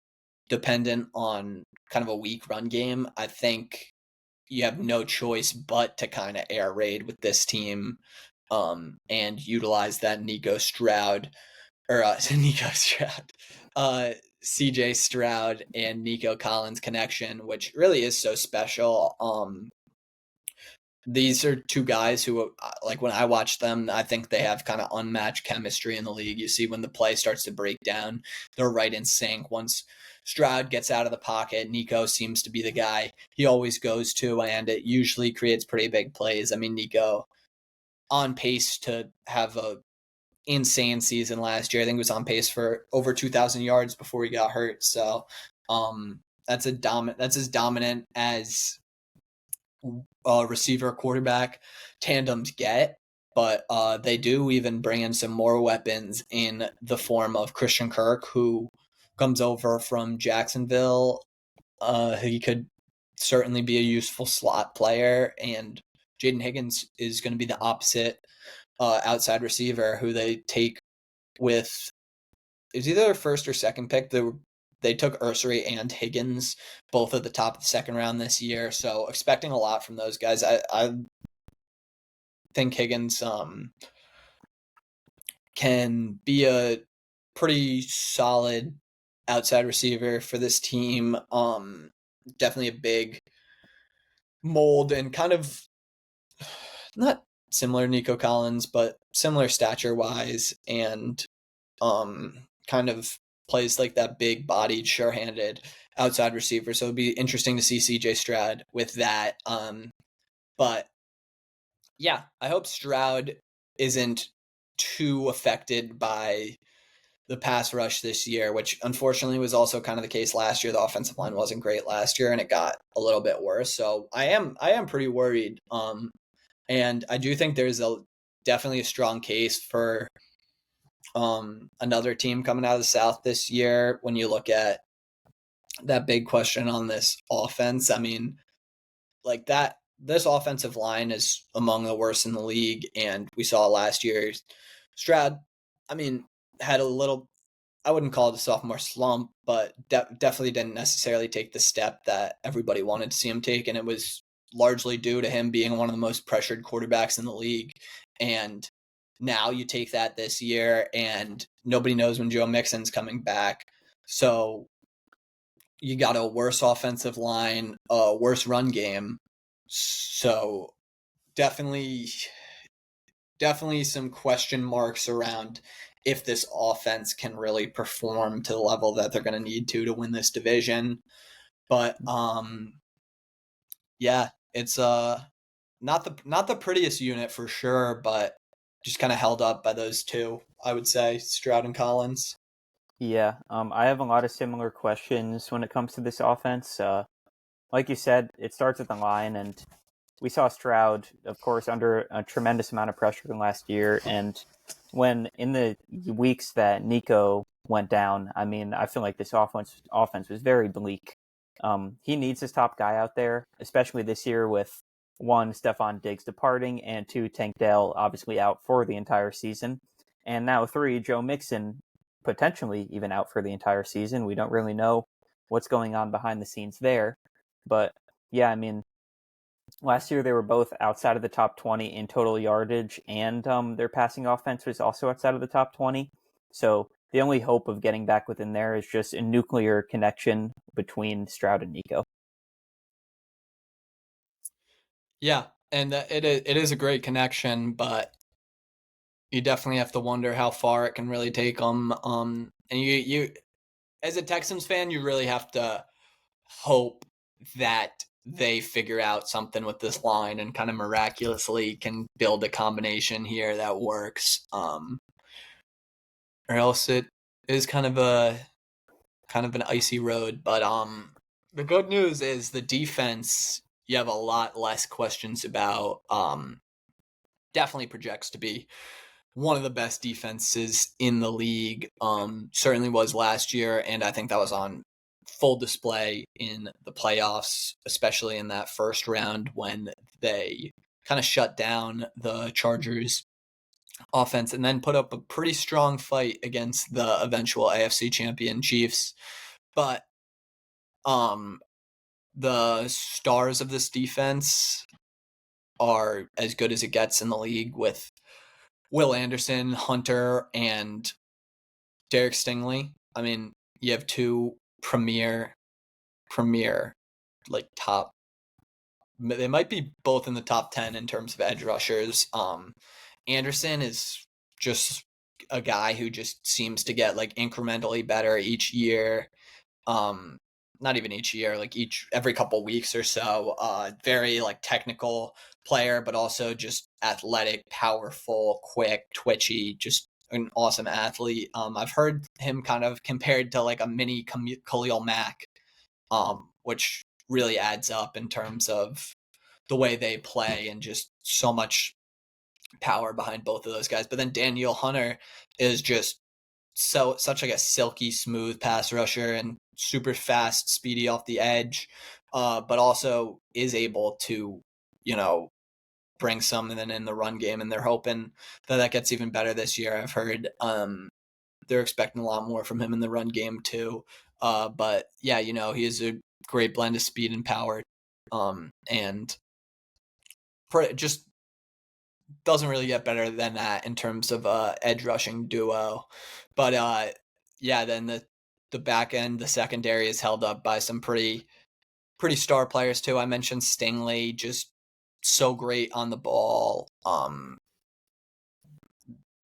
dependent on kind of a weak run game. I think you have no choice but to kind of air raid with this team, and utilize that Nico Stroud or Nico Stroud, CJ Stroud and Nico Collins connection, which really is so special. These are two guys who, like, when I watch them, I think they have kind of unmatched chemistry in the league. You see when the play starts to break down, they're right in sync. Once Stroud gets out of the pocket, Nico seems to be the guy he always goes to, and it usually creates pretty big plays. I mean, Nico on pace to have a insane season last year. I think he was on pace for over 2,000 yards before he got hurt. So that's as dominant as receiver quarterback tandems get, but they do even bring in some more weapons in the form of Christian Kirk, who comes over from Jacksonville. He could certainly be a useful slot player, and Jaden Higgins is going to be the opposite outside receiver who they take with, is either their first or second pick. they took Ursery and Higgins both at the top of the second round this year, so expecting a lot from those guys. I think Higgins can be a pretty solid outside receiver for this team. Definitely a big mold and kind of not similar to Nico Collins, but similar stature wise, and kind of plays like that big bodied, sure handed outside receiver. So it'd be interesting to see CJ Stroud with that. But yeah, I hope Stroud isn't too affected by the pass rush this year, which unfortunately was also kind of the case last year. The offensive line wasn't great last year and it got a little bit worse. So I am pretty worried. And I do think there's definitely a strong case for another team coming out of the South this year. When you look at that big question on this offense, I mean, like that, this offensive line is among the worst in the league. And we saw last year, Stroud, I mean, had a little, I wouldn't call it a sophomore slump, but definitely didn't necessarily take the step that everybody wanted to see him take. And it was largely due to him being one of the most pressured quarterbacks in the league. And now you take that this year and nobody knows when Joe Mixon's coming back. So you got a worse offensive line, a worse run game. So definitely some question marks around if this offense can really perform to the level that they're going to need to win this division. But yeah, it's not the prettiest unit for sure, but just kind of held up by those two, I would say, Stroud and Collins. Yeah, I have a lot of similar questions when it comes to this offense. Like you said, it starts at the line, and we saw Stroud, of course, under a tremendous amount of pressure than last year. And when in the weeks that Nico went down, I mean, I feel like this offense was very bleak. He needs his top guy out there, especially this year with one, Stephon Diggs departing, and two, Tank Dell obviously out for the entire season. And now three, Joe Mixon potentially even out for the entire season. We don't really know what's going on behind the scenes there. But yeah, I mean, last year they were both outside of the top 20 in total yardage, and their passing offense was also outside of the top 20. So the only hope of getting back within there is just a nuclear connection between Stroud and Nico. Yeah, and it is a great connection, but you definitely have to wonder how far it can really take them. And you as a Texans fan, you really have to hope that they figure out something with this line and kind of miraculously can build a combination here that works. Or else it is kind of an icy road. But the good news is the defense you have a lot less questions about. Definitely projects to be one of the best defenses in the league. Certainly was last year, and I think that was on full display in the playoffs, especially in that first round when they kind of shut down the Chargers offense and then put up a pretty strong fight against the eventual AFC champion Chiefs. But the stars of this defense are as good as it gets in the league with Will Anderson, Hunter, and Derek Stingley. I mean, you have two premier like top. They might be both in the top 10 in terms of edge rushers. Anderson is just a guy who just seems to get like incrementally better each year. Not even each year, like every couple weeks or so. Very like technical player, but also just athletic, powerful, quick, twitchy, just an awesome athlete. I've heard him kind of compared to like a mini Khalil Mack, which really adds up in terms of the way they play and just so much power behind both of those guys. But then Daniel Hunter is just such like a silky smooth pass rusher and super fast, speedy off the edge, but also is able to, bring something in the run game, and they're hoping that gets even better this year. I've heard they're expecting a lot more from him in the run game too. But yeah, he is a great blend of speed and power, and just doesn't really get better than that in terms of edge rushing duo. But yeah, then the back end, the secondary is held up by some pretty star players too. I mentioned Stingley, just so great on the ball.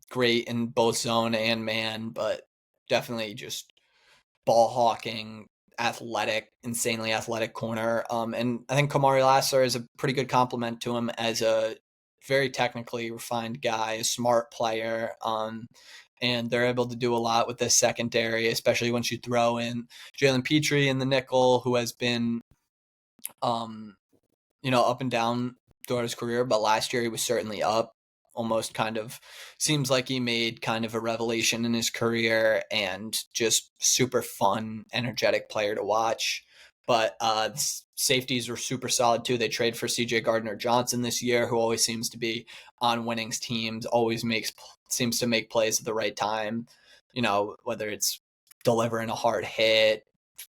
Great in both zone and man, but definitely just ball hawking, insanely athletic corner. And I think Kamari Lassiter is a pretty good compliment to him as a very technically refined guy, a smart player. And they're able to do a lot with this secondary, especially once you throw in Jalen Petrie in the nickel, who has been, up and down throughout his career, but last year he was certainly up. Almost kind of seems like he made kind of a revelation in his career, and just super fun, energetic player to watch. But safeties were super solid too. They trade for CJ Gardner-Johnson this year, who always seems to be on winnings teams, always seems to make plays at the right time. Whether it's delivering a hard hit,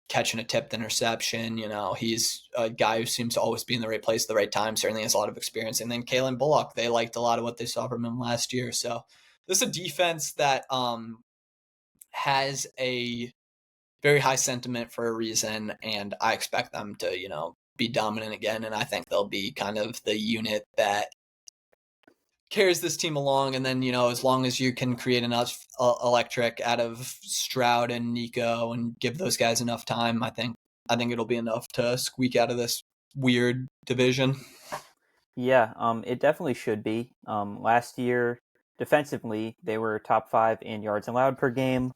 catching a tipped interception. He's a guy who seems to always be in the right place at the right time, certainly has a lot of experience. And then Kalen Bullock, they liked a lot of what they saw from him last year. So this is a defense that has a very high sentiment for a reason, and I expect them to, be dominant again. And I think they'll be kind of the unit that carries this team along. And then, as long as you can create enough electric out of Stroud and Nico and give those guys enough time, I think it'll be enough to squeak out of this weird division. Yeah, it definitely should be. Last year, defensively, they were top 5 in yards allowed per game.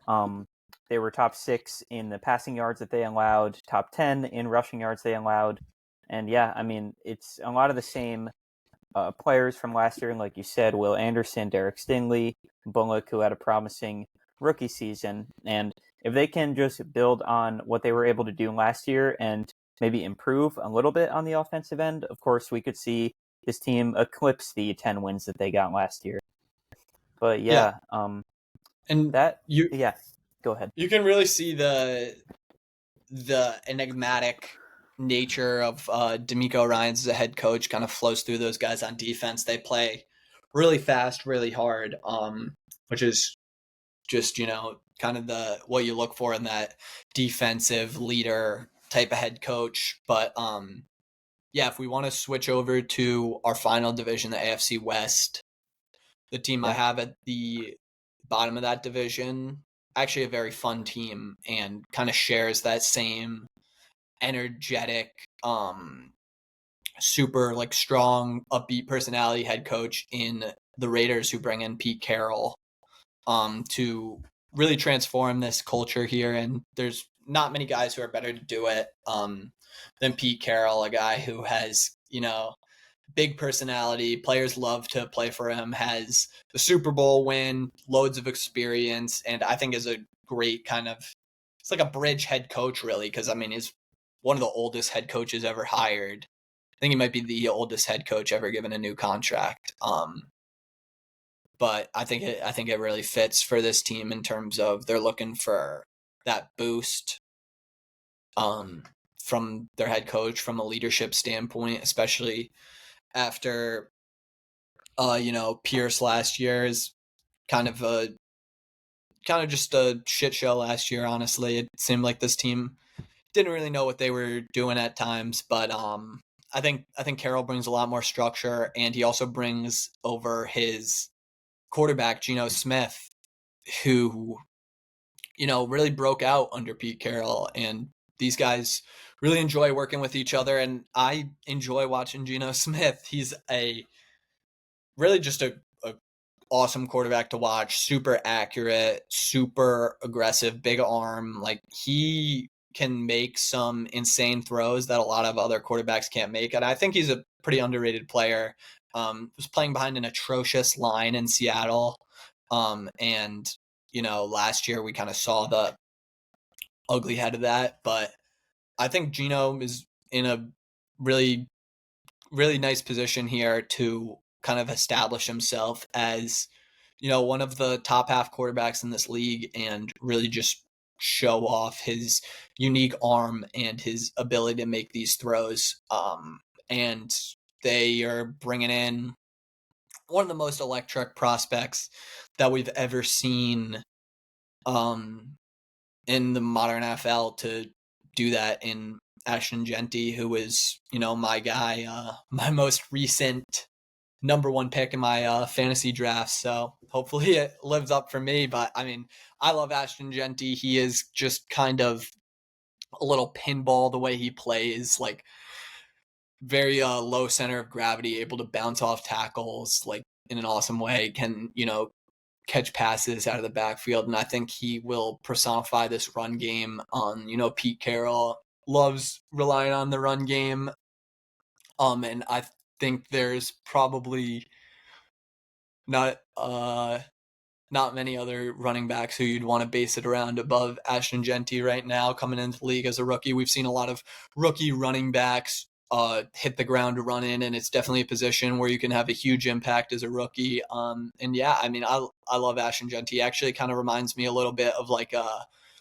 They were top 6 in the passing yards that they allowed, top 10 in rushing yards they allowed. And yeah, I mean, it's a lot of the same players from last year. And like you said, Will Anderson, Derek Stingley, Bullock, who had a promising rookie season. And if they can just build on what they were able to do last year and maybe improve a little bit on the offensive end, of course, we could see this team eclipse the 10 wins that they got last year. But yeah, and go ahead. You can really see the enigmatic nature of D'Amico Ryans as a head coach kind of flows through those guys on defense. They play really fast, really hard, which is just, kind of what you look for in that defensive leader type of head coach. But yeah, if we want to switch over to our final division, the AFC West, the team I have at the bottom of that division, actually a very fun team, and kind of shares that same energetic, super strong, upbeat personality head coach in the Raiders, who bring in Pete Carroll to really transform this culture here. And there's not many guys who are better to do it than Pete Carroll, a guy who has, big personality. Players love to play for him, has the Super Bowl win, loads of experience, and I think is a great it's like a bridge head coach, really, because I mean, he's one of the oldest head coaches ever hired. I think he might be the oldest head coach ever given a new contract. But I think it really fits for this team in terms of they're looking for that boost from their head coach from a leadership standpoint, especially after Pierce last year is kind of just a shit show last year. Honestly, it seemed like this team didn't really know what they were doing at times, but I think Carroll brings a lot more structure, and he also brings over his quarterback Geno Smith, who really broke out under Pete Carroll, and these guys really enjoy working with each other, and I enjoy watching Geno Smith. He's really just a awesome quarterback to watch, super accurate, super aggressive, big arm. Like, he can make some insane throws that a lot of other quarterbacks can't make, and I think he's a pretty underrated player. Was playing behind an atrocious line in Seattle, and last year we kind of saw the ugly head of that, but I think Geno is in a really, really nice position here to kind of establish himself as one of the top half quarterbacks in this league and really just show off his unique arm and his ability to make these throws. And they are bringing in one of the most electric prospects that we've ever seen in the modern NFL to do that in Ashton Genty, who is, my guy, my most recent number one pick in my fantasy draft. So hopefully it lives up for me. But I mean, I love Ashton Genty. He is just kind of a little pinball the way he plays, like very low center of gravity, able to bounce off tackles like in an awesome way, can, catch passes out of the backfield. And I think he will personify this run game on, Pete Carroll loves relying on the run game. And I think there's probably not many other running backs who you'd want to base it around above Ashton Genty right now coming into the league as a rookie. We've seen a lot of rookie running backs hit the ground to run in, and it's definitely a position where you can have a huge impact as a rookie. And yeah, I mean, I love Ashton Genty. He actually kind of reminds me a little bit of like a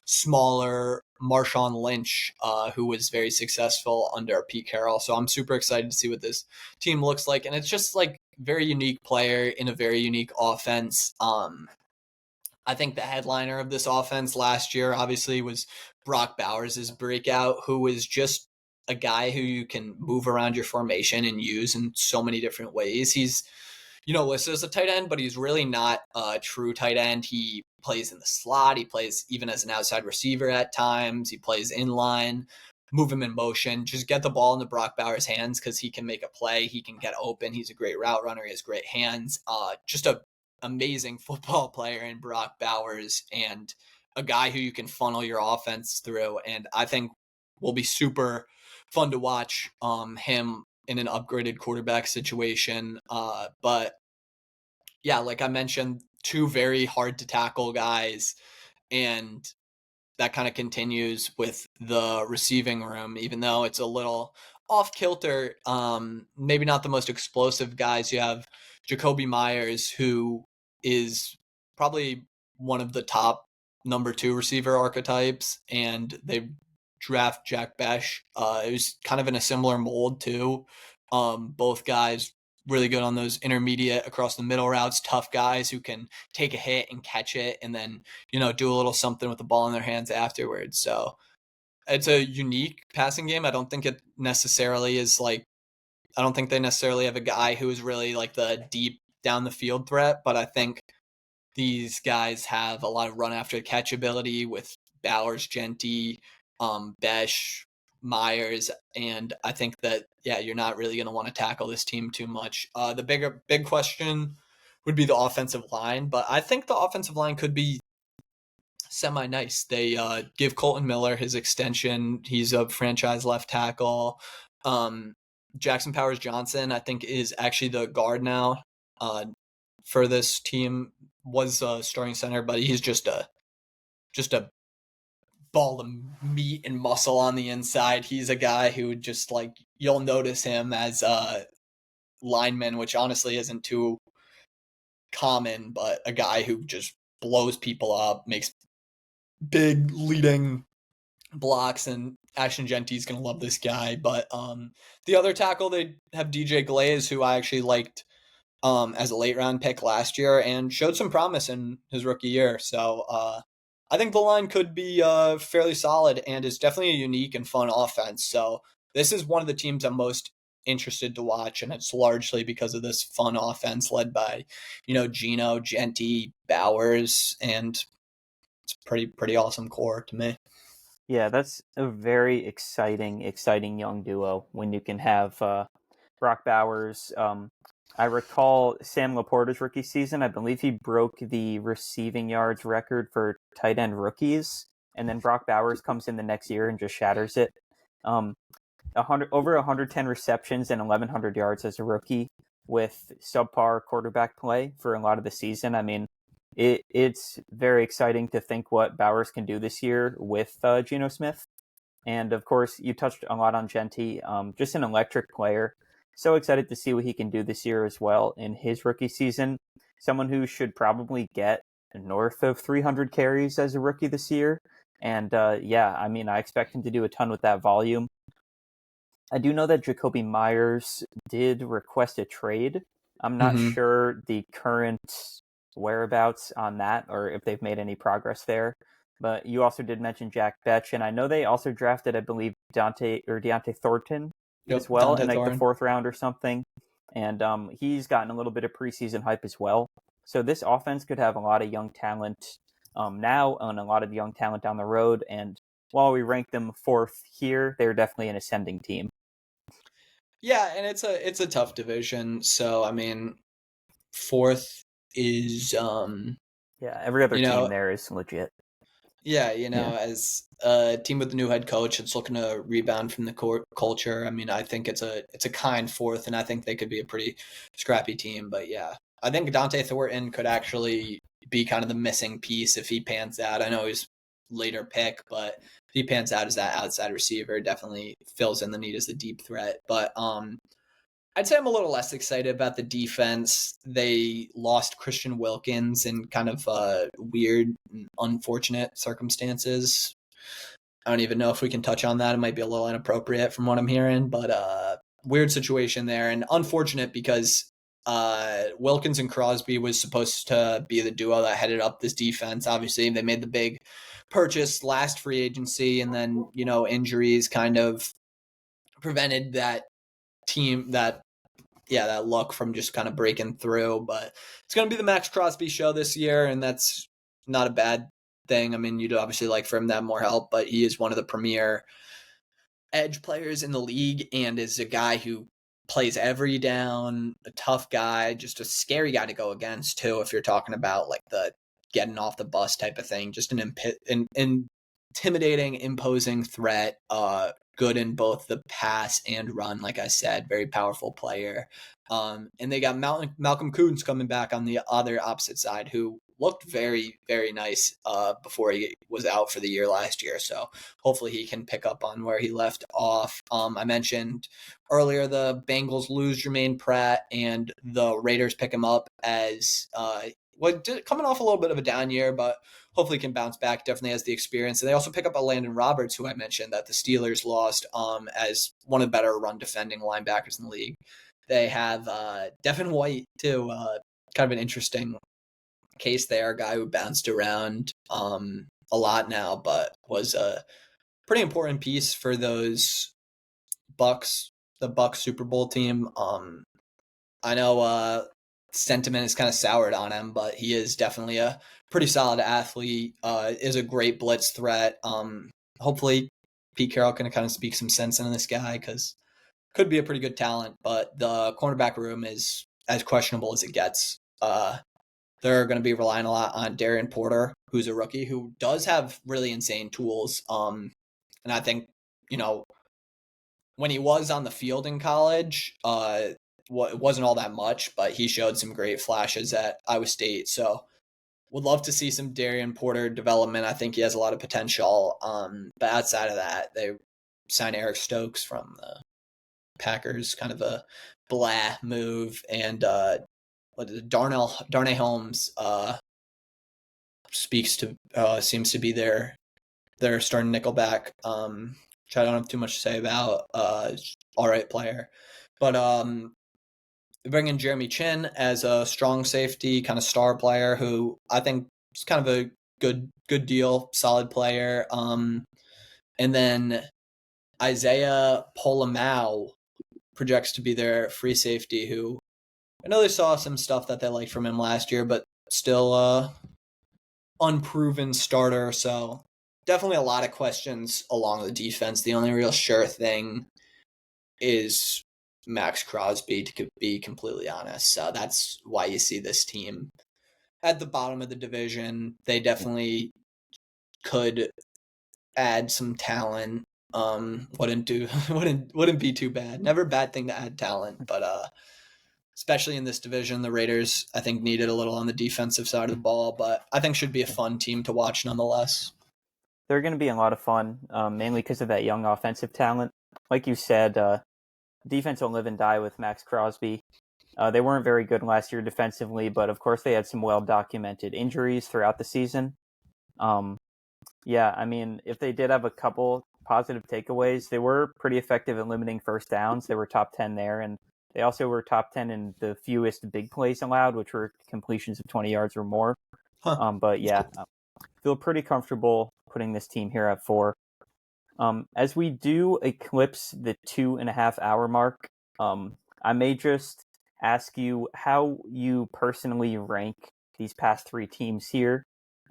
smaller Marshawn Lynch, who was very successful under Pete Carroll. So I'm super excited to see what this team looks like. And it's just like very unique player in a very unique offense. I think the headliner of this offense last year obviously was Brock Bowers' breakout, who was just a guy who you can move around your formation and use in so many different ways. He's, listed as a tight end, but he's really not a true tight end. He plays in the slot. He plays even as an outside receiver at times. He plays in line, move him in motion, just get the ball into Brock Bowers' hands because he can make a play. He can get open. He's a great route runner. He has great hands. Just a amazing football player in Brock Bowers and a guy who you can funnel your offense through. And I think will be super fun to watch him in an upgraded quarterback situation. But yeah, like I mentioned, two very hard to tackle guys, and that kind of continues with the receiving room, even though it's a little off kilter. Maybe not the most explosive guys. You have Jacoby Myers, who is probably one of the top number 2 receiver archetypes, and they draft Jack Besh. It was kind of in a similar mold too. Both guys really good on those intermediate across the middle routes, tough guys who can take a hit and catch it and then, do a little something with the ball in their hands afterwards. So it's a unique passing game. I don't think it necessarily is like, I don't think they necessarily have a guy who is really like the deep down the field threat, but I think these guys have a lot of run after catch ability with Bowers, Genty, Besh, Myers, and I think that you're not really going to want to tackle this team too much. The big question would be the offensive line, but I think the offensive line could be semi nice. They give Colton Miller his extension. He's a franchise left tackle. Jackson Powers Johnson, I think, is actually the guard now for this team. Was a starting center, but he's just a ball of meat and muscle on the inside. He's a guy who just like you'll notice him as a lineman, which honestly isn't too common, but a guy who just blows people up, makes big leading blocks, and Ashton Genty's gonna love this guy. But the other tackle, they have DJ Glaze, who I actually liked as a late round pick last year and showed some promise in his rookie year. So I think the line could be fairly solid and is definitely a unique and fun offense. So this is one of the teams I'm most interested to watch, and it's largely because of this fun offense led by, Geno, Genty, Bowers, and it's pretty awesome core to me. Yeah, that's a very exciting young duo when you can have Brock Bowers. I recall Sam Laporta's rookie season. I believe he broke the receiving yards record for tight end rookies, and then Brock Bowers comes in the next year and just shatters it. 110 receptions and 1,100 yards as a rookie with subpar quarterback play for a lot of the season. I mean, it's very exciting to think what Bowers can do this year with Geno Smith. And of course, you touched a lot on Genty, just an electric player. So excited to see what he can do this year as well in his rookie season. someone who should probably get north of 300 carries as a rookie this year. And I expect him to do a ton with that volume. I do know that Jacoby Myers did request a trade. I'm not Mm-hmm. sure the current whereabouts on that or if they've made any progress there. But you also did mention Jack Betch, and I know they also drafted, I believe, Deontay Thornton as Yep, well Dante in like the Thorne. 4th round or something. And he's gotten a little bit of preseason hype as well. So this offense could have a lot of young talent now and a lot of young talent down the road. And while we rank them 4th here, they're definitely an ascending team. Yeah, and it's a tough division. So I mean, 4th is Yeah, every other you team know, there is legit. yeah, Yeah. as a team with a new head coach, it's looking to rebound from the culture. I mean, I think it's a kind 4th, and I think they could be a pretty scrappy team. But yeah, I think Dante Thornton could actually be kind of the missing piece if he pans out. I know he's later pick, but if he pans out as that outside receiver, definitely fills in the need as the deep threat. But I'd say I'm a little less excited about the defense. They lost Christian Wilkins in kind of weird, unfortunate circumstances. I don't even know if we can touch on that. It might be a little inappropriate from what I'm hearing, but weird situation there, and unfortunate because Wilkins and Crosby was supposed to be the duo that headed up this defense. Obviously, they made the big purchase last free agency, and then injuries kind of prevented that team that luck from just kind of breaking through. But it's going to be the Max Crosby show this year, and that's not a bad thing. I mean, you'd obviously like for him to have more help, but he is one of the premier edge players in the league and is a guy who plays every down, a tough guy, just a scary guy to go against too. If you're talking about like the getting off the bus type of thing, just an intimidating, imposing threat. Good in both the pass and run, like I said, very powerful player. And they got Malcolm Kuntz coming back on the other opposite side, who looked very, very nice before he was out for the year last year. So hopefully he can pick up on where he left off. I mentioned earlier the Bengals lose Jermaine Pratt and the Raiders pick him up as coming off a little bit of a down year, but hopefully can bounce back. Definitely has the experience. And they also pick up a Landon Roberts, who I mentioned that the Steelers lost as one of the better run defending linebackers in the league. They have Devin White too, kind of an interesting case there, a guy who bounced around a lot now, but was a pretty important piece for those the Bucks Super Bowl team. I know sentiment is kind of soured on him, but he is definitely a pretty solid athlete. Is a great blitz threat. Hopefully, Pete Carroll can kind of speak some sense into this guy because could be a pretty good talent. But the cornerback room is as questionable as it gets. They're going to be relying a lot on Darian Porter, who's a rookie who does have really insane tools. And I think when he was on the field in college, it wasn't all that much, but he showed some great flashes at Iowa State. So would love to see some Darian Porter development. I think he has a lot of potential. But outside of that, they signed Eric Stokes from the Packers, kind of a blah move. And Darnay Holmes seems to be their starting nickelback. Which I don't have too much to say about. All right player, but bring in Jeremy Chin as a strong safety, kind of star player who I think is kind of a good deal, solid player. And then Isaiah Polamau projects to be their free safety, who I know they saw some stuff that they liked from him last year, but still unproven starter. So definitely a lot of questions along the defense. The only real sure thing is Max Crosby, to be completely honest. So that's why you see this team at the bottom of the division. They definitely could add some talent. Wouldn't be too bad. Never a bad thing to add talent, but especially in this division, the Raiders I think needed a little on the defensive side of the ball, but I think should be a fun team to watch nonetheless. They're going to be a lot of fun, mainly because of that young offensive talent. Like you said, defense will live and die with Max Crosby. They weren't very good last year defensively, but of course they had some well-documented injuries throughout the season. Yeah, I mean, if they did have a couple positive takeaways, they were pretty effective at limiting first downs. They were top 10 there, and they also were top 10 in the fewest big plays allowed, which were completions of 20 yards or more. Huh. But yeah, feel pretty comfortable putting this team here at 4. As we do eclipse the 2.5-hour mark, I may just ask you how you personally rank these past 3 teams here,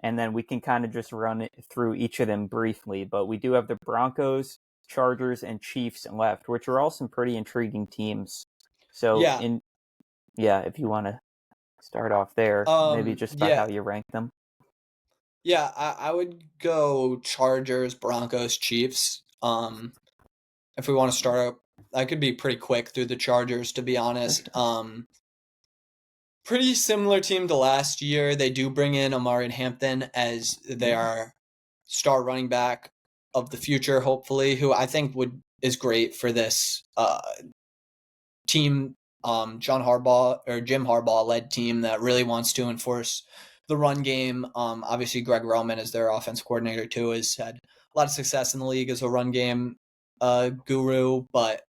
and then we can kind of just run it through each of them briefly. But we do have the Broncos, Chargers, and Chiefs left, which are all some pretty intriguing teams. So, Yeah. if you want to start off there, maybe just by Yeah. how you rank them. Yeah, I would go Chargers, Broncos, Chiefs. If we want to start up, I could be pretty quick through the Chargers, to be honest. Pretty similar team to last year. They do bring in Omari Hampton as their star running back of the future, hopefully, who I think is great for this team, Jim Harbaugh led team that really wants to enforce the run game. Obviously Greg Roman is their offense coordinator too, has had a lot of success in the league as a run game guru, but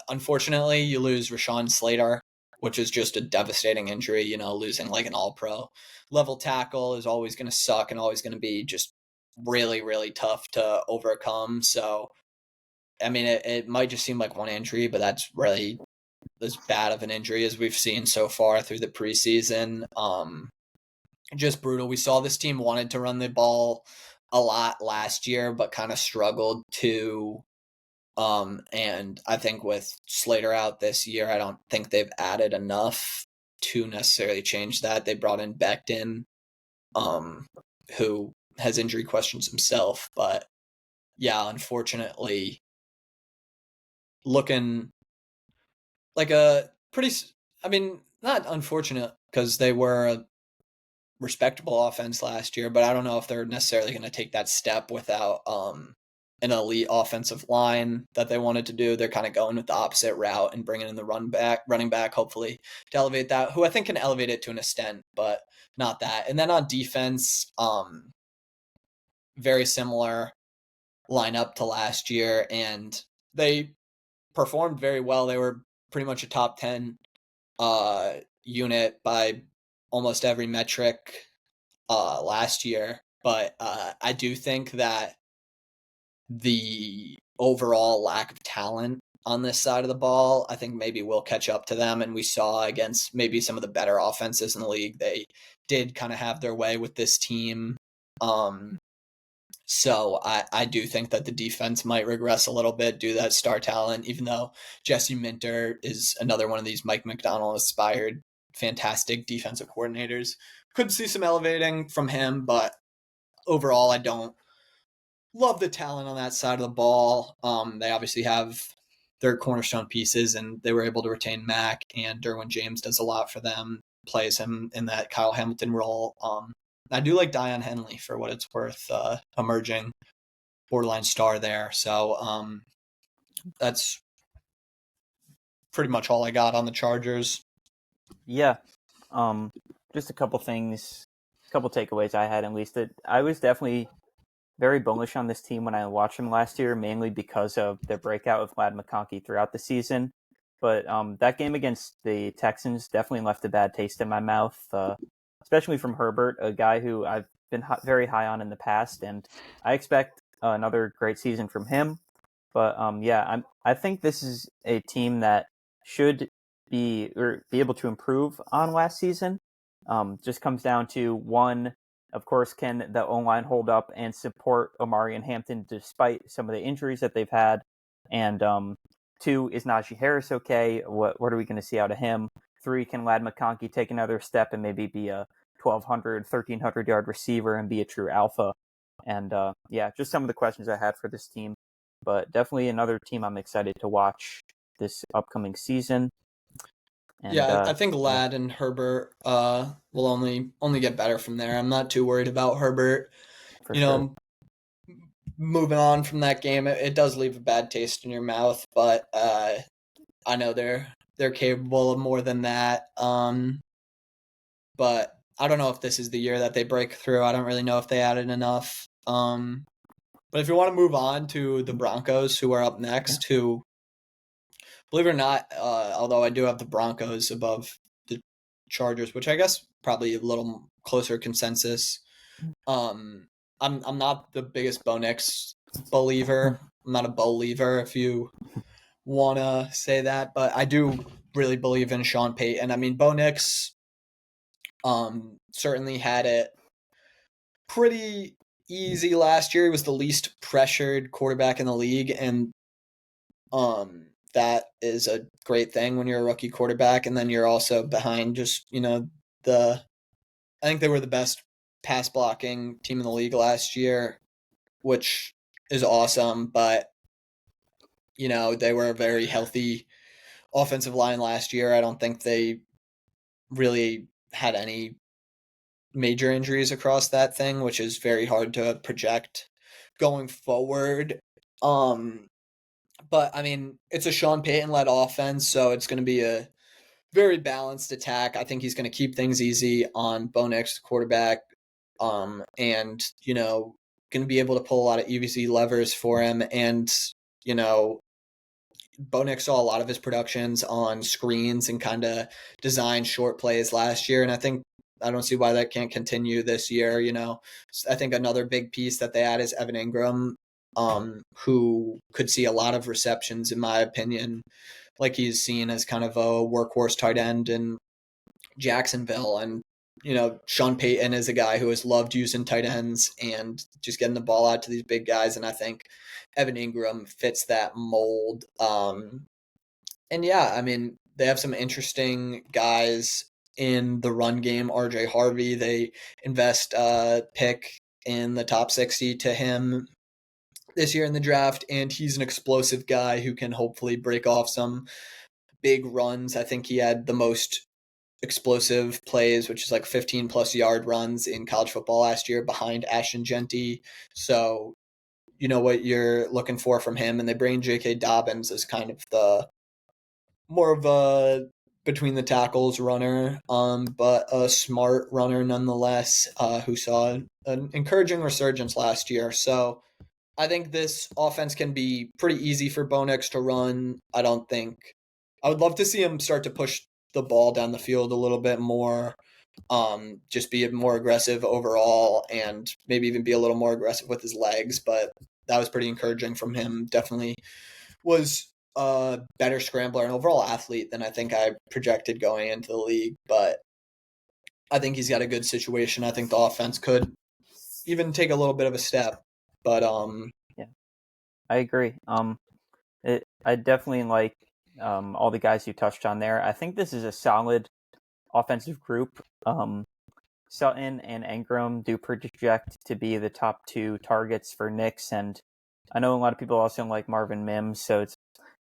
unfortunately you lose Rashawn Slater, which is just a devastating injury. Losing like an all-pro level tackle is always going to suck and always going to be just really, really tough to overcome. So I mean, it might just seem like one injury, but that's really as bad of an injury as we've seen so far through the preseason. Just brutal. We saw this team wanted to run the ball a lot last year, but kind of struggled to. And I think with Slater out this year, I don't think they've added enough to necessarily change that. They brought in Becton, who has injury questions himself, but yeah, unfortunately, looking like a pretty, I mean, not unfortunate because they were a respectable offense last year, but I don't know if they're necessarily going to take that step without an elite offensive line that they wanted to do. They're kind of going with the opposite route and bringing in the running back, hopefully to elevate that, who I think can elevate it to an extent, but not that. And then on defense, very similar lineup to last year, and they performed very well. They were pretty much a top 10 unit by almost every metric last year. But I do think that the overall lack of talent on this side of the ball, I think maybe will catch up to them. And we saw against maybe some of the better offenses in the league, they did kind of have their way with this team. So I do think that the defense might regress a little bit due to that star talent, even though Jesse Minter is another one of these Mike McDonald-inspired fantastic defensive coordinators. Could see some elevating from him, but overall I don't love the talent on that side of the ball. They obviously have their cornerstone pieces, and they were able to retain Mack, and Derwin James does a lot for them, plays him in that Kyle Hamilton role. I do like Dion Henley for what it's worth, emerging borderline star there. So that's pretty much all I got on the Chargers. Yeah. Just a couple things, a couple takeaways I had at least. That I was definitely very bullish on this team when I watched them last year, mainly because of their breakout of Ladd McConkey throughout the season. But that game against the Texans definitely left a bad taste in my mouth, especially from Herbert, a guy who I've been very high on in the past, and I expect another great season from him. But I think this is a team that should be able to improve on last season. Just comes down to one, of course, can the O-line hold up and support Omari and Hampton despite some of the injuries that they've had? And 2, is Najee Harris okay? What are we going to see out of him? 3, can Ladd McConkey take another step and maybe be a 1,200, 1,300 yard receiver and be a true alpha? And just some of the questions I had for this team. But definitely another team I'm excited to watch this upcoming season. And, I think Ladd and Herbert will only get better from there. I'm not too worried about Herbert. For sure. Moving on from that game, it does leave a bad taste in your mouth, but I know they're they're capable of more than that. But I don't know if this is the year that they break through. I don't really know if they added enough. But if you want to move on to the Broncos, who are up next, who, believe it or not, although I do have the Broncos above the Chargers, which I guess probably a little closer consensus. I'm not the biggest Bo Nix believer. I'm not a believer, if you want to say that, but I do really believe in Sean Payton. I mean, Bo Nix certainly had it pretty easy last year. He was the least pressured quarterback in the league, and that is a great thing when you're a rookie quarterback, and then you're also behind just, the I think they were the best pass blocking team in the league last year, which is awesome, but they were a very healthy offensive line last year. I don't think they really had any major injuries across that thing, which is very hard to project going forward. But I mean, it's a Sean Payton led offense, so it's going to be a very balanced attack. I think he's going to keep things easy on Bo Nix, quarterback, and going to be able to pull a lot of easy levers for him. And you know, Bo Nix saw a lot of his productions on screens and kind of design short plays last year, and I don't see why that can't continue this year. I think another big piece that they add is Evan Ingram, who could see a lot of receptions, in my opinion, like he's seen as kind of a workhorse tight end in Jacksonville. And Sean Payton is a guy who has loved using tight ends and just getting the ball out to these big guys, and I think Evan Ingram fits that mold. And yeah, I mean, they have some interesting guys in the run game. RJ Harvey, they invest a pick in the top 60 to him this year in the draft, and he's an explosive guy who can hopefully break off some big runs. I think he had the most explosive plays, which is like 15 plus yard runs in college football last year, behind Ashton Genty. So you know what you're looking for from him. And they bring J.K. Dobbins as kind of the more of a between the tackles runner, but a smart runner nonetheless, who saw an encouraging resurgence last year. So I think this offense can be pretty easy for Bo Nix to run. I would love to see him start to push the ball down the field a little bit more, just be more aggressive overall, and maybe even be a little more aggressive with his legs. But that was pretty encouraging from him. Definitely was a better scrambler and overall athlete than I think I projected going into the league. But I think he's got a good situation. I think the offense could even take a little bit of a step. But yeah, I agree. I definitely like all the guys you touched on there. I think this is a solid offensive group. Sutton and Ingram do project to be the top two targets for Knicks, and I know a lot of people also like Marvin Mims, so it's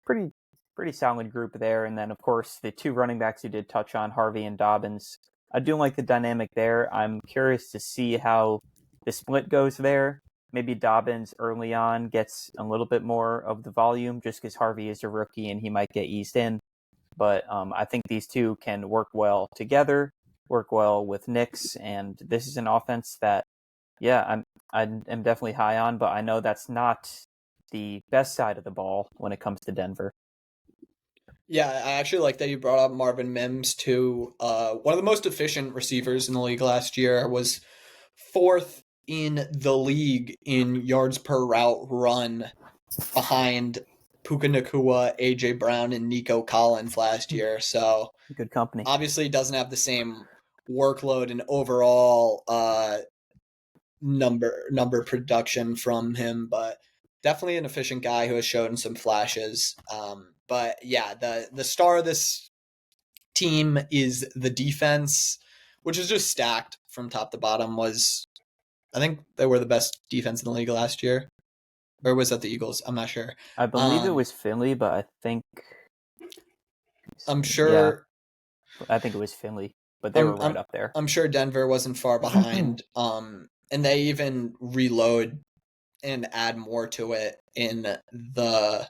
pretty solid group there. And then of course the two running backs you did touch on, Harvey and Dobbins. I do like the dynamic there. I'm curious to see how the split goes there. Maybe Dobbins early on gets a little bit more of the volume just because Harvey is a rookie and he might get eased in. But I think these two can work well together, work well with Knicks, and this is an offense that, yeah, I'm definitely high on, but I know that's not the best side of the ball when it comes to Denver. Yeah, I actually like that you brought up Marvin Mims too. One of the most efficient receivers in the league last year, was fourth in the league in yards per route run, behind Puka Nacua, AJ Brown, and Nico Collins last year. So Good company. obviously doesn't have the same workload and overall number production from him, but definitely an efficient guy who has shown some flashes. But yeah, the star of this team is the defense, which is just stacked from top to bottom. I think they were the best defense in the league last year, or was that the Eagles? I'm not sure. I believe it was Finley, but I think I'm sure. I think it was Finley, but they were right up there. I'm sure Denver wasn't far behind. And they even reload and add more to it in the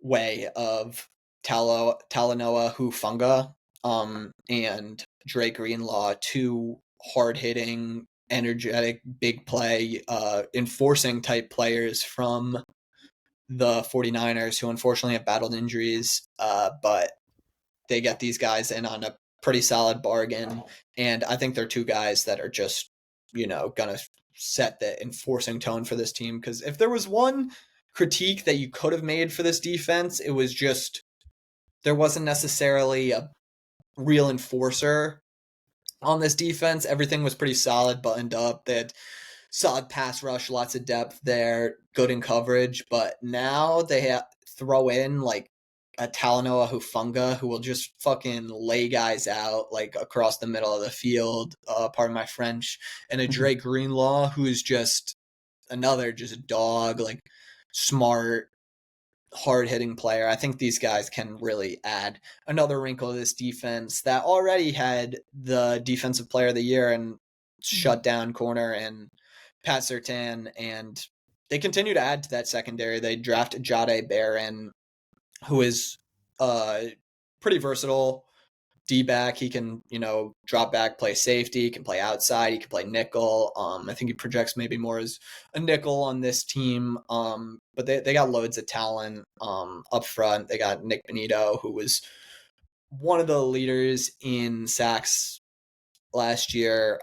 way of Talanoa Hufanga and Dre Greenlaw, two hard-hitting, energetic, big play, enforcing type players from the 49ers who unfortunately have battled injuries, but they get these guys in on a pretty solid bargain. And I think they're two guys that are just, going to set the enforcing tone for this team. Because if there was one critique that you could have made for this defense, it was just there wasn't necessarily a real enforcer on this defense. Everything was pretty solid, buttoned up. They had solid pass rush, lots of depth there, good in coverage. But now they throw in like a Talanoa Hufanga who will just fucking lay guys out like across the middle of the field, pardon my French, and a Dre Greenlaw who is just another just dog, like smart, hard-hitting player. I think these guys can really add another wrinkle to this defense that already had the defensive player of the year and shutdown corner and Pat Surtain, and they continue to add to that secondary. They drafted Jade Barron, who is pretty versatile D-back. He can, drop back, play safety. He can play outside. He can play nickel. I think he projects maybe more as a nickel on this team. But they got loads of talent up front. They got Nick Benito, who was one of the leaders in sacks last year.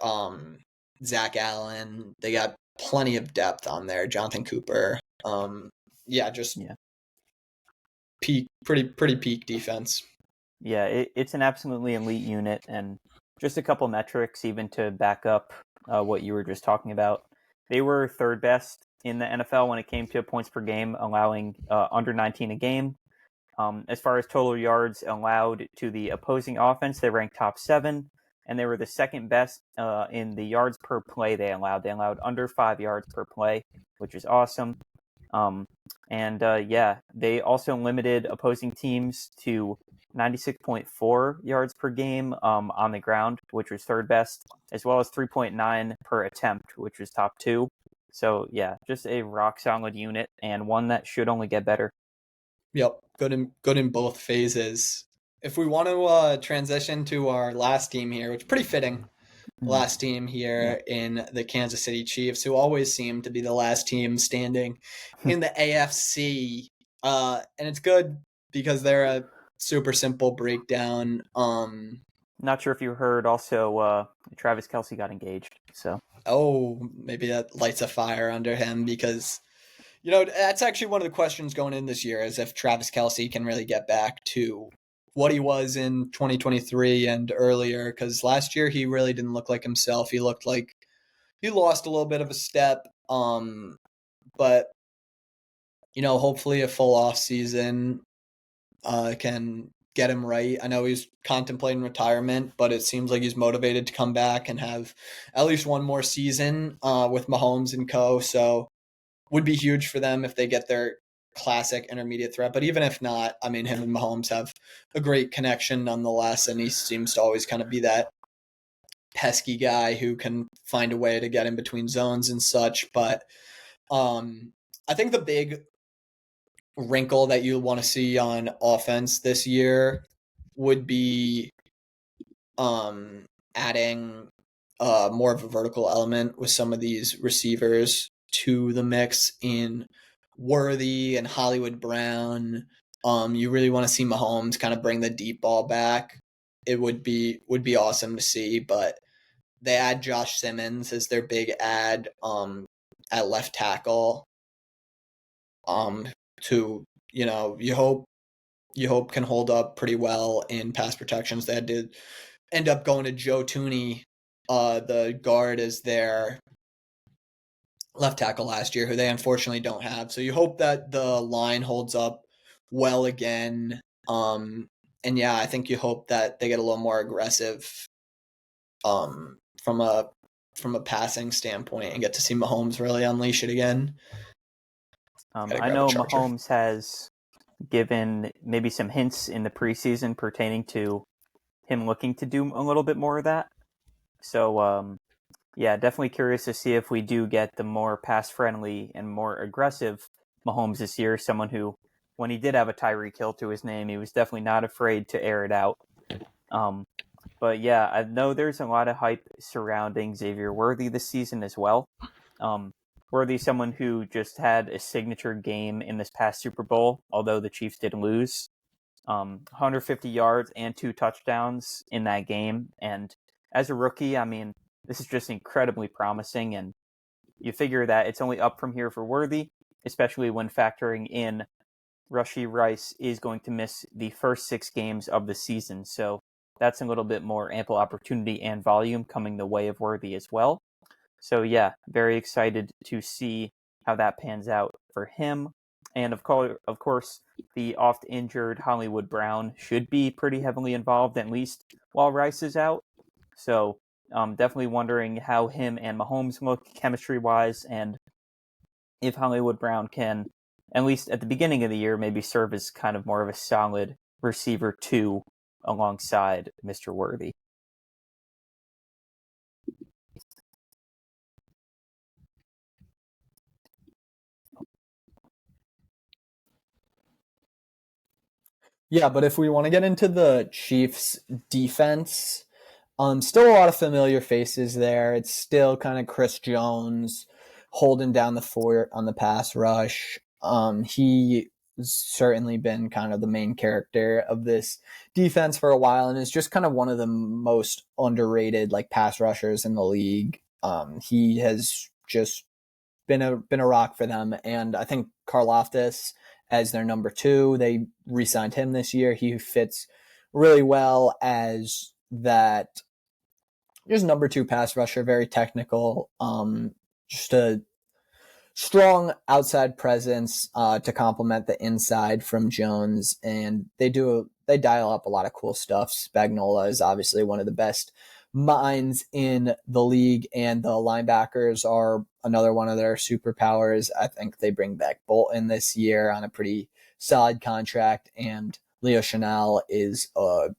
Zach Allen. They got plenty of depth on there. Jonathan Cooper. Peak, pretty peak defense. Yeah, it's an absolutely elite unit, and just a couple metrics even to back up what you were just talking about. They were third best in the NFL when it came to points per game, allowing under 19 a game. As far as total yards allowed to the opposing offense, they ranked top 7, and they were the second best in the yards per play they allowed. They allowed under 5 yards per play, which is awesome. They also limited opposing teams to 96.4 yards per game on the ground, which was third best, as well as 3.9 per attempt, which was top 2. So, yeah, just a rock-solid unit, and one that should only get better. Yep, good in both phases. If we want to transition to our last team here, which is pretty fitting, last team here in the Kansas City Chiefs, who always seem to be the last team standing in the AFC. And it's good because they're a super simple breakdown. Not sure if you heard also Travis Kelce got engaged. So maybe that lights a fire under him because that's actually one of the questions going in this year is if Travis Kelce can really get back to what he was in 2023 and earlier, because last year he really didn't look like himself. He looked like he lost a little bit of a step. But hopefully a full off season can get him right. I know he's contemplating retirement, but it seems like he's motivated to come back and have at least one more season with Mahomes and co. So would be huge for them if they get their classic intermediate threat. But even if not, I mean, him and Mahomes have a great connection nonetheless, and he seems to always kind of be that pesky guy who can find a way to get in between zones and such. But I think the big wrinkle that you want to see on offense this year would be adding more of a vertical element with some of these receivers to the mix in Worthy and Hollywood Brown. You really want to see Mahomes kind of bring the deep ball back. It would be awesome to see, but they add Josh Simmons as their big ad at left tackle. To you hope can hold up pretty well in pass protections. They did end up going to Joe Tooney, the guard, as their left tackle last year, who they unfortunately don't have. So you hope that the line holds up well again. I think you hope that they get a little more aggressive from a passing standpoint and get to see Mahomes really unleash it again. I know Mahomes has given maybe some hints in the preseason pertaining to him looking to do a little bit more of that. So, definitely curious to see if we do get the more pass-friendly and more aggressive Mahomes this year, someone who when he did have a Tyreek Hill to his name, he was definitely not afraid to air it out. But yeah, I know there's a lot of hype surrounding Xavier Worthy this season as well. Worthy, someone who just had a signature game in this past Super Bowl, although the Chiefs did lose. 150 yards and 2 touchdowns in that game. And as a rookie, I mean, this is just incredibly promising. And you figure that it's only up from here for Worthy, especially when factoring in Rashee Rice is going to miss the first 6 games of the season. So that's a little bit more ample opportunity and volume coming the way of Worthy as well. So yeah, very excited to see how that pans out for him. And of course, the oft-injured Hollywood Brown should be pretty heavily involved, at least while Rice is out. So definitely wondering how him and Mahomes look chemistry-wise, and if Hollywood Brown can, at least at the beginning of the year, maybe serve as kind of more of a solid receiver 2 alongside Mr. Worthy. Yeah, but if we want to get into the Chiefs defense, still a lot of familiar faces there. It's still kind of Chris Jones holding down the fort on the pass rush. He certainly been kind of the main character of this defense for a while, and is just kind of one of the most underrated like pass rushers in the league. He has just been a rock for them, and I think Karlaftis as their number 2. They re-signed him this year. He fits really well as that just number 2 pass rusher, very technical, just a strong outside presence to complement the inside from Jones, and they dial up a lot of cool stuff. Spagnuolo is obviously one of the best minds in the league, and the linebackers are another one of their superpowers. I think they bring back Bolton this year on a pretty solid contract, and Leo Chanel is a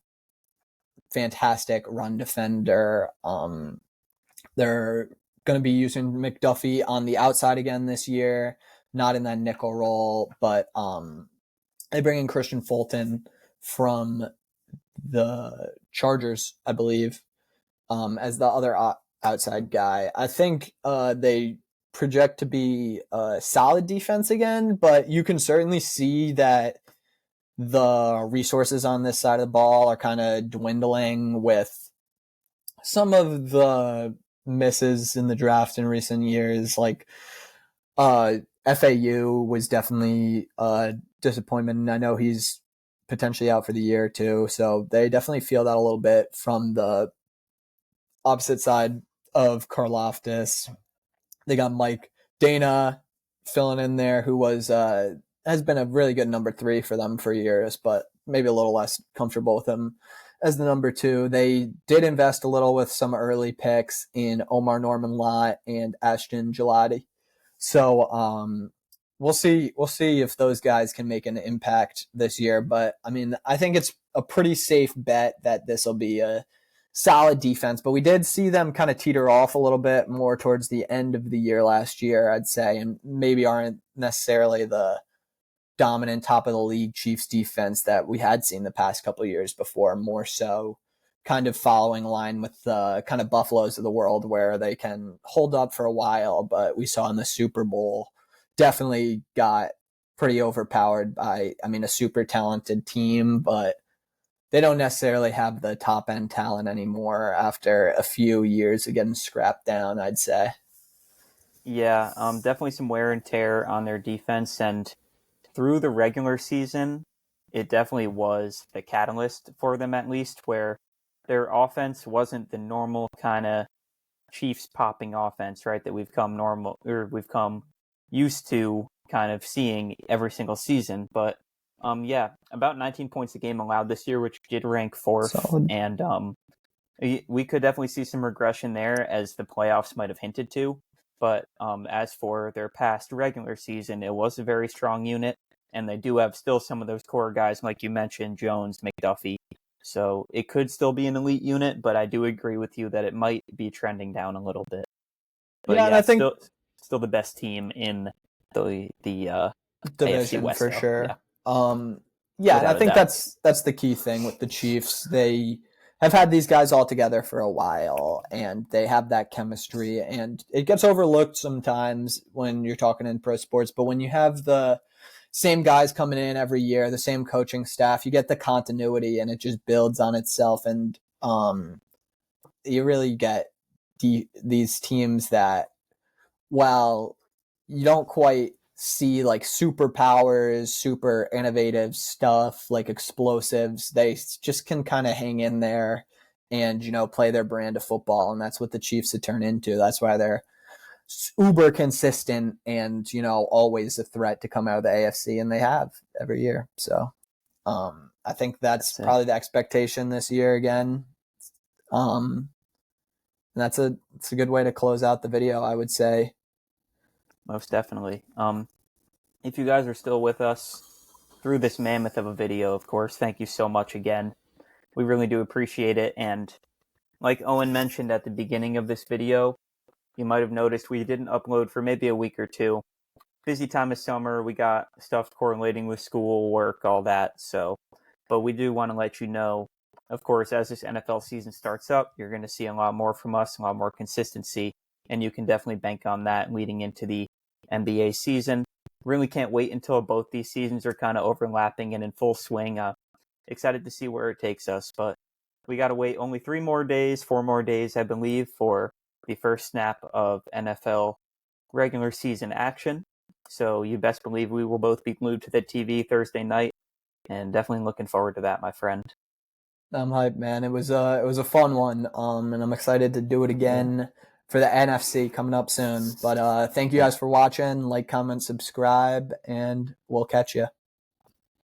fantastic run defender. They're going to be using McDuffie on the outside again this year, not in that nickel role, but they bring in Christian Fulton from the Chargers, I believe, as the other outside guy. I think they project to be a solid defense again, but you can certainly see that the resources on this side of the ball are kind of dwindling with some of the misses in the draft in recent years. Like FAU was definitely a disappointment, and I know he's potentially out for the year too, so they definitely feel that a little bit from the opposite side of Karlaftis. They got Mike Dana filling in there, who was has been a really good number 3 for them for years, but maybe a little less comfortable with him as the number 2. They did invest a little with some early picks in Omar Norman Lott and Ashton Gelati. So we'll see if those guys can make an impact this year. But I mean, I think it's a pretty safe bet that this will be a solid defense. But we did see them kind of teeter off a little bit more towards the end of the year last year, I'd say, and maybe aren't necessarily the dominant top of the league Chiefs defense that we had seen the past couple of years before, more so kind of following line with the kind of Buffaloes of the world where they can hold up for a while, but we saw in the Super Bowl definitely got pretty overpowered by, I mean, a super talented team, but they don't necessarily have the top end talent anymore after a few years of getting scrapped down, I'd say. Yeah, definitely some wear and tear on their defense, and through the regular season, it definitely was the catalyst for them, at least, where their offense wasn't the normal kind of Chiefs popping offense, right, that we've come used to kind of seeing every single season. But yeah, about 19 points a game allowed this year, which did rank 4th. Solid. And we could definitely see some regression there, as the playoffs might have hinted to. But as for their past regular season, it was a very strong unit, and they do have still some of those core guys, like you mentioned, Jones, McDuffie. So it could still be an elite unit, but I do agree with you that it might be trending down a little bit. But Yeah, and I think still the best team in the AFC division West, for though. sure. Yeah. Yeah, and I without a think doubt. that's the key thing with the Chiefs. They have had these guys all together for a while, and they have that chemistry. And it gets overlooked sometimes when you're talking in pro sports, but when you have the same guys coming in every year, the same coaching staff, you get the continuity, and it just builds on itself. And you really get these teams that, while you don't quite see like superpowers, super innovative stuff like explosives, they just can kind of hang in there and, play their brand of football. And that's what the Chiefs have turned into. That's why they're uber consistent and, always a threat to come out of the AFC, and they have every year. So I think that's probably the expectation this year again. And it's a good way to close out the video, I would say. Most definitely. If you guys are still with us through this mammoth of a video, of course, thank you so much again. We really do appreciate it. And like Owen mentioned at the beginning of this video, you might have noticed we didn't upload for maybe a week or two. Busy time of summer, we got stuff correlating with school, work, all that. But we do want to let you know, of course, as this NFL season starts up, you're going to see a lot more from us, a lot more consistency, and you can definitely bank on that leading into the NBA season. Really can't wait until both these seasons are kind of overlapping and in full swing. Excited to see where it takes us, but we got to wait only 4 more days, I believe, for the first snap of NFL regular season action. So you best believe we will both be glued to the TV Thursday night, and definitely looking forward to that, my friend. I'm hyped, man. It was a fun one. And I'm excited to do it again for the NFC coming up soon. But thank you guys for watching. Like, comment, subscribe, and we'll catch you.